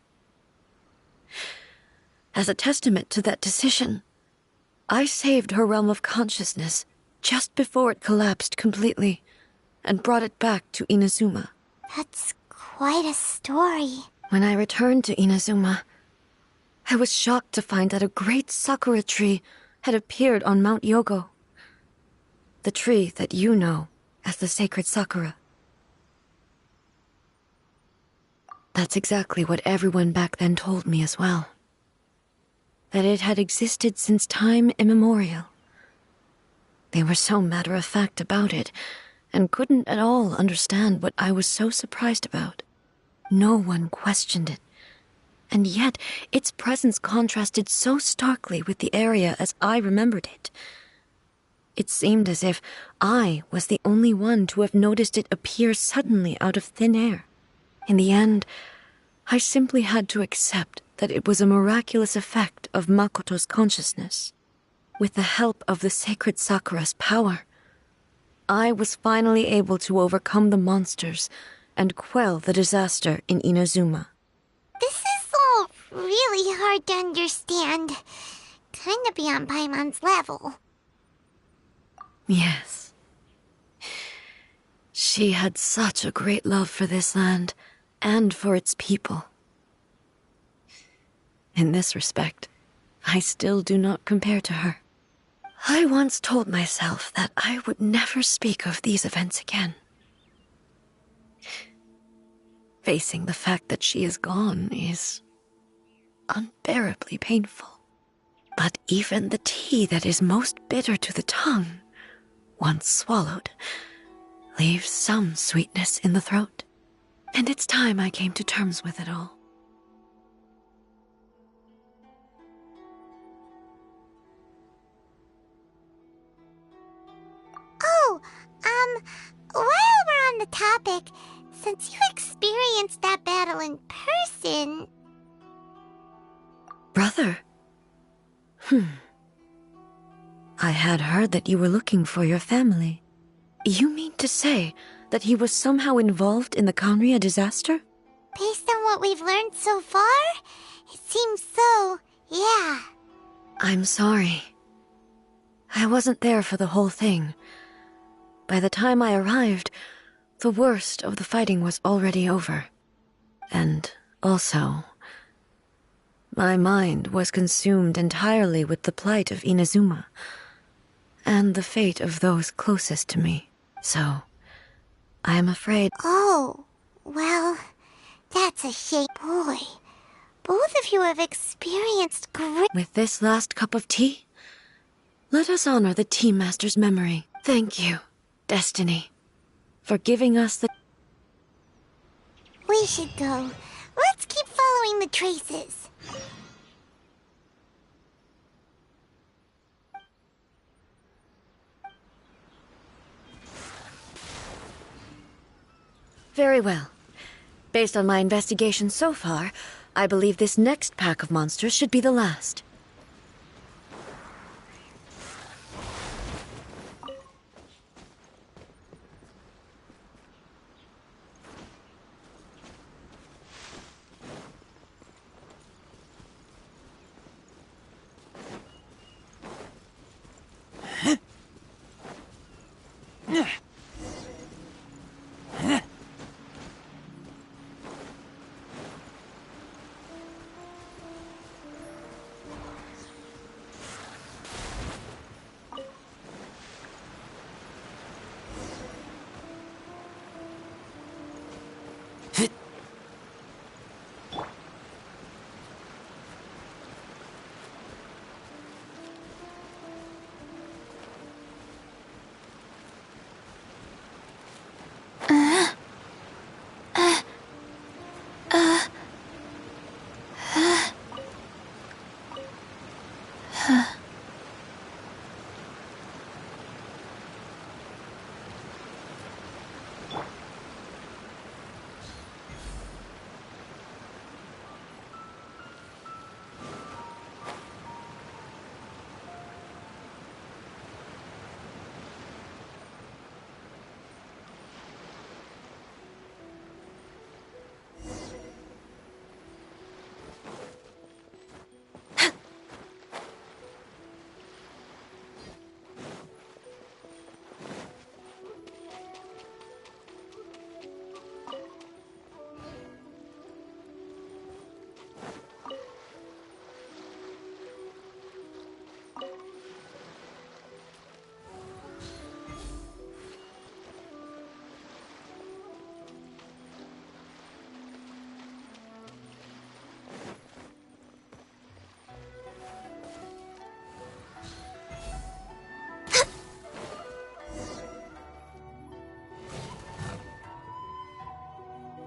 As a testament to that decision, I saved her realm of consciousness just before it collapsed completely, and brought it back to Inazuma. That's quite a story. When I returned to Inazuma, I was shocked to find that a great sakura tree had appeared on Mount Yogo. The tree that you know as the sacred sakura. That's exactly what everyone back then told me as well. That it had existed since time immemorial. They were so matter-of-fact about it, and couldn't at all understand what I was so surprised about. No one questioned it, and yet its presence contrasted so starkly with the area as I remembered it. It seemed as if I was the only one to have noticed it appear suddenly out of thin air. In the end, I simply had to accept that it was a miraculous effect of Makoto's consciousness. With the help of the sacred Sakura's power, I was finally able to overcome the monsters and quell the disaster in Inazuma. This is all really hard to understand. Kinda beyond Paimon's level. Yes. She had such a great love for this land, and for its people. In this respect, I still do not compare to her. I once told myself that I would never speak of these events again. Facing the fact that she is gone is unbearably painful. But even the tea that is most bitter to the tongue, once swallowed, leaves some sweetness in the throat. And it's time I came to terms with it all. while we're on the topic, since you experienced that battle in person... Brother? I had heard that you were looking for your family. You mean to say that he was somehow involved in the Conria disaster? Based on what we've learned so far, it seems so, yeah. I'm sorry. I wasn't there for the whole thing. By the time I arrived, the worst of the fighting was already over. And also, my mind was consumed entirely with the plight of Inazuma and the fate of those closest to me. So, I am afraid... Oh, well, that's a shame. Boy, both of you have experienced great... With this last cup of tea, let us honor the Tea Master's memory. Thank you, Destiny, for giving us the... We should go. Let's keep following the traces. Very well. Based on my investigation so far, I believe this next pack of monsters should be the last.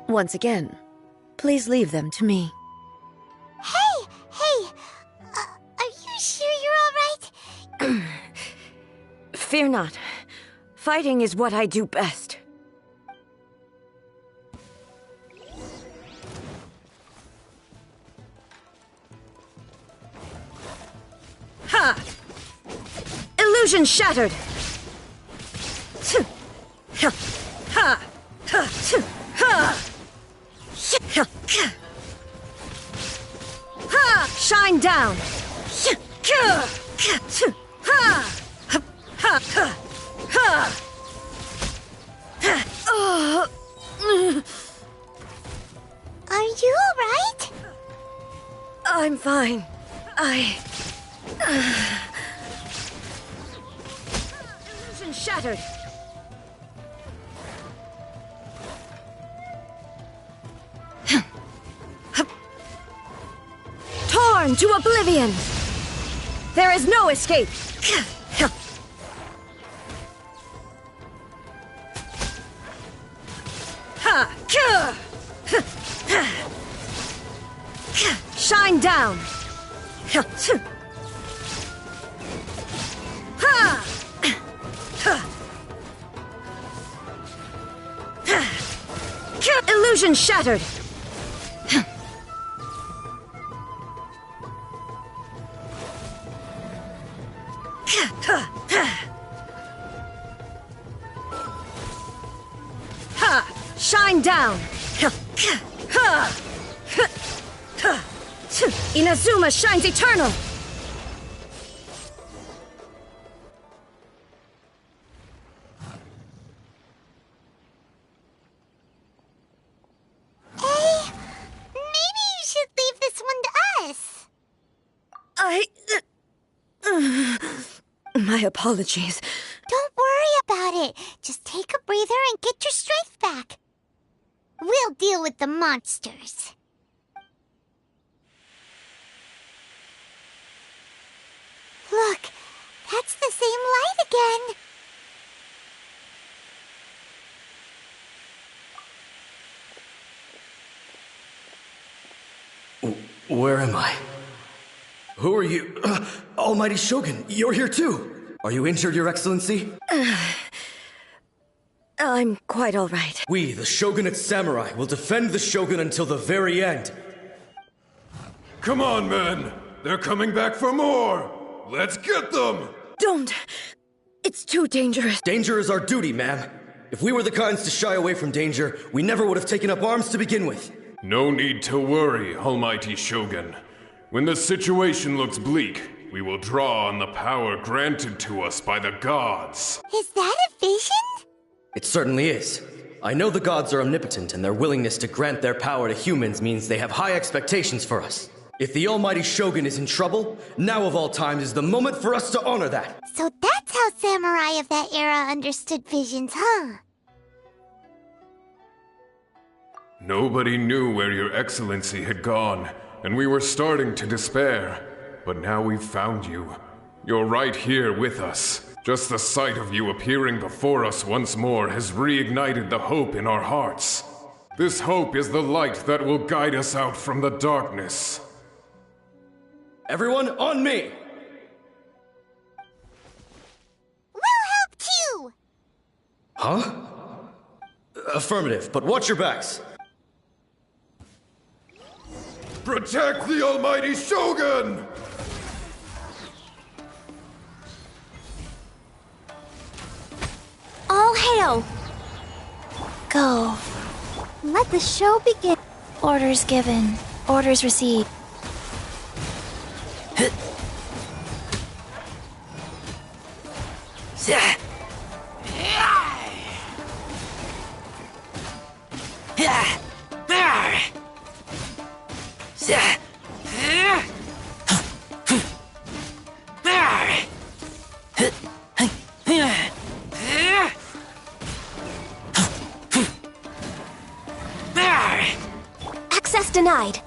Once again, please leave them to me. Hey! Are you sure you're all right? Fear not. Fighting is what I do best. Ha! Illusion shattered! Ha! Ha! Ha! Ha! Shine down! Are you alright? I'm fine. Illusion shattered! Torn to oblivion! There is no escape! Shine down! Illusion shattered! Ha! Shine down! Inazuma shines eternal! Maybe you should leave this one to us. My apologies. Don't worry about it. Just take a breather and get your strength back. We'll deal with the monsters. Look, that's the same light again. Where am I? Who are you? Almighty Shogun, you're here too! Are you injured, Your Excellency? I'm quite all right. We, the Shogunate Samurai, will defend the Shogun until the very end. Come on, men! They're coming back for more! Let's get them! Don't! It's too dangerous. Danger is our duty, ma'am. If we were the kinds to shy away from danger, we never would have taken up arms to begin with. No need to worry, Almighty Shogun. When the situation looks bleak, we will draw on the power granted to us by the gods. Is that a vision? It certainly is. I know the gods are omnipotent, and their willingness to grant their power to humans means they have high expectations for us. If the Almighty Shogun is in trouble, now of all times is the moment for us to honor that. So that's how samurai of that era understood visions, huh? Nobody knew where Your Excellency had gone, and we were starting to despair. But now we've found you. You're right here with us. Just the sight of you appearing before us once more has reignited the hope in our hearts. This hope is the light that will guide us out from the darkness. Everyone, on me! We'll help too! Huh? Affirmative, but watch your backs. Protect the Almighty Shogun! All hail! Go. Let the show begin. Orders given. Orders received. Access denied.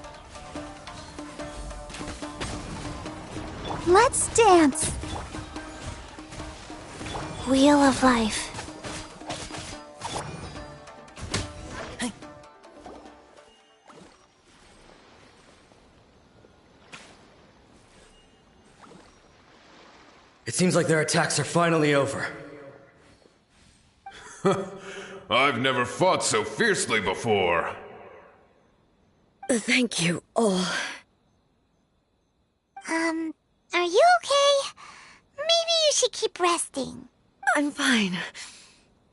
Let's dance. Wheel of Life. It seems like their attacks are finally over. I've never fought so fiercely before. Thank you all. Are you okay? Maybe you should keep resting. I'm fine.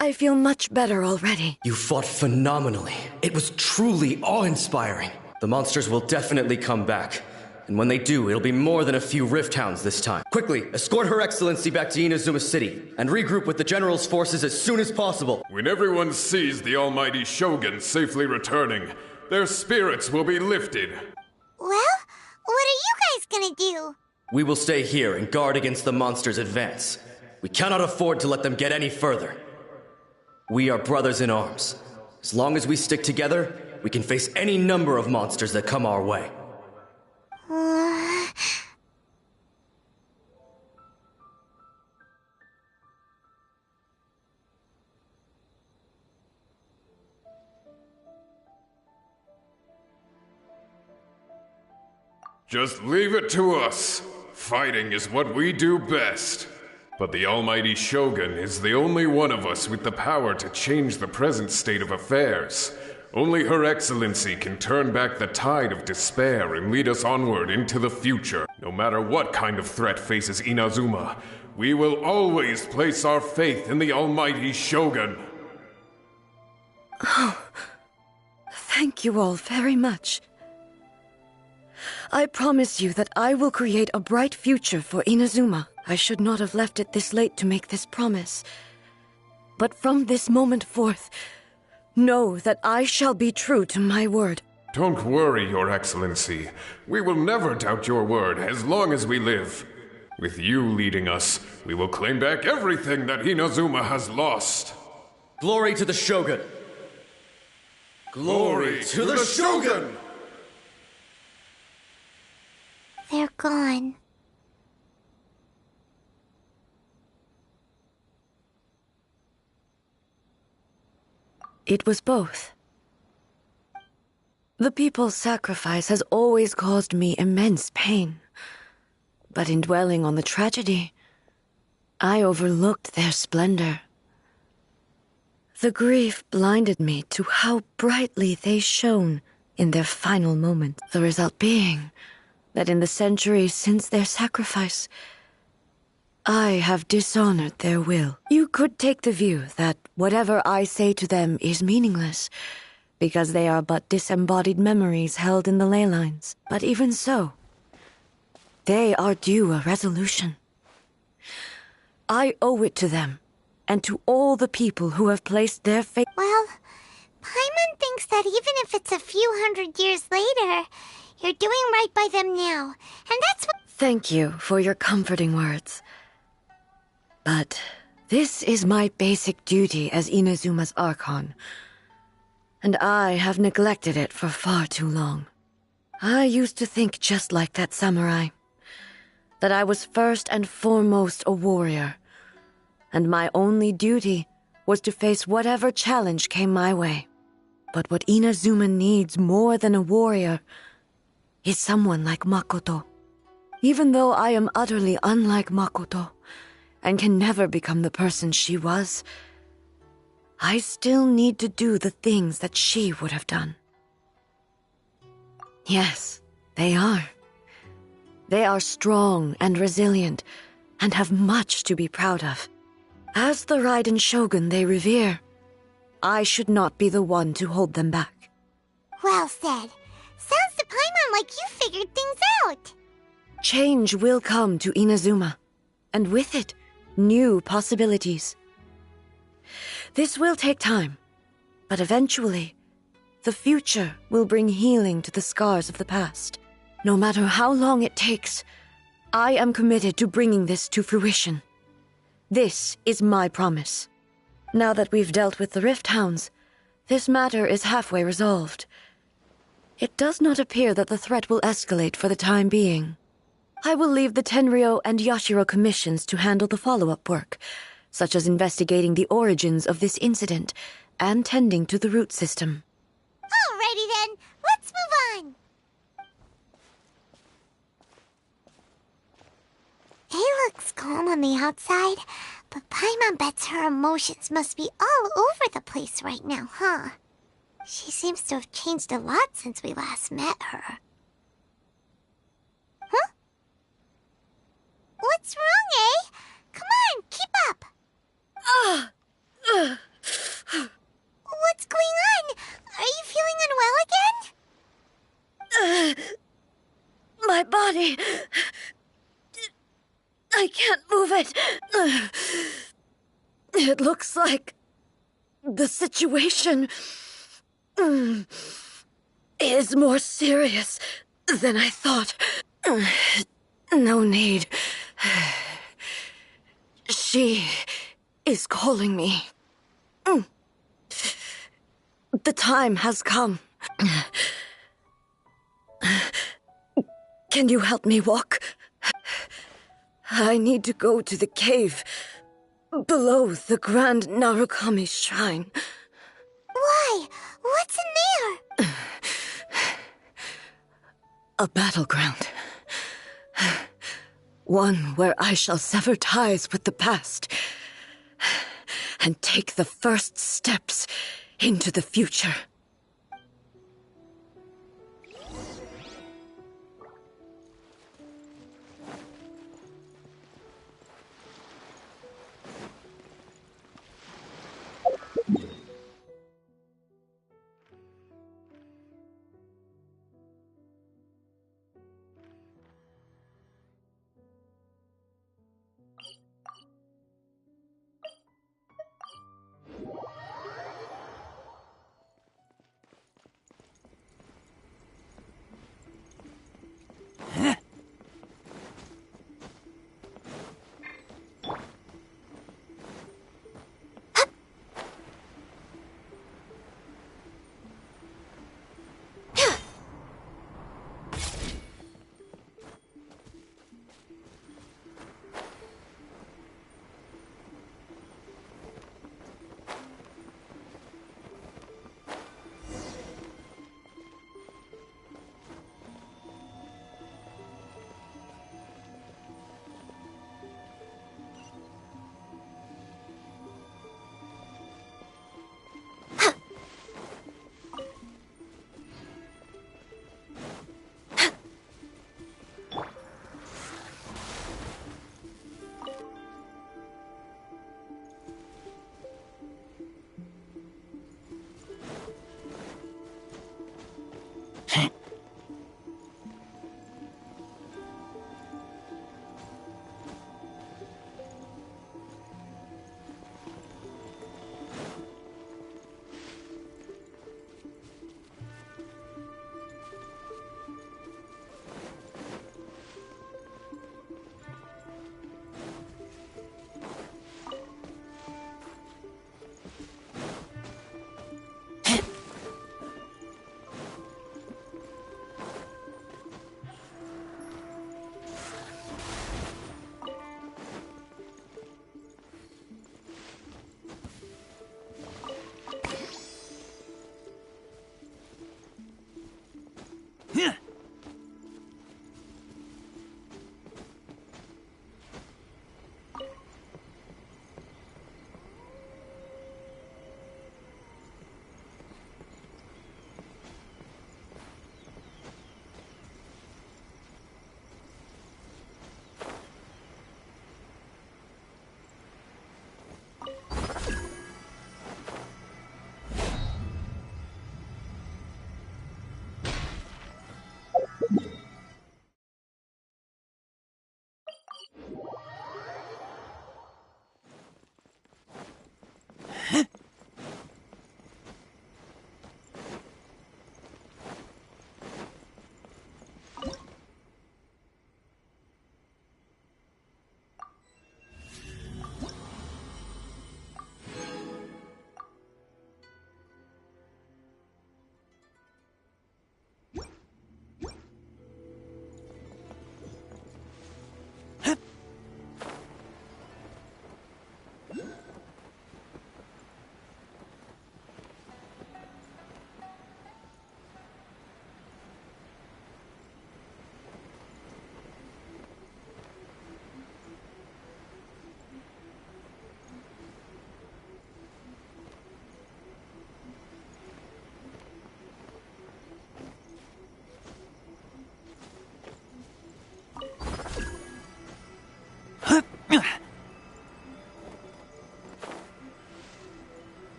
I feel much better already. You fought phenomenally. It was truly awe-inspiring. The monsters will definitely come back. And when they do, it'll be more than a few Rift Hounds this time. Quickly, escort Her Excellency back to Inazuma City, and regroup with the General's forces as soon as possible. When everyone sees the Almighty Shogun safely returning, their spirits will be lifted. Well, what are you guys gonna do? We will stay here and guard against the monsters' advance. We cannot afford to let them get any further. We are brothers in arms. As long as we stick together, we can face any number of monsters that come our way. Just leave it to us. Fighting is what we do best. But the Almighty Shogun is the only one of us with the power to change the present state of affairs. Only Her Excellency can turn back the tide of despair and lead us onward into the future. No matter what kind of threat faces Inazuma, we will always place our faith in the almighty Shogun. Oh, thank you all very much. I promise you that I will create a bright future for Inazuma. I should not have left it this late to make this promise. But from this moment forth, know that I shall be true to my word. Don't worry, Your Excellency. We will never doubt your word as long as we live. With you leading us, we will claim back everything that Inazuma has lost. Glory to the Shogun! Glory to the Shogun! They're gone. It was both. The people's sacrifice has always caused me immense pain. But in dwelling on the tragedy, I overlooked their splendor. The grief blinded me to how brightly they shone in their final moment. The result being that in the centuries since their sacrifice, I have dishonored their will. You could take the view that whatever I say to them is meaningless, because they are but disembodied memories held in the ley lines. But even so, they are due a resolution. I owe it to them, and to all the people who have placed their faith— Well, Paimon thinks that even if it's a few hundred years later, you're doing right by them now, and that's what— Thank you for your comforting words. But this is my basic duty as Inazuma's Archon, and I have neglected it for far too long. I used to think just like that samurai, that I was first and foremost a warrior, and my only duty was to face whatever challenge came my way. But what Inazuma needs more than a warrior is someone like Makoto. Even though I am utterly unlike Makoto, and can never become the person she was, I still need to do the things that she would have done. Yes, they are. They are strong and resilient, and have much to be proud of. As the Raiden Shogun they revere, I should not be the one to hold them back. Well said. Sounds to Paimon like you figured things out. Change will come to Inazuma, and with it, new possibilities. This will take time, but eventually, the future will bring healing to the scars of the past. No matter how long it takes, I am committed to bringing this to fruition. This is my promise. Now that we've dealt with the Rift Hounds, this matter is halfway resolved. It does not appear that the threat will escalate for the time being. I will leave the Tenryo and Yashiro commissions to handle the follow-up work, such as investigating the origins of this incident and tending to the root system. Alrighty then, let's move on. He looks calm on the outside, but Paimon bets her emotions must be all over the place right now, huh? She seems to have changed a lot since we last met her. Huh? What's wrong, eh? Come on, keep up! What's going on? Are you feeling unwell again? My body... I can't move it. It looks like the situation is more serious than I thought. No need. She is calling me. The time has come. Can you help me walk? I need to go to the cave below the Grand Narukami Shrine. Why? What's in there? A battleground. One where I shall sever ties with the past and take the first steps into the future.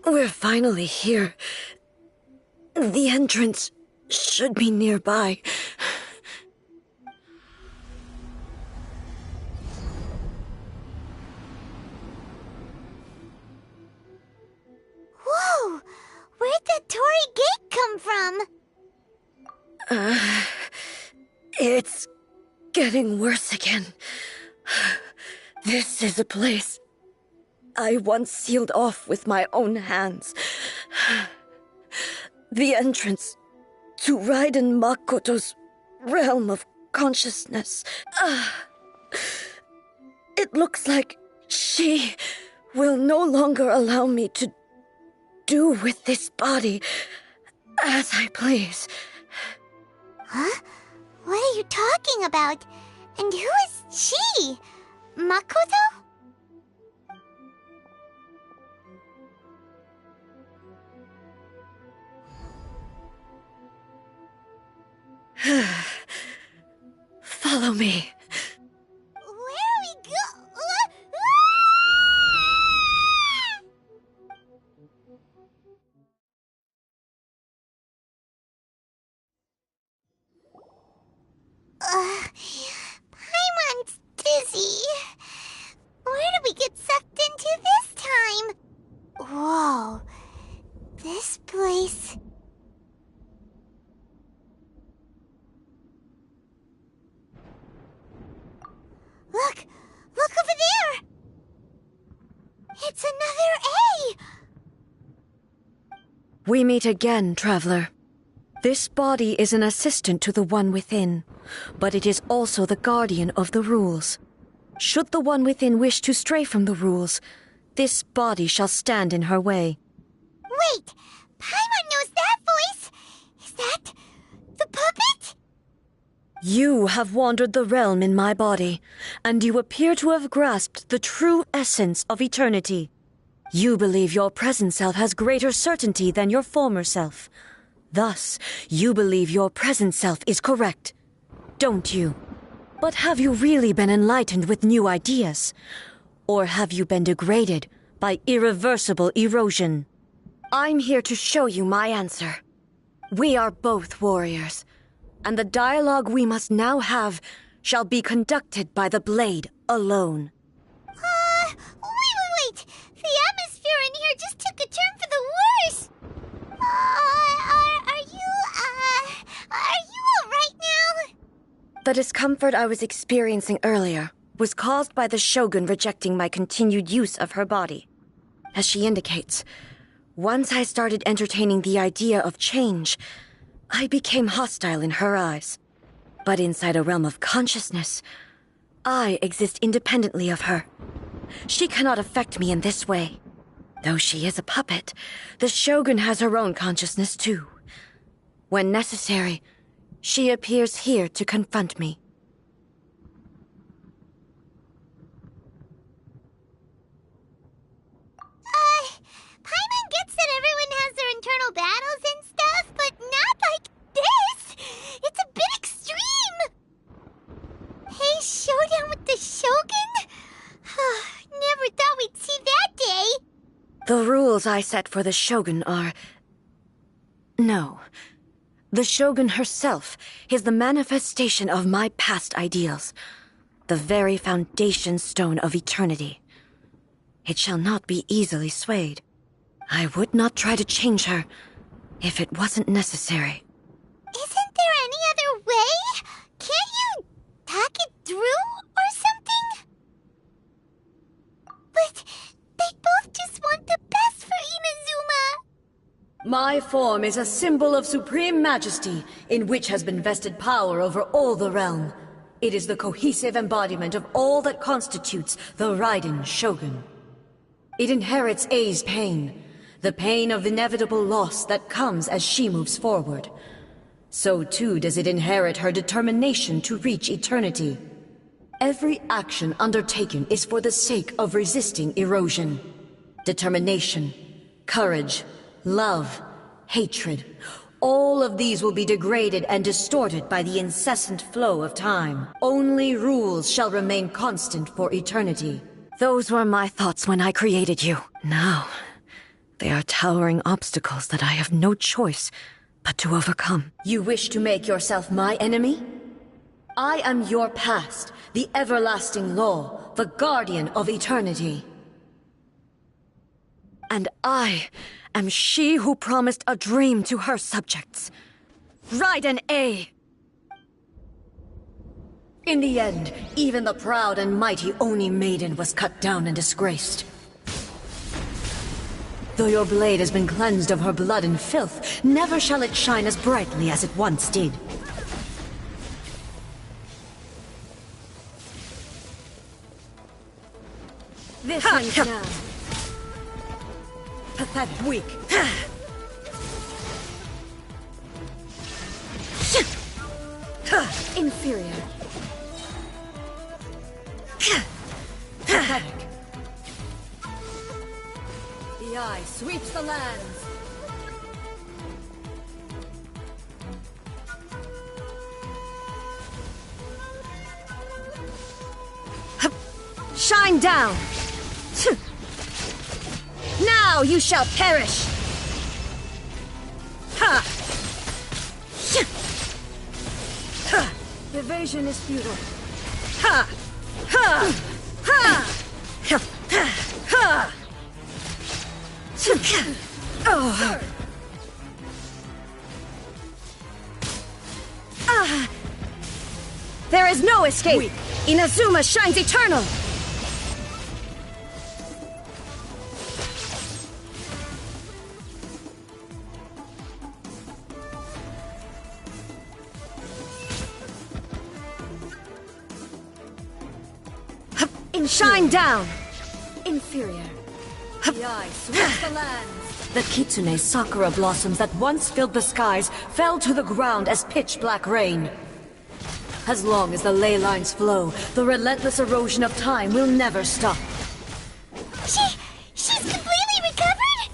We're finally here. The entrance should be nearby. Whoa! Where'd that Torii gate come from? It's getting worse again. This is a place I once sealed off with my own hands. The entrance to Raiden Makoto's realm of consciousness. It looks like she will no longer allow me to do with this body as I please. Huh? What are you talking about? And who is she? Makoto? Follow me. Where are we go? Paimon's dizzy. Where did we get sucked into this time? Whoa. This place... Look! Look over there! It's another A! We meet again, traveler. This body is an assistant to the One Within, but it is also the guardian of the rules. Should the One Within wish to stray from the rules, this body shall stand in her way. Wait! Paimon knows that voice! Is that... the puppet? You have wandered the realm in my body, and you appear to have grasped the true essence of eternity. You believe your present self has greater certainty than your former self. Thus, you believe your present self is correct, don't you? But have you really been enlightened with new ideas? Or have you been degraded by irreversible erosion? I'm here to show you my answer. We are both warriors, and the dialogue we must now have shall be conducted by the blade alone. Wait! The atmosphere in here just took a turn for the worse! Are you alright now? The discomfort I was experiencing earlier was caused by the Shogun rejecting my continued use of her body. As she indicates, once I started entertaining the idea of change, I became hostile in her eyes. But inside a realm of consciousness, I exist independently of her. She cannot affect me in this way. Though she is a puppet, the Shogun has her own consciousness too. When necessary, she appears here to confront me. Paimon gets that everyone has their internal battles and stuff, but not like this! It's a bit extreme! Hey, showdown with the Shogun? Never thought we'd see that day! The rules I set for the Shogun are... No. The Shogun herself is the manifestation of my past ideals, the very foundation stone of eternity. It shall not be easily swayed. I would not try to change her if it wasn't necessary. Isn't there any other way? Can't you talk it through or something? But they both just want the best for Inazuma. My form is a symbol of supreme majesty, in which has been vested power over all the realm. It is the cohesive embodiment of all that constitutes the Raiden Shogun. It inherits Ei's pain, the pain of inevitable loss that comes as she moves forward. So too does it inherit her determination to reach eternity. Every action undertaken is for the sake of resisting erosion. Determination, courage, love, hatred, all of these will be degraded and distorted by the incessant flow of time. Only rules shall remain constant for eternity. Those were my thoughts when I created you. Now, they are towering obstacles that I have no choice but to overcome. You wish to make yourself my enemy? I am your past, the everlasting law, the guardian of eternity. And I am she who promised a dream to her subjects. Raiden A. In the end, even the proud and mighty Oni maiden was cut down and disgraced. Though your blade has been cleansed of her blood and filth, never shall it shine as brightly as it once did. This one's down. Pathetic. Weak. Inferior. Pathetic. The eye sweeps the lands. Shine down! Now you shall perish! Ha! Evasion is futile. Ha! Ha! Ha! Ha! Oh. There is no escape! Inazuma shines eternal! Shine down! Inferior. The eye sweeps the lands. The Kitsune sakura blossoms that once filled the skies fell to the ground as pitch-black rain. As long as the ley lines flow, the relentless erosion of time will never stop. She's completely recovered?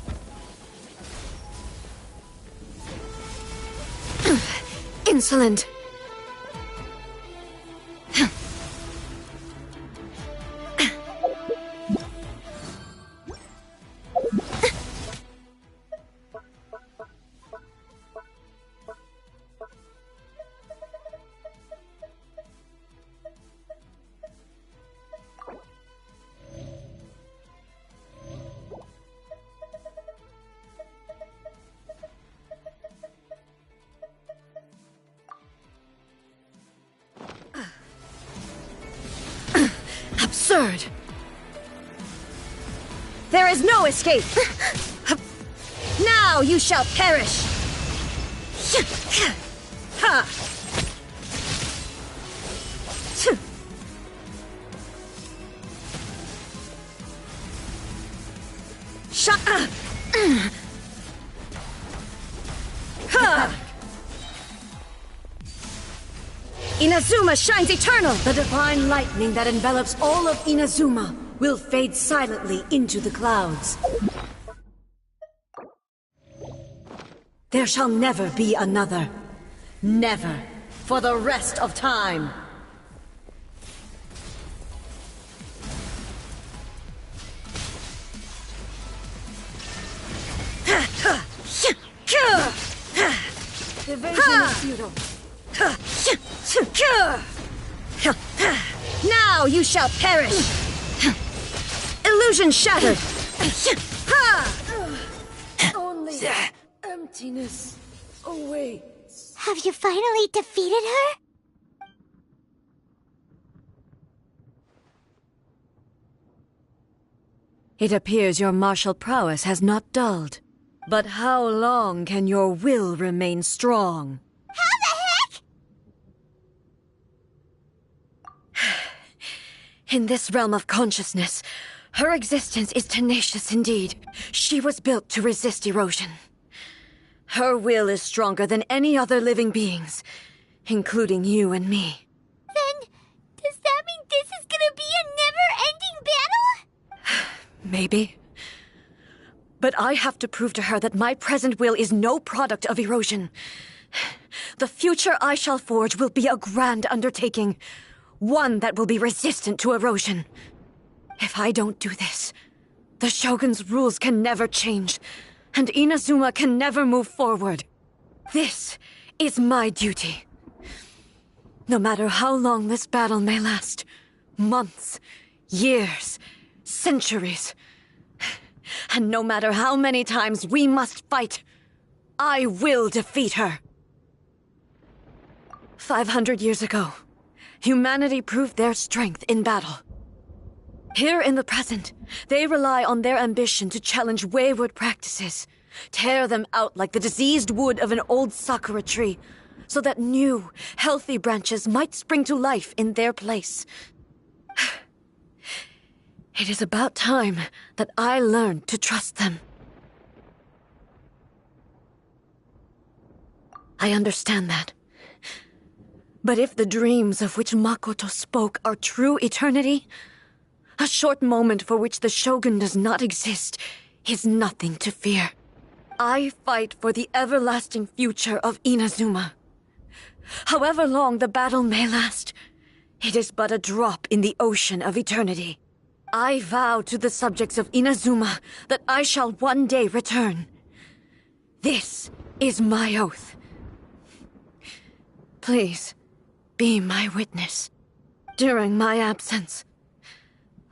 Insolent. Absurd! There is no escape! Now you shall perish! Ha! Shut up! Ha! Inazuma shines eternal! The divine lightning that envelops all of Inazuma will fade silently into the clouds. There shall never be another. Never. For the rest of time. Evasion is futile. Now you shall perish. Illusion shattered. Only emptiness awaits. Have you finally defeated her? It appears your martial prowess has not dulled. But how long can your will remain strong? How the heck? In this realm of consciousness, her existence is tenacious indeed. She was built to resist erosion. Her will is stronger than any other living being's, including you and me. Then, does that mean this is gonna be a never-ending battle? Maybe. But I have to prove to her that my present will is no product of erosion. The future I shall forge will be a grand undertaking, one that will be resistant to erosion. If I don't do this, the Shogun's rules can never change, and Inazuma can never move forward. This is my duty. No matter how long this battle may last, months, years, centuries, and no matter how many times we must fight, I will defeat her. 500 years ago, humanity proved their strength in battle. Here in the present, they rely on their ambition to challenge wayward practices, tear them out like the diseased wood of an old sakura tree, so that new, healthy branches might spring to life in their place. It is about time that I learned to trust them. I understand that. But if the dreams of which Makoto spoke are true eternity, a short moment for which the Shogun does not exist is nothing to fear. I fight for the everlasting future of Inazuma. However long the battle may last, it is but a drop in the ocean of eternity. I vow to the subjects of Inazuma that I shall one day return. This is my oath. Please, be my witness. During my absence,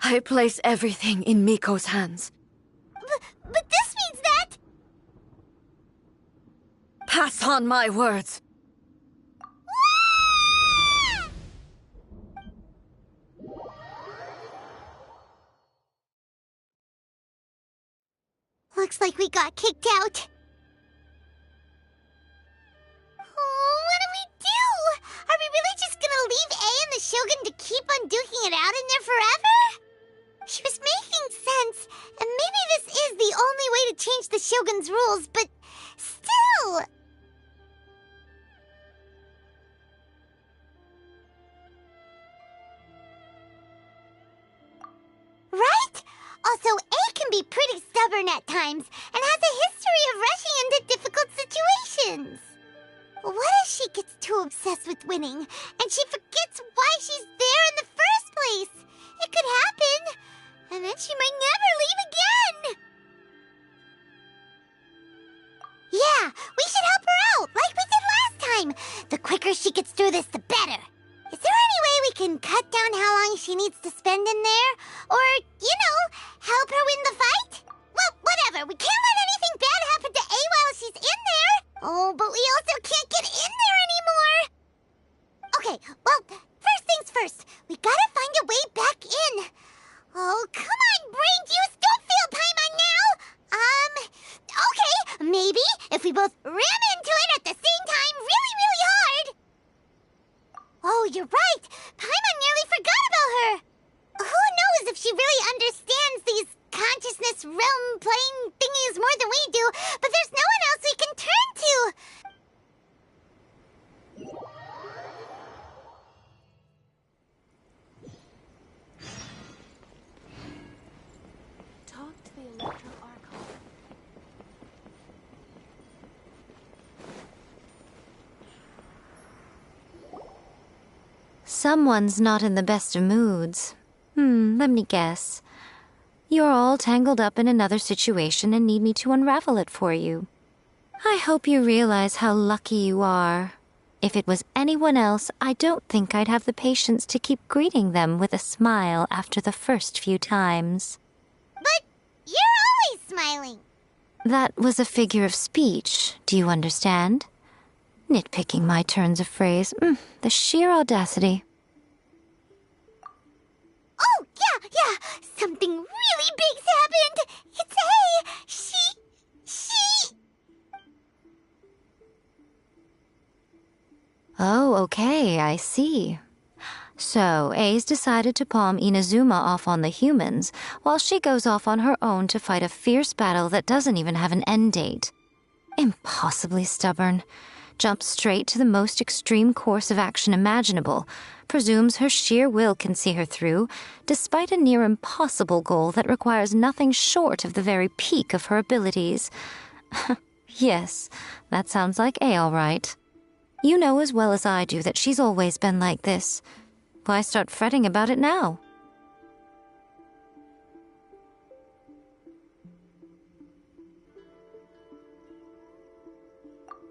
I place everything in Miko's hands. But this means that... Pass on my words. Looks like we got kicked out. Oh, what do we do? Are we really just gonna leave A and the Shogun to keep on duking it out in there forever? She was making sense, and maybe this is the only way to change the Shogun's rules, but still... Right? Also, A can be pretty stubborn at times, and has a history of rushing into difficult situations. What if she gets too obsessed with winning, and she forgets why she's there in the first place? It could happen, and then she might never leave again. Yeah, we should help her out, like we did last time. The quicker she gets through this, the better. Is there any way we can cut down how long she needs to spend in there? Or, help her win the fight? Well, whatever. We can't let anything bad happen to A while she's in there. Oh, but we also can't get in there anymore. Okay, well, first things first. We gotta find a way back in. Oh, come on, brain juice. Don't fail Paimon now. Okay. Maybe if we both ram into it at the same time really, really hard. Oh, you're right. Paimon nearly forgot about her. Who knows if she really understands these consciousness realm playing thingies more than we do, but there's no one else we can turn to. Talk to the Electro Archon. Someone's not in the best of moods. Let me guess. You're all tangled up in another situation and need me to unravel it for you. I hope you realize how lucky you are. If it was anyone else, I don't think I'd have the patience to keep greeting them with a smile after the first few times. But you're always smiling. That was a figure of speech, do you understand? Nitpicking my turns of phrase. The sheer audacity. Oh, yeah. Something really big's happened. It's A. She... Oh, okay, I see. So, A's decided to palm Inazuma off on the humans, while she goes off on her own to fight a fierce battle that doesn't even have an end date. Impossibly stubborn. Jumps straight to the most extreme course of action imaginable, presumes her sheer will can see her through, despite a near impossible goal that requires nothing short of the very peak of her abilities. Yes, that sounds like A all right. You know as well as I do that she's always been like this. Why start fretting about it now?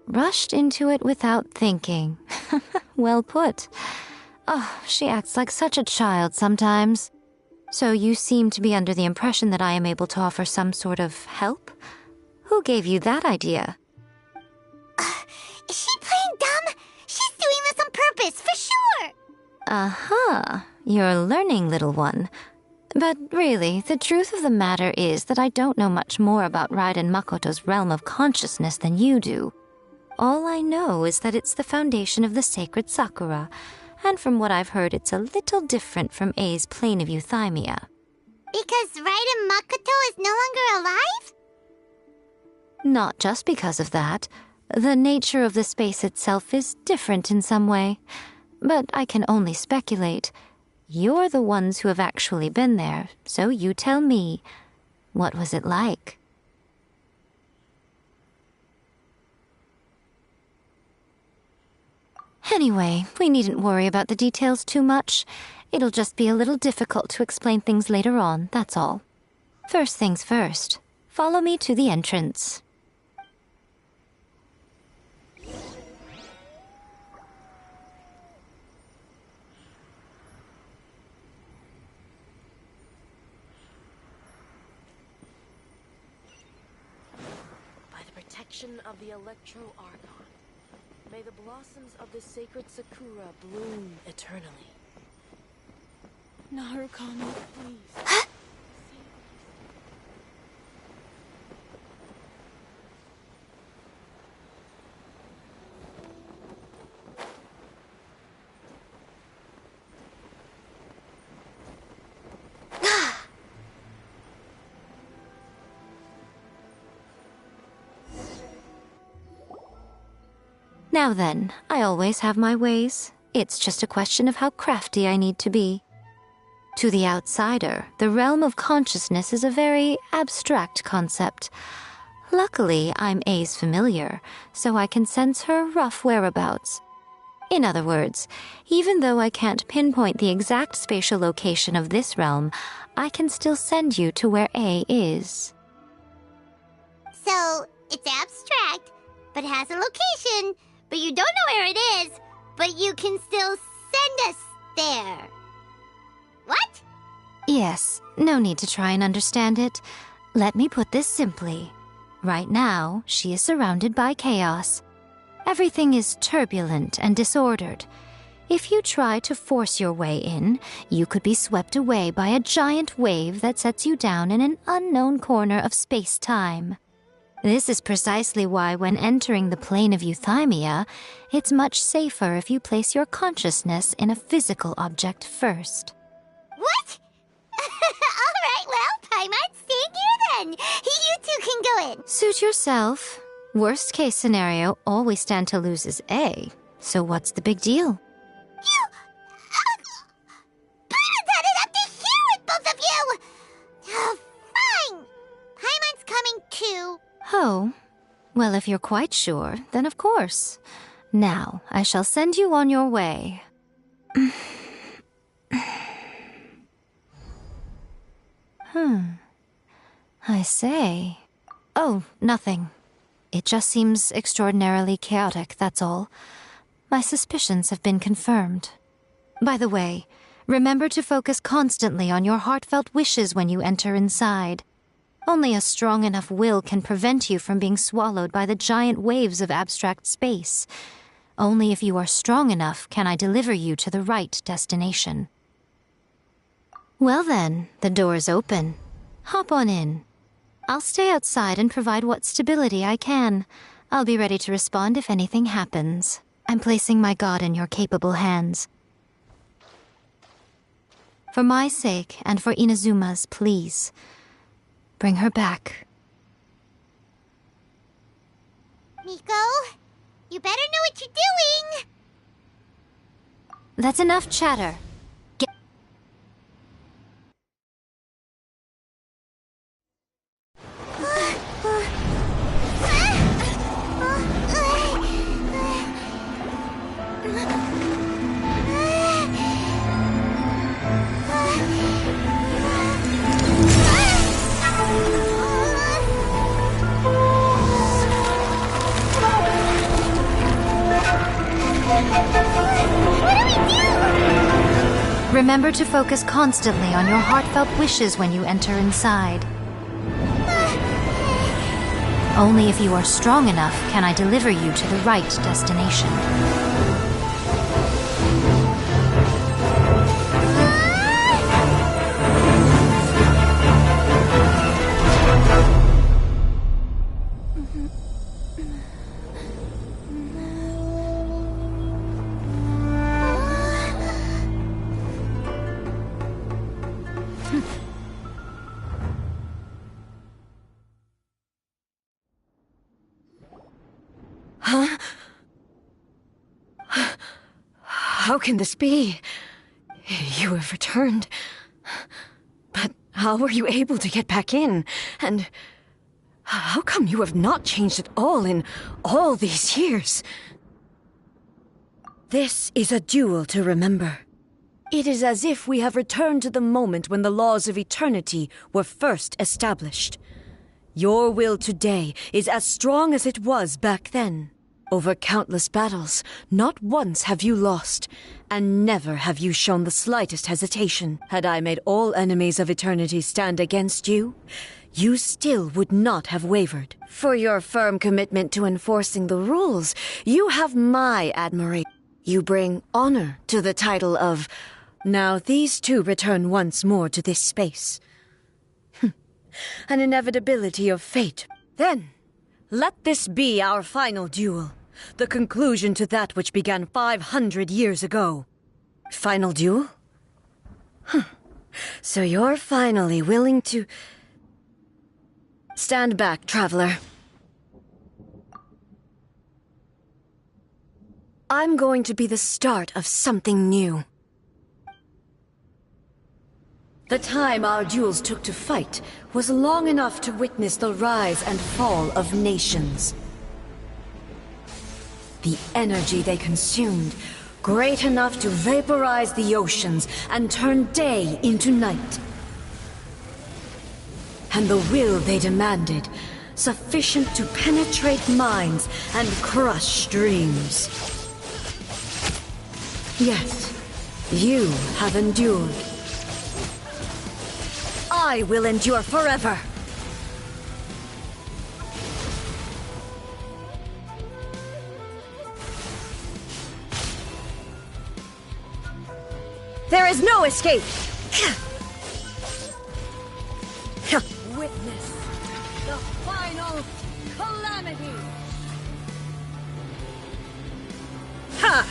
Rushed into it without thinking. Well put. Oh, she acts like such a child sometimes. So you seem to be under the impression that I am able to offer some sort of help? Who gave you that idea? Is she playing dumb? She's doing this on purpose, for sure! Uh-huh. You're learning, little one. But really, the truth of the matter is that I don't know much more about Raiden Makoto's realm of consciousness than you do. All I know is that it's the foundation of the sacred Sakura, and from what I've heard, it's a little different from A's plane of euthymia. Because Raiden Makoto is no longer alive? Not just because of that. The nature of the space itself is different in some way. But I can only speculate. You're the ones who have actually been there, so you tell me. What was it like? Anyway, we needn't worry about the details too much. It'll just be a little difficult to explain things later on, that's all. First things first. Follow me to the entrance. Of the Electro-Argon, may the blossoms of the sacred Sakura bloom eternally. Narukami, please. Now then, I always have my ways. It's just a question of how crafty I need to be. To the outsider, the realm of consciousness is a very abstract concept. Luckily, I'm A's familiar, so I can sense her rough whereabouts. In other words, even though I can't pinpoint the exact spatial location of this realm, I can still send you to where A is. So, it's abstract, but has a location. But you don't know where it is, but you can still send us there. What? Yes, no need to try and understand it. Let me put this simply. Right now, she is surrounded by chaos. Everything is turbulent and disordered. If you try to force your way in, you could be swept away by a giant wave that sets you down in an unknown corner of space-time. This is precisely why when entering the plane of euthymia, it's much safer if you place your consciousness in a physical object first. What? All right, well, Paimon, stay here then. You two can go in. Suit yourself. Worst case scenario, all we stand to lose is A. So what's the big deal? You... Paimon's had it up to here with both of you! Fine. Paimon's coming too. Oh, well, if you're quite sure, then of course. Now, I shall send you on your way. I say. Oh, nothing. It just seems extraordinarily chaotic, that's all. My suspicions have been confirmed. By the way, remember to focus constantly on your heartfelt wishes when you enter inside. Only a strong enough will can prevent you from being swallowed by the giant waves of abstract space. Only if you are strong enough can I deliver you to the right destination. Well then, the door's open. Hop on in. I'll stay outside and provide what stability I can. I'll be ready to respond if anything happens. I'm placing my god in your capable hands. For my sake and for Inazuma's, please, bring her back. Miko, you better know what you're doing! That's enough chatter. Remember to focus constantly on your heartfelt wishes when you enter inside. Only if you are strong enough can I deliver you to the right destination. Huh? How can this be? You have returned. But how were you able to get back in? And how come you have not changed at all in all these years? This is a duel to remember. It is as if we have returned to the moment when the laws of eternity were first established. Your will today is as strong as it was back then. Over countless battles, not once have you lost, and never have you shown the slightest hesitation. Had I made all enemies of eternity stand against you, you still would not have wavered. For your firm commitment to enforcing the rules, you have my admiration. You bring honor to the title of, now these two return once more to this space. An inevitability of fate. Then, let this be our final duel. The conclusion to that which began 500 years ago. Final duel? So you're finally willing to... Stand back, traveler. I'm going to be the start of something new. The time our duels took to fight was long enough to witness the rise and fall of nations. The energy they consumed, great enough to vaporize the oceans and turn day into night. And the will they demanded, sufficient to penetrate minds and crush dreams. Yet, you have endured. I will endure forever. There is no escape! Witness the final calamity! Ha!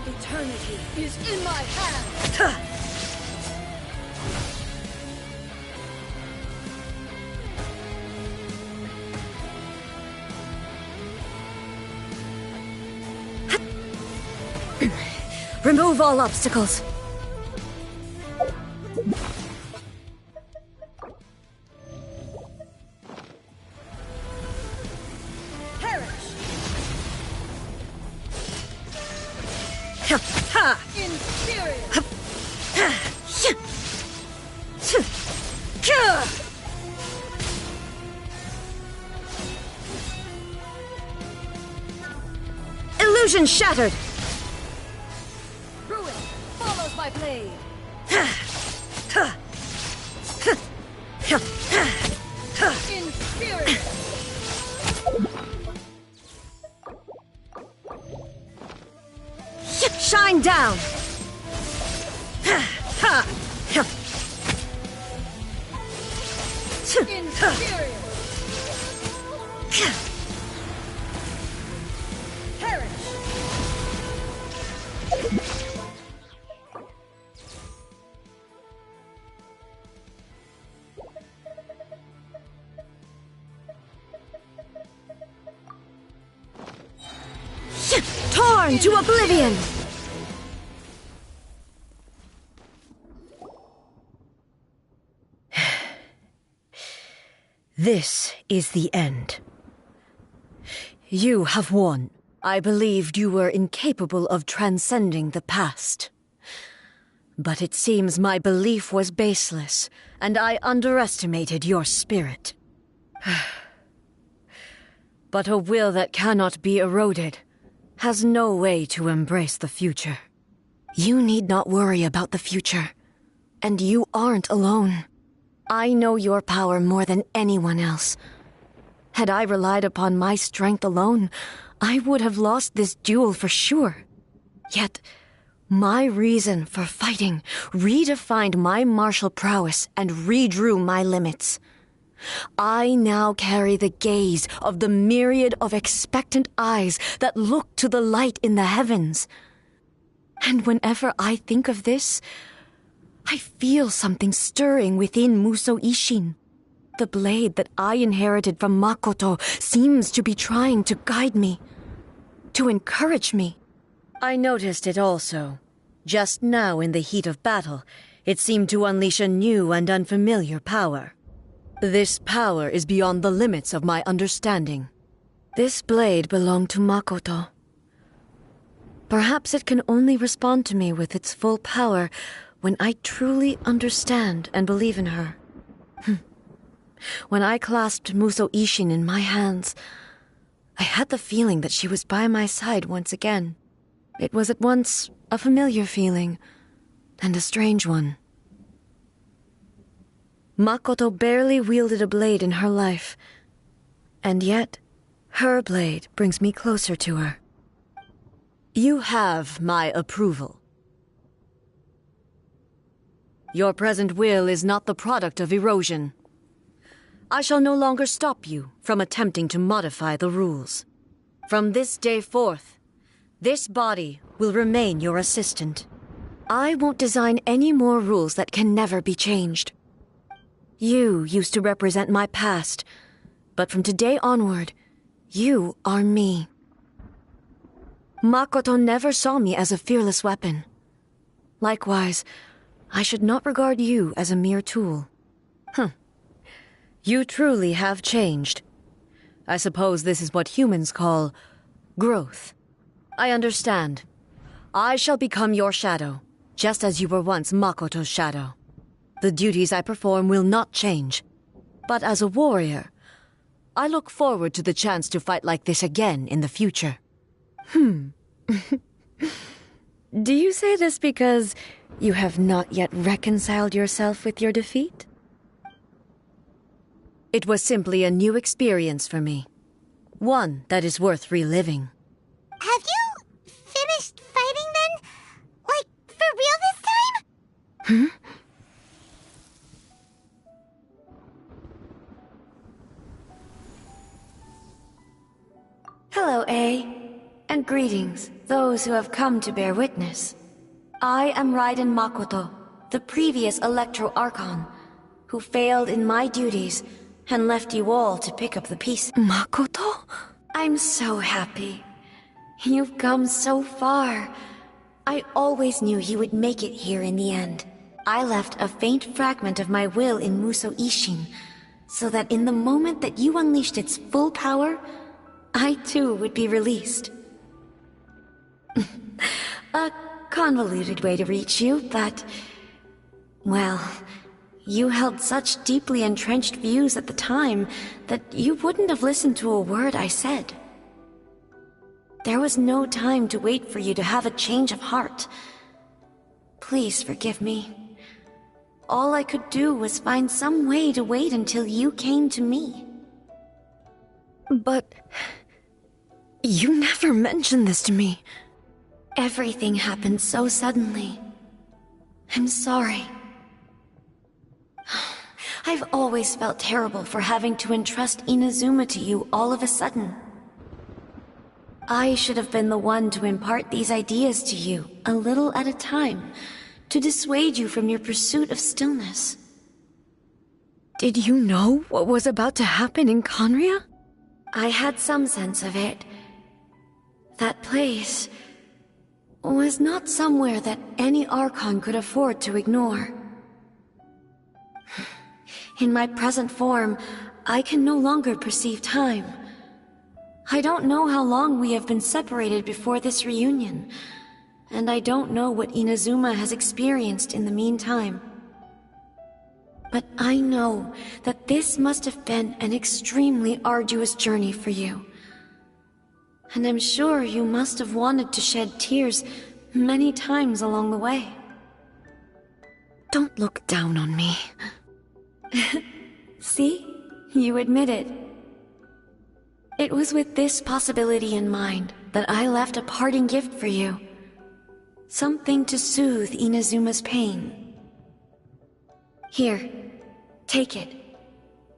Eternity is in my hands! Remove all obstacles. Perish! Ha! Inferior! Vision shattered! Ruin follows my blade. Inferior. Shine down! Inferior. Perish. Torn to oblivion! This is the end. You have won. I believed you were incapable of transcending the past. But it seems my belief was baseless, and I underestimated your spirit. But a will that cannot be eroded has no way to embrace the future. You need not worry about the future, and you aren't alone. I know your power more than anyone else. Had I relied upon my strength alone, I would have lost this duel for sure. Yet, my reason for fighting redefined my martial prowess and redrew my limits. I now carry the gaze of the myriad of expectant eyes that look to the light in the heavens. And whenever I think of this, I feel something stirring within Musou Ishin. The blade that I inherited from Makoto seems to be trying to guide me, to encourage me. I noticed it also. Just now in the heat of battle, it seemed to unleash a new and unfamiliar power. This power is beyond the limits of my understanding. This blade belonged to Makoto. Perhaps it can only respond to me with its full power when I truly understand and believe in her. When I clasped Musou Ishin in my hands, I had the feeling that she was by my side once again. It was at once a familiar feeling and a strange one. Makoto barely wielded a blade in her life, and yet her blade brings me closer to her. You have my approval. Your present will is not the product of erosion. I shall no longer stop you from attempting to modify the rules. From this day forth, this body will remain your assistant. I won't design any more rules that can never be changed. You used to represent my past, but from today onward, you are me. Makoto never saw me as a fearless weapon. Likewise, I should not regard you as a mere tool. You truly have changed. I suppose this is what humans call growth. I understand. I shall become your shadow, just as you were once Makoto's shadow. The duties I perform will not change. But as a warrior, I look forward to the chance to fight like this again in the future. Do you say this because you have not yet reconciled yourself with your defeat? It was simply a new experience for me. One that is worth reliving. Have you finished fighting then? Like, for real this time? Hello, A. And greetings, those who have come to bear witness. I am Raiden Makoto, the previous Electro Archon, who failed in my duties and left you all to pick up the pieces. Makoto? I'm so happy. You've come so far. I always knew you would make it here in the end. I left a faint fragment of my will in Musou Ishin, so that in the moment that you unleashed its full power, I too would be released. A convoluted way to reach you, but... well, you held such deeply entrenched views at the time that you wouldn't have listened to a word I said. There was no time to wait for you to have a change of heart. Please forgive me. All I could do was find some way to wait until you came to me. But you never mentioned this to me. Everything happened so suddenly. I'm sorry. I've always felt terrible for having to entrust Inazuma to you all of a sudden. I should have been the one to impart these ideas to you, a little at a time, to dissuade you from your pursuit of stillness. Did you know what was about to happen in Conria? I had some sense of it. That place was not somewhere that any Archon could afford to ignore. In my present form, I can no longer perceive time. I don't know how long we have been separated before this reunion, and I don't know what Inazuma has experienced in the meantime. But I know that this must have been an extremely arduous journey for you. And I'm sure you must have wanted to shed tears many times along the way. Don't look down on me. See? You admit it. It was with this possibility in mind that I left a parting gift for you. Something to soothe Inazuma's pain. Here, take it,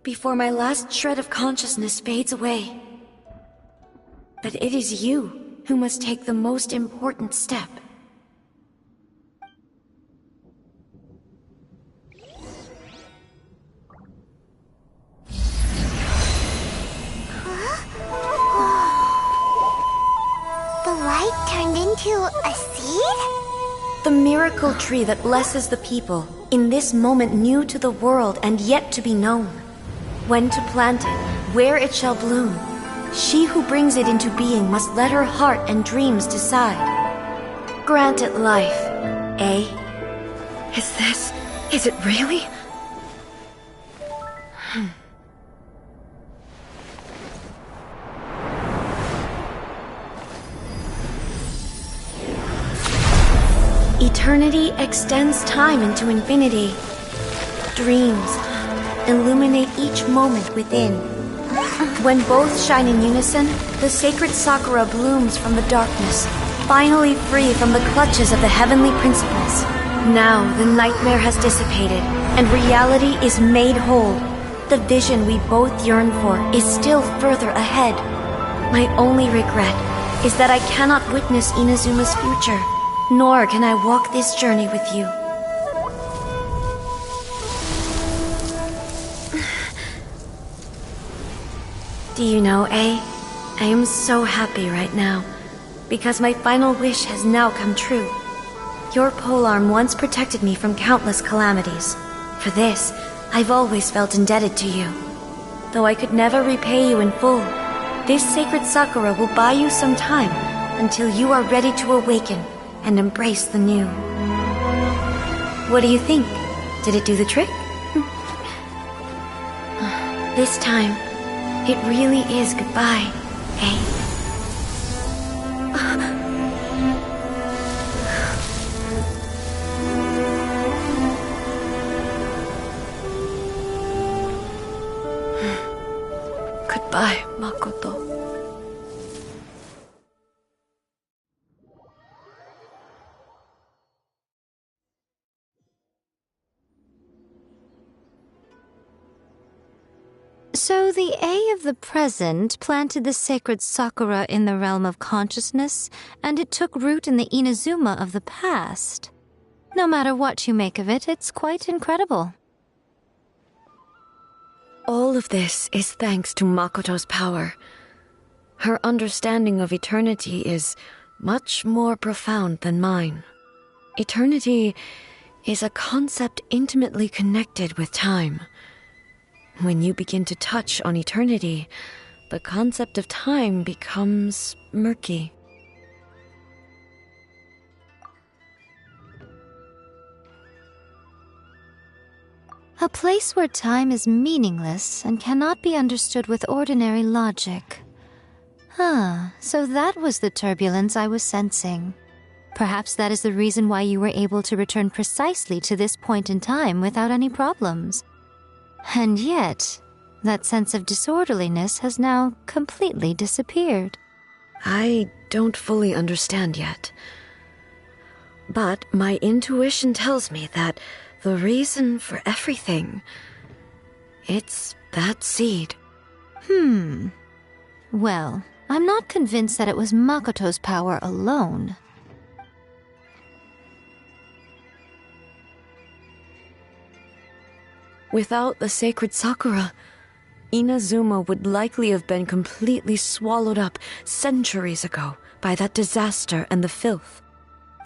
before my last shred of consciousness fades away. But it is you who must take the most important step. The light turned into a seed? The miracle tree that blesses the people, in this moment new to the world and yet to be known. When to plant it, where it shall bloom, she who brings it into being must let her heart and dreams decide. Grant it life, eh? Is it really? Eternity extends time into infinity. Dreams illuminate each moment within. When both shine in unison, the sacred Sakura blooms from the darkness, finally free from the clutches of the heavenly principles. Now the nightmare has dissipated, and reality is made whole. The vision we both yearn for is still further ahead. My only regret is that I cannot witness Inazuma's future, nor can I walk this journey with you. Do you know, I am so happy right now, because my final wish has now come true. Your polearm once protected me from countless calamities. For this, I've always felt indebted to you. Though I could never repay you in full, this sacred Sakura will buy you some time until you are ready to awaken and embrace the new. What do you think? Did it do the trick? This time, it really is goodbye, eh? Goodbye, Makoto. So the A of the present planted the sacred Sakura in the realm of consciousness, and it took root in the Inazuma of the past. No matter what you make of it, it's quite incredible. All of this is thanks to Makoto's power. Her understanding of eternity is much more profound than mine. Eternity is a concept intimately connected with time. When you begin to touch on eternity, the concept of time becomes murky. A place where time is meaningless and cannot be understood with ordinary logic. So that was the turbulence I was sensing. Perhaps that is the reason why you were able to return precisely to this point in time without any problems. And yet, that sense of disorderliness has now completely disappeared. I don't fully understand yet. But my intuition tells me that the reason for everything, it's that seed. Well, I'm not convinced that it was Makoto's power alone. Without the sacred Sakura, Inazuma would likely have been completely swallowed up centuries ago by that disaster and the filth.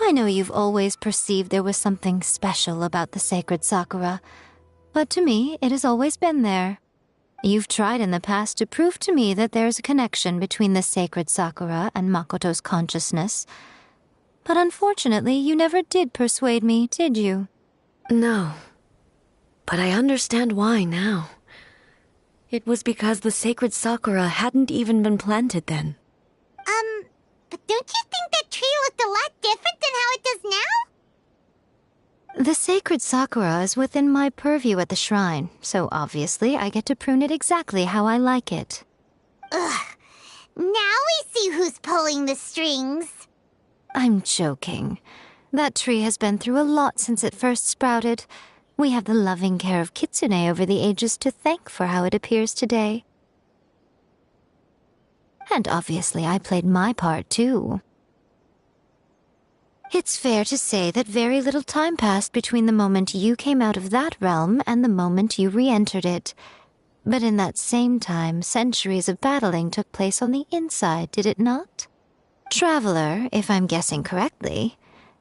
I know you've always perceived there was something special about the sacred Sakura, but to me, it has always been there. You've tried in the past to prove to me that there's a connection between the sacred Sakura and Makoto's consciousness, but unfortunately, you never did persuade me, did you? No. But I understand why now. It was because the sacred Sakura hadn't even been planted then. But don't you think that tree looked a lot different than how it does now? The sacred Sakura is within my purview at the shrine, so obviously I get to prune it exactly how I like it. Ugh. Now we see who's pulling the strings. I'm joking. That tree has been through a lot since it first sprouted. We have the loving care of Kitsune over the ages to thank for how it appears today. And obviously I played my part too. It's fair to say that very little time passed between the moment you came out of that realm and the moment you re-entered it. But in that same time, centuries of battling took place on the inside, did it not? Traveler, if I'm guessing correctly,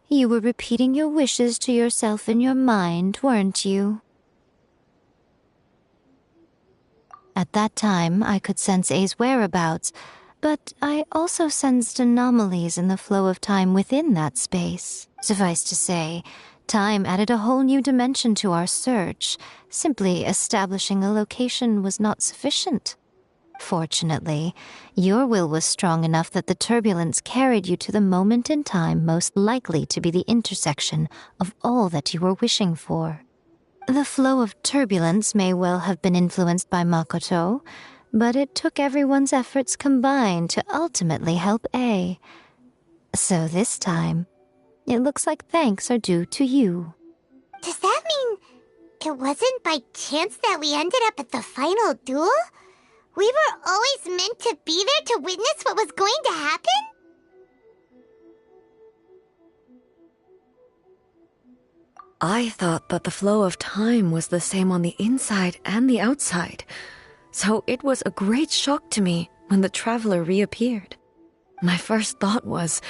you were repeating your wishes to yourself in your mind, weren't you? At that time, I could sense A's whereabouts, but I also sensed anomalies in the flow of time within that space. Suffice to say, time added a whole new dimension to our search. Simply establishing a location was not sufficient. Fortunately, your will was strong enough that the turbulence carried you to the moment in time most likely to be the intersection of all that you were wishing for. The flow of turbulence may well have been influenced by Makoto, but it took everyone's efforts combined to ultimately help A. So this time, it looks like thanks are due to you. Does that mean it wasn't by chance that we ended up at the final duel? We were always meant to be there to witness what was going to happen? I thought that the flow of time was the same on the inside and the outside, so it was a great shock to me when the traveler reappeared. My first thought was,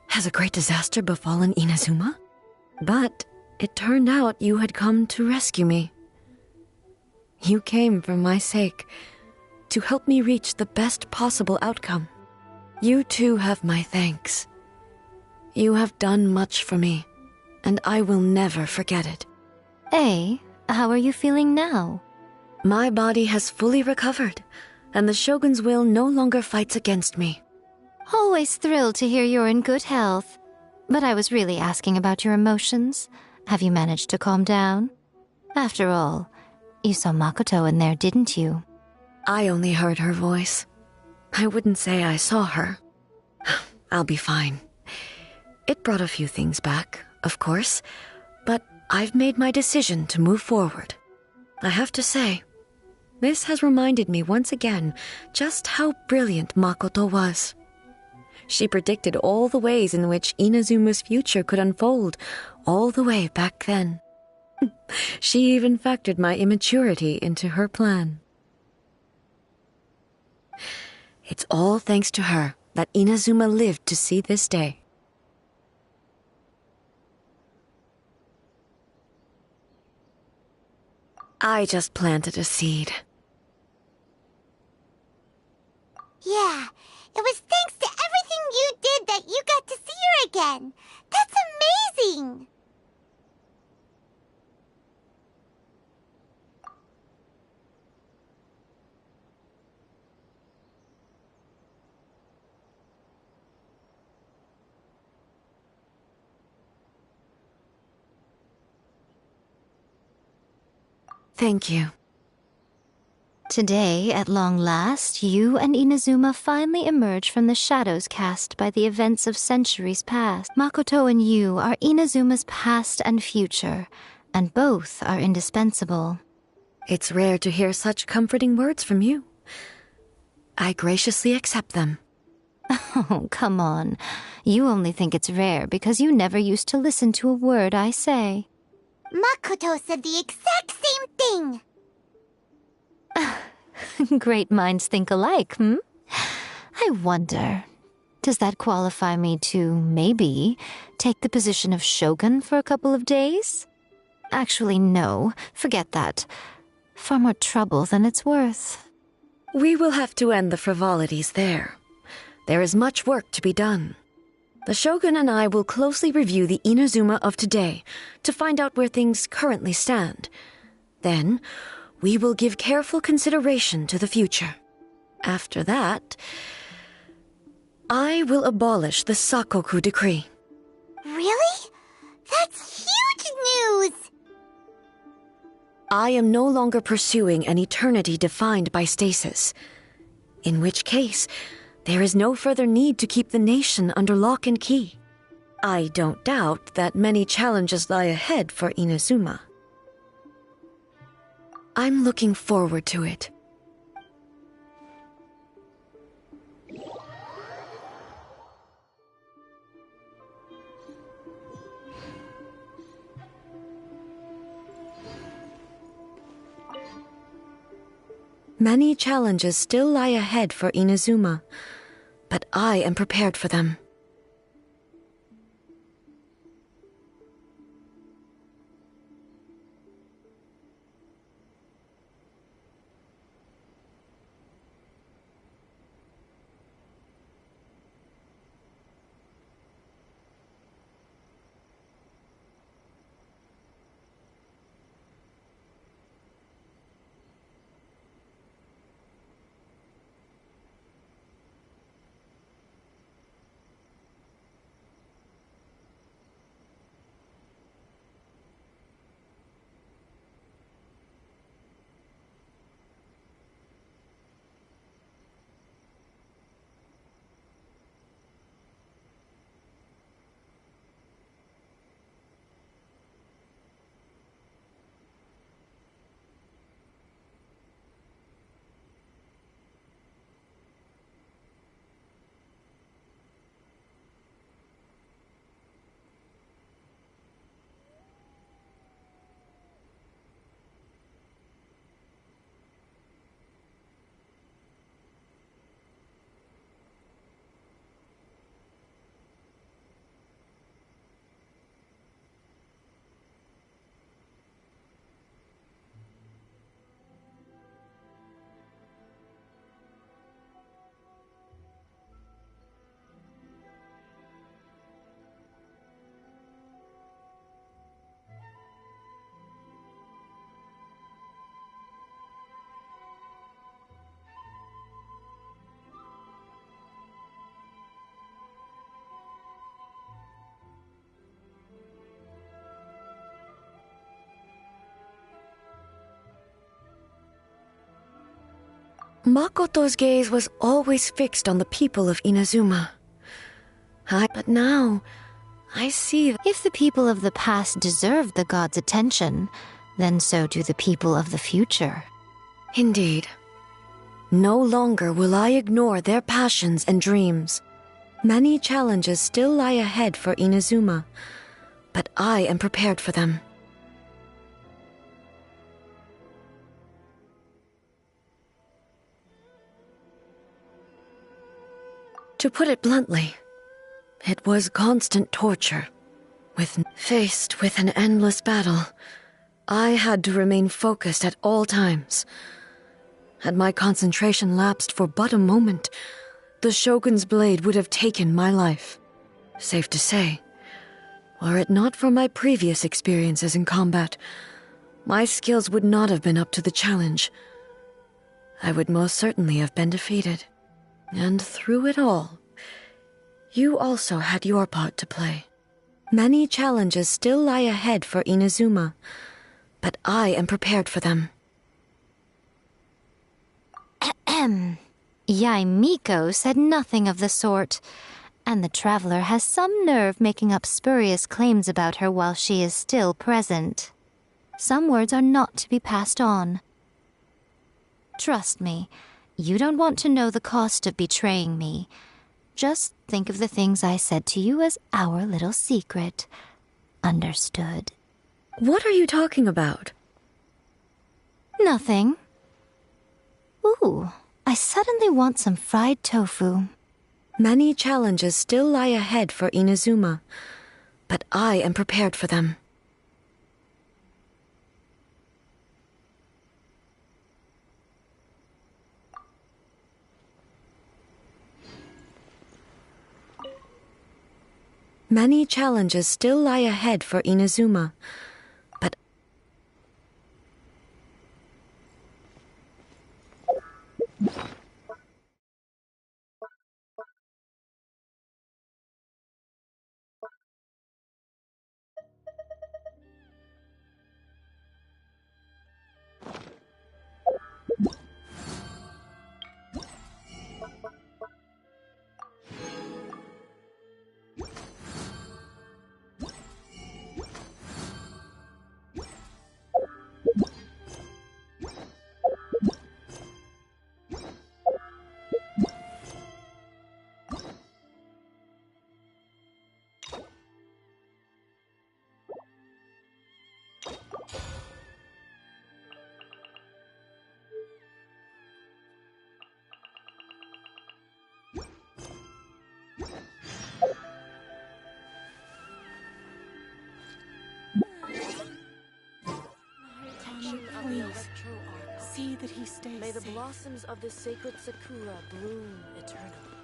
has a great disaster befallen Inazuma? But it turned out you had come to rescue me. You came for my sake, to help me reach the best possible outcome. You too have my thanks. You have done much for me, and I will never forget it. A, how are you feeling now? My body has fully recovered, and the Shogun's will no longer fights against me. Always thrilled to hear you're in good health. But I was really asking about your emotions. Have you managed to calm down? After all, you saw Makoto in there, didn't you? I only heard her voice. I wouldn't say I saw her. I'll be fine. It brought a few things back, of course, but I've made my decision to move forward. I have to say, this has reminded me once again just how brilliant Makoto was. She predicted all the ways in which Inazuma's future could unfold, all the way back then. She even factored my immaturity into her plan. It's all thanks to her that Inazuma lived to see this day. I just planted a seed. Yeah, it was thanks to everything you did that you got to see her again. That's amazing! Thank you. Today, at long last, you and Inazuma finally emerge from the shadows cast by the events of centuries past. Makoto and you are Inazuma's past and future, and both are indispensable. It's rare to hear such comforting words from you. I graciously accept them. Oh, come on. You only think it's rare because you never used to listen to a word I say. Makoto said the exact same thing! Great minds think alike, hmm? I wonder, does that qualify me to, maybe, take the position of shogun for a couple of days? Actually, no. Forget that. Far more trouble than it's worth. We will have to end the frivolities there. There is much work to be done. The Shogun and I will closely review the Inazuma of today to find out where things currently stand. Then, we will give careful consideration to the future. After that, I will abolish the Sakoku decree. Really? That's huge news! I am no longer pursuing an eternity defined by stasis. In which case, there is no further need to keep the nation under lock and key. I don't doubt that many challenges lie ahead for Inazuma. I'm looking forward to it. Many challenges still lie ahead for Inazuma, but I am prepared for them. Makoto's gaze was always fixed on the people of Inazuma. But now, I see. If the people of the past deserve the god's attention, then so do the people of the future. Indeed. No longer will I ignore their passions and dreams. Many challenges still lie ahead for Inazuma, but I am prepared for them. To put it bluntly, it was constant torture. Faced with an endless battle, I had to remain focused at all times. Had my concentration lapsed for but a moment, the Shogun's blade would have taken my life. Safe to say, were it not for my previous experiences in combat, my skills would not have been up to the challenge. I would most certainly have been defeated. And through it all, you also had your part to play. Many challenges still lie ahead for Inazuma, but I am prepared for them. Ahem. Yaimiko said nothing of the sort, and the traveler has some nerve making up spurious claims about her while she is still present. Some words are not to be passed on. Trust me, you don't want to know the cost of betraying me. Just think of the things I said to you as our little secret. Understood? What are you talking about? Nothing. Ooh, I suddenly want some fried tofu. Many challenges still lie ahead for Inazuma, but I am prepared for them. Many challenges still lie ahead for Inazuma, but Please, see that he stays May the blossoms of the sacred Sakura bloom eternally.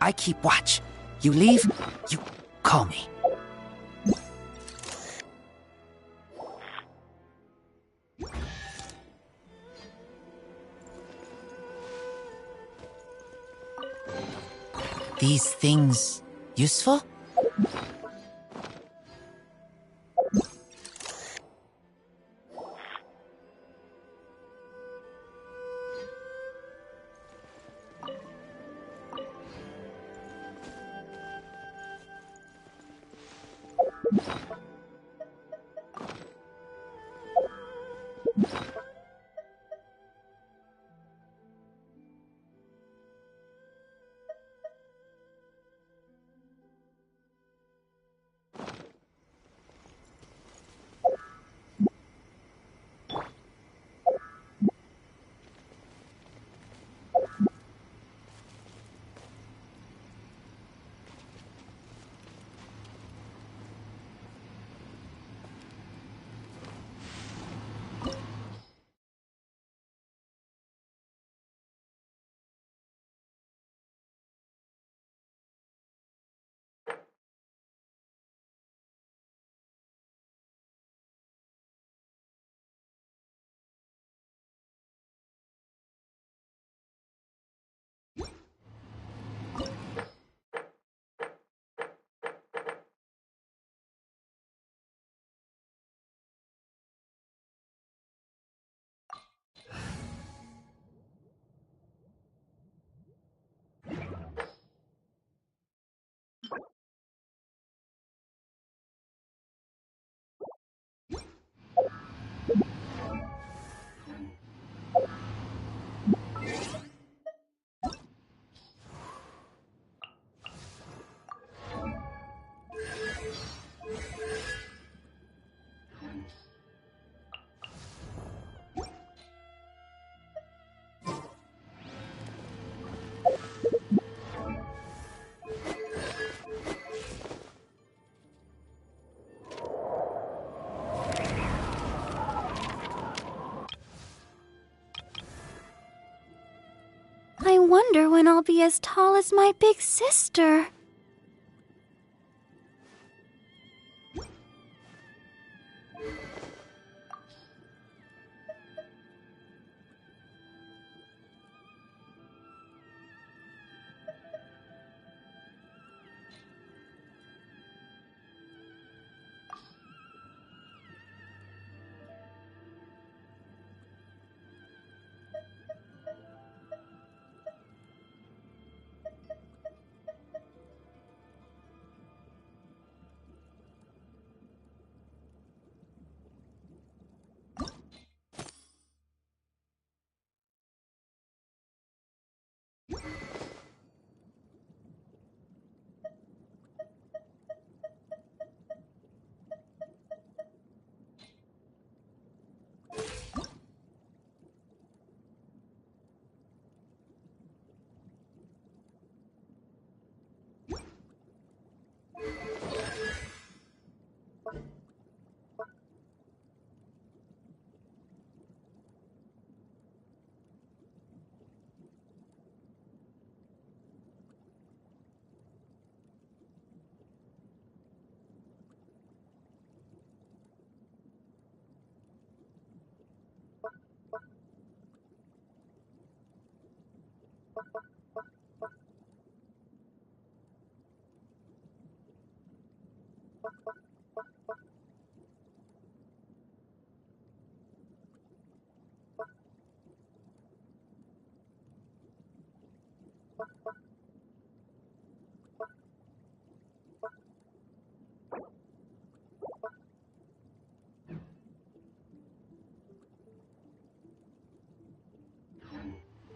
I keep watch. You leave, you call me. These things useful? wonder when I'll be as tall as my big sister.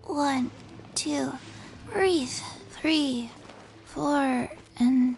One, two, breathe. 3, 4, and...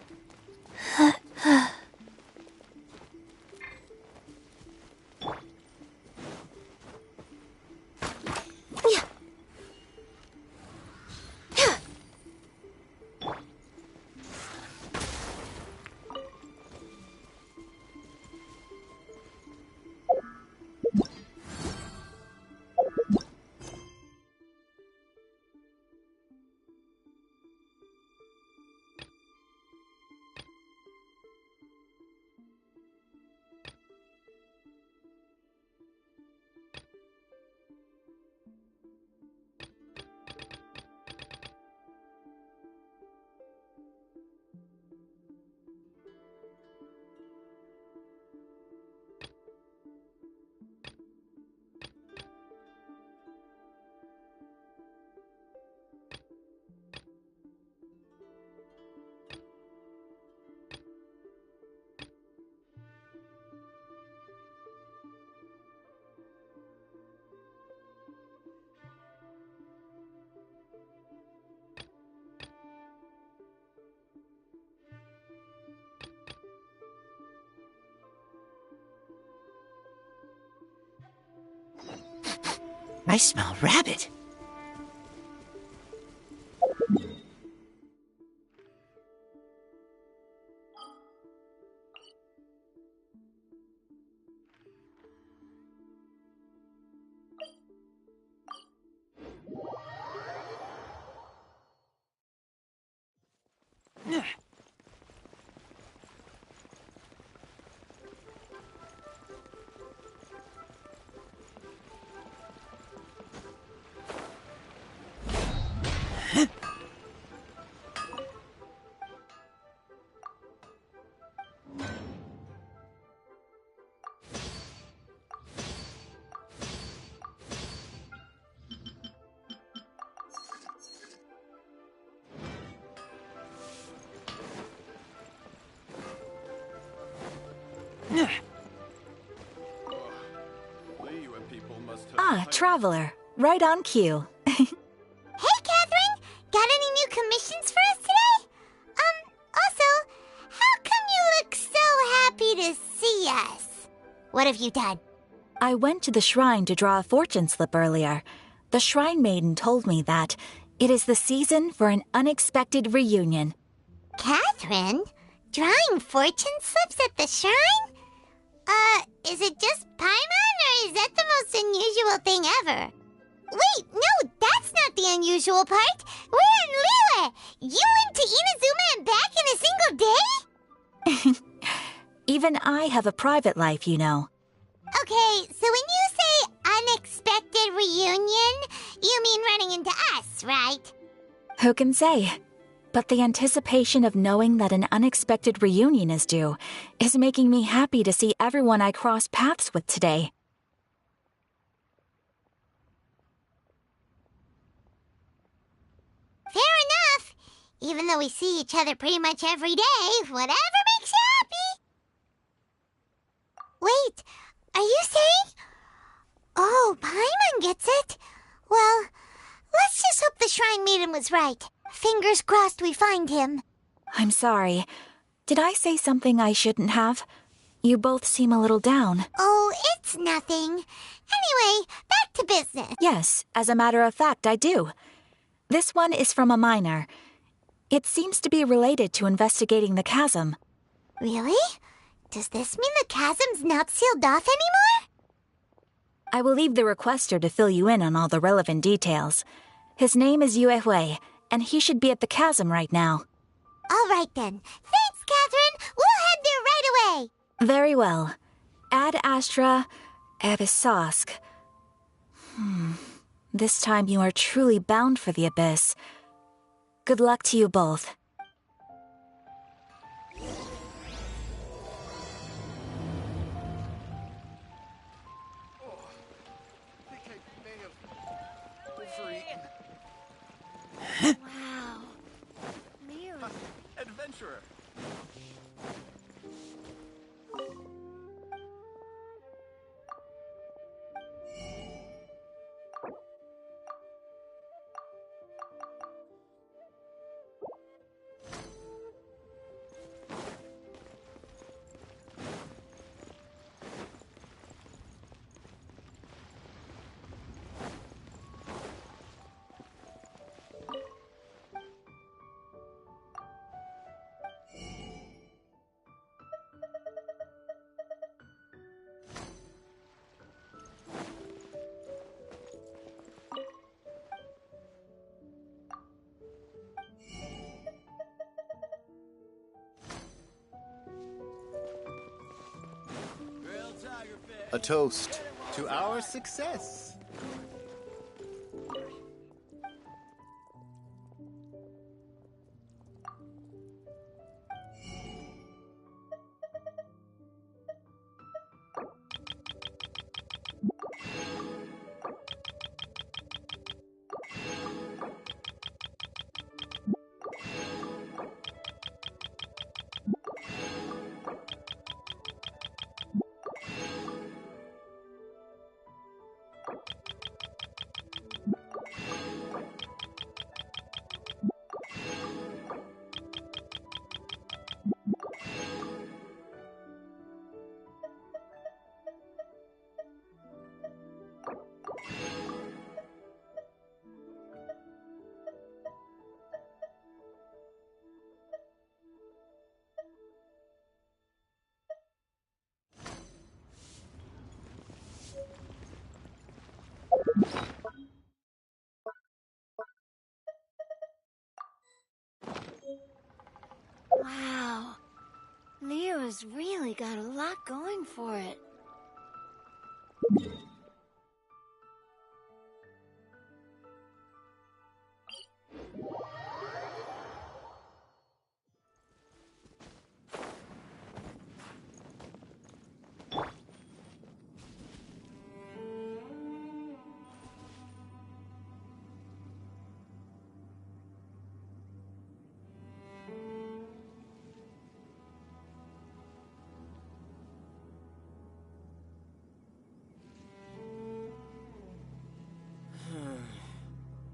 I smell rabbit. Ah, Traveler. Right on cue. Hey, Catherine! Got any new commissions for us today? Also, how come you look so happy to see us? What have you done? I went to the shrine to draw a fortune slip earlier. The shrine maiden told me that it is the season for an unexpected reunion. Catherine? Drawing fortune slips at the shrine? Is it just Paimon, or is that the most unusual thing ever? Wait, no, that's not the unusual part. We're in Liyue! You went to Inazuma and back in a single day? Even I have a private life, you know. Okay, so when you say unexpected reunion, you mean running into us, right? Who can say? But the anticipation of knowing that an unexpected reunion is due is making me happy to see everyone I cross paths with today. Fair enough. Even though we see each other pretty much every day, whatever makes you happy. Wait, are you saying? Oh, Paimon gets it. Well, let's just hope the Shrine Maiden was right. Fingers crossed we find him. I'm sorry. Did I say something I shouldn't have? You both seem a little down. Oh, it's nothing. Anyway, back to business. Yes, as a matter of fact, I do. This one is from a minor. It seems to be related to investigating the chasm. Really? Does this mean the chasm's not sealed off anymore? I will leave the requester to fill you in on all the relevant details. His name is Yue Hui, and he should be at the chasm right now. All right then. Thanks, Catherine. We'll head there right away. Very well. Ad Astra Abyssosque. This time you are truly bound for the abyss. Good luck to you both. Wow. Adventurer. A toast to our success. Wow. Leo has really got a lot going for it.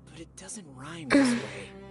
But it doesn't rhyme this way.